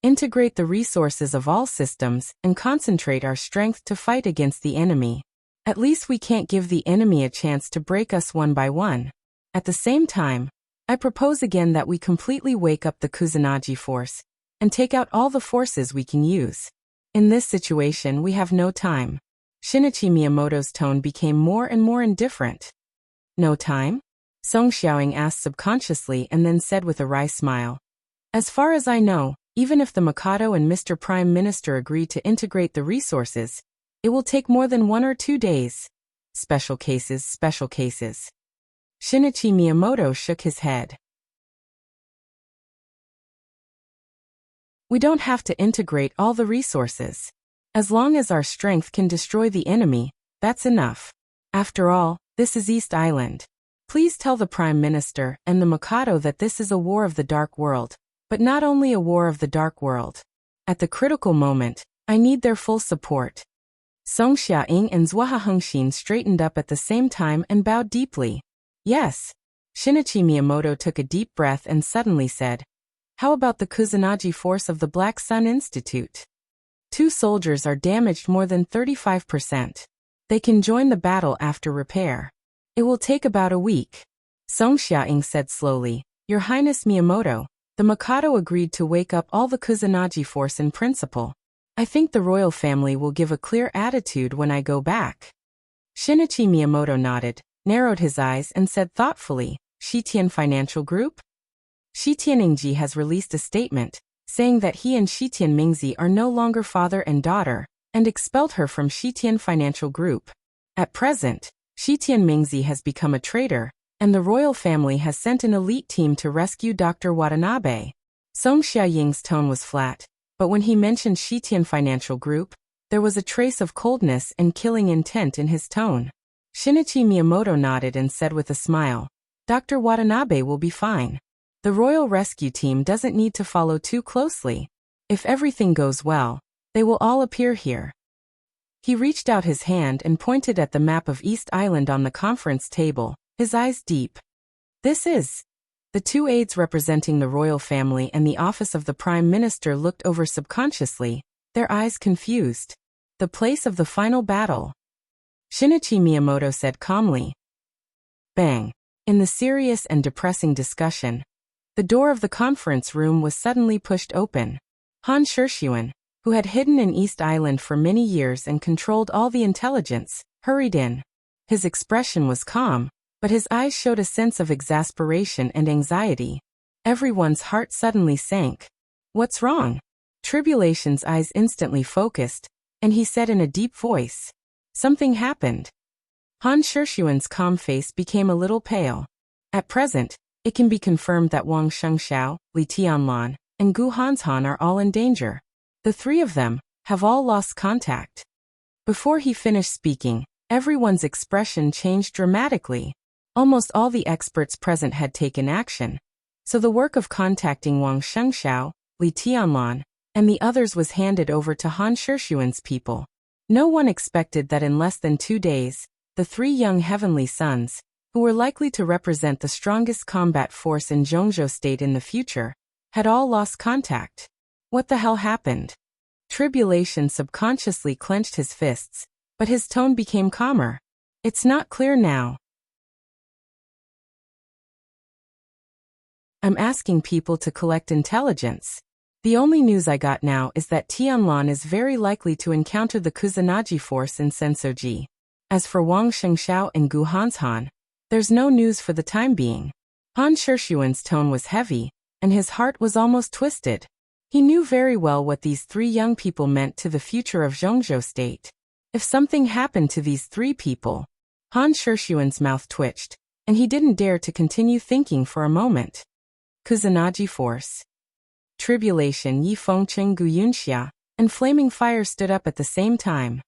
Integrate the resources of all systems and concentrate our strength to fight against the enemy. At least we can't give the enemy a chance to break us one by one. At the same time, I propose again that we completely wake up the Kusanagi force and take out all the forces we can use. In this situation we have no time. Shinichi Miyamoto's tone became more and more indifferent. No time? Song Xiaoying asked subconsciously and then said with a wry smile. As far as I know, even if the Mikado and Mr. Prime Minister agree to integrate the resources, it will take more than 1 or 2 days. Special cases, special cases. Shinichi Miyamoto shook his head. We don't have to integrate all the resources. As long as our strength can destroy the enemy, that's enough. After all, this is East Island. Please tell the Prime Minister and the Mikado that this is a war of the Dark World, but not only a war of the Dark World. At the critical moment, I need their full support. Song Xiaoying and Zhuoha Hengxin straightened up at the same time and bowed deeply. Yes. Shinichi Miyamoto took a deep breath and suddenly said, "How about the Kusanagi force of the Black Sun Institute? 2 soldiers are damaged more than 35%. They can join the battle after repair." It will take about a week. Song Xiaoying said slowly. Your Highness Miyamoto, the Mikado agreed to wake up all the Kusanagi force in principle. I think the royal family will give a clear attitude when I go back. Shinichi Miyamoto nodded, narrowed his eyes and said thoughtfully, Shitian Financial Group? Shitian Ingji has released a statement, saying that he and Shitian Mingzi are no longer father and daughter, and expelled her from Shitian Financial Group. At present, Shitian Mingzi has become a traitor, and the royal family has sent an elite team to rescue Dr. Watanabe. Song Xiaoying's tone was flat, but when he mentioned Shitian Financial Group, there was a trace of coldness and killing intent in his tone. Shinichi Miyamoto nodded and said with a smile, Dr. Watanabe will be fine. The royal rescue team doesn't need to follow too closely. If everything goes well, they will all appear here. He reached out his hand and pointed at the map of East Island on the conference table, his eyes deep. This is. The two aides representing the royal family and the office of the prime minister looked over subconsciously, their eyes confused. The place of the final battle. Shinichi Miyamoto said calmly. Bang. In the serious and depressing discussion, the door of the conference room was suddenly pushed open. Han Shishuen, who had hidden in East Island for many years and controlled all the intelligence, hurried in. His expression was calm, but his eyes showed a sense of exasperation and anxiety. Everyone's heart suddenly sank. What's wrong? Tribulation's eyes instantly focused, and he said in a deep voice. Something happened. Han Shishuan's calm face became a little pale. At present, it can be confirmed that Wang Shengxiao, Li Tianlan, and Gu Hanshan are all in danger. The three of them have all lost contact. Before he finished speaking, everyone's expression changed dramatically. Almost all the experts present had taken action, so the work of contacting Wang Shengxiao, Li Tianlan, and the others was handed over to Han Shishuan's people. No one expected that in less than 2 days, the three young heavenly sons, who were likely to represent the strongest combat force in Zhongzhou State in the future, had all lost contact. What the hell happened? Tribulation subconsciously clenched his fists, but his tone became calmer. It's not clear now. I'm asking people to collect intelligence. The only news I got now is that Tianlan is very likely to encounter the Kusanagi force in Sensoji. As for Wang Shengxiao and Gu Hanshan, there's no news for the time being. Han Shishuan's tone was heavy, and his heart was almost twisted. He knew very well what these three young people meant to the future of Zhongzhou State. If something happened to these three people, Han Shishuan's mouth twitched, and he didn't dare to continue thinking for a moment. Kusanagi force. Tribulation Yi Fengcheng Gu Yunxia, and Flaming Fire stood up at the same time.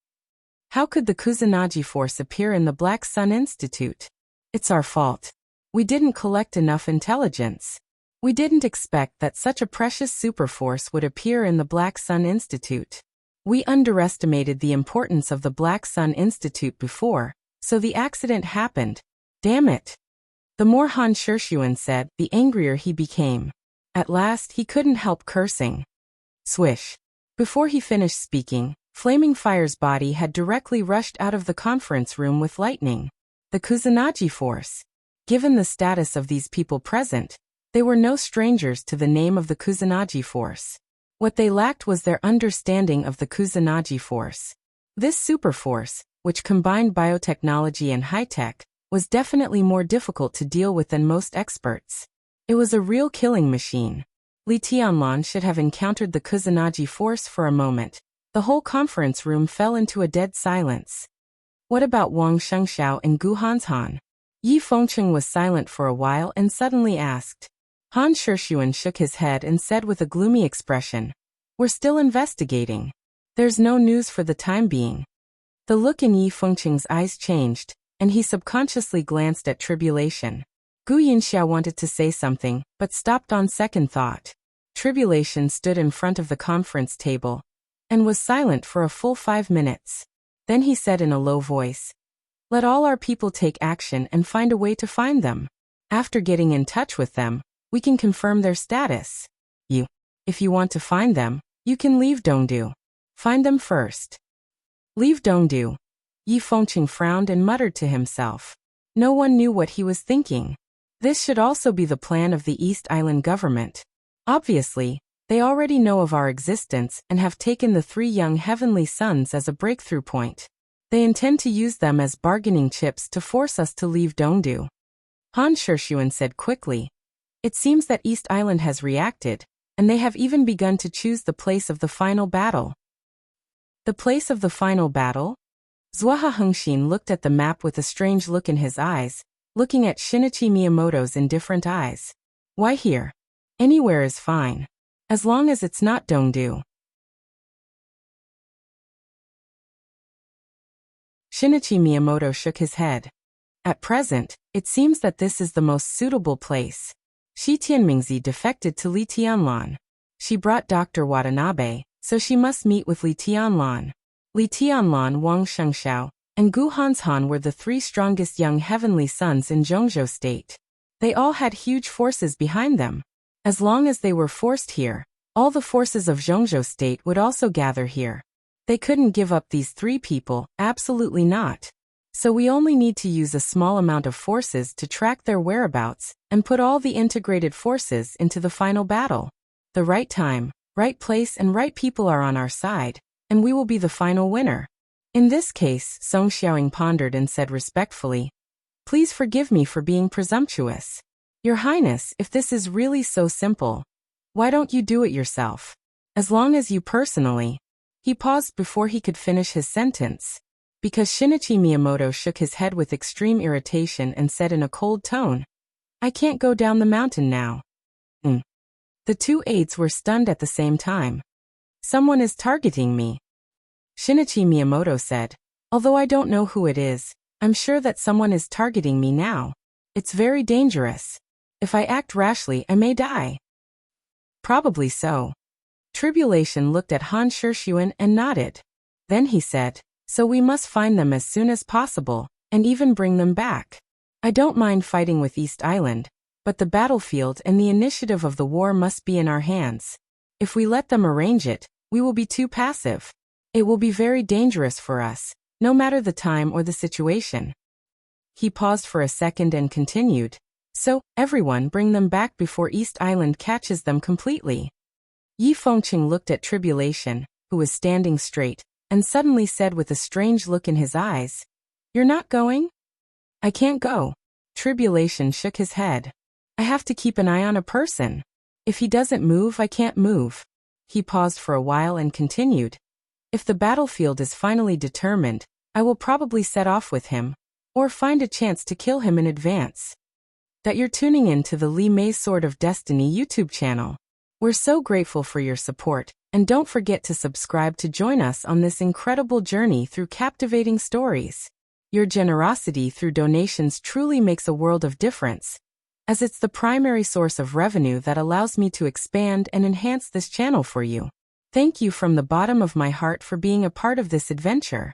How could the Kusanagi force appear in the Black Sun Institute? It's our fault. We didn't collect enough intelligence. We didn't expect that such a precious superforce would appear in the Black Sun Institute. We underestimated the importance of the Black Sun Institute before, so the accident happened. Damn it. The more Han Shishuan said, the angrier he became. At last, he couldn't help cursing. Swish. Before he finished speaking, Flaming Fire's body had directly rushed out of the conference room with lightning. The Kusanagi force. Given the status of these people present, they were no strangers to the name of the Kusanagi force. What they lacked was their understanding of the Kusanagi force. This superforce, which combined biotechnology and high-tech, was definitely more difficult to deal with than most experts. It was a real killing machine. Li Tianlan should have encountered the Kusanagi force for a moment. The whole conference room fell into a dead silence. What about Wang Shengxiao and Gu Hanshan? Yi Fengcheng was silent for a while and suddenly asked. Han Shishuan shook his head and said with a gloomy expression, We're still investigating. There's no news for the time being. The look in Yi Fengcheng's eyes changed, and he subconsciously glanced at Tribulation. Gu Yunxia wanted to say something, but stopped on second thought. Tribulation stood in front of the conference table, and was silent for a full 5 minutes. Then he said in a low voice, Let all our people take action and find a way to find them. After getting in touch with them, we can confirm their status. If you want to find them, you can leave Dongdu. Find them first. Leave Dongdu. Yi Fengcheng frowned and muttered to himself. No one knew what he was thinking. This should also be the plan of the East Island government. Obviously, they already know of our existence and have taken the 3 young heavenly sons as a breakthrough point. They intend to use them as bargaining chips to force us to leave Dongdu. Han Shishuan said quickly. It seems that East Island has reacted, and they have even begun to choose the place of the final battle. The place of the final battle? Zhuohe Hengxin looked at the map with a strange look in his eyes, looking at Shinichi Miyamoto's indifferent eyes. Why here? Anywhere is fine. As long as it's not Dongdu. Shinichi Miyamoto shook his head. At present, it seems that this is the most suitable place. Shi Tianmingzi defected to Li Tianlan. She brought Dr. Watanabe, so she must meet with Li Tianlan. Li Tianlan, Wang Shengxiao, and Gu Hanshan were the 3 strongest young heavenly sons in Zhongzhou State. They all had huge forces behind them. As long as they were forced here, all the forces of Zhongzhou State would also gather here. They couldn't give up these 3 people, absolutely not. So we only need to use a small amount of forces to track their whereabouts and put all the integrated forces into the final battle. The right time, right place and right people are on our side, and we will be the final winner. In this case, Song Xiaoying pondered and said respectfully, "Please forgive me for being presumptuous. Your Highness, if this is really so simple, why don't you do it yourself? As long as you personally..." He paused before he could finish his sentence. Because Shinichi Miyamoto shook his head with extreme irritation and said in a cold tone, "I can't go down the mountain now." The 2 aides were stunned at the same time. "Someone is targeting me," Shinichi Miyamoto said. "Although I don't know who it is, I'm sure that someone is targeting me now. It's very dangerous. If I act rashly, I may die." "Probably so." Tribulation looked at Han Shishuan and nodded. Then he said, "So we must find them as soon as possible, and even bring them back. I don't mind fighting with East Island, but the battlefield and the initiative of the war must be in our hands. If we let them arrange it, we will be too passive. It will be very dangerous for us, no matter the time or the situation." He paused for a second and continued, "So, everyone bring them back before East Island catches them completely." Yi Fengqing looked at Tribulation, who was standing straight, and suddenly said with a strange look in his eyes, "You're not going?" "I can't go." Tribulation shook his head. "I have to keep an eye on a person. If he doesn't move, I can't move." He paused for a while and continued, "If the battlefield is finally determined, I will probably set off with him, or find a chance to kill him in advance." That you're tuning in to the Li Mei's Sword of Destiny YouTube channel. We're so grateful for your support, and don't forget to subscribe to join us on this incredible journey through captivating stories. Your generosity through donations truly makes a world of difference, as it's the primary source of revenue that allows me to expand and enhance this channel for you. Thank you from the bottom of my heart for being a part of this adventure.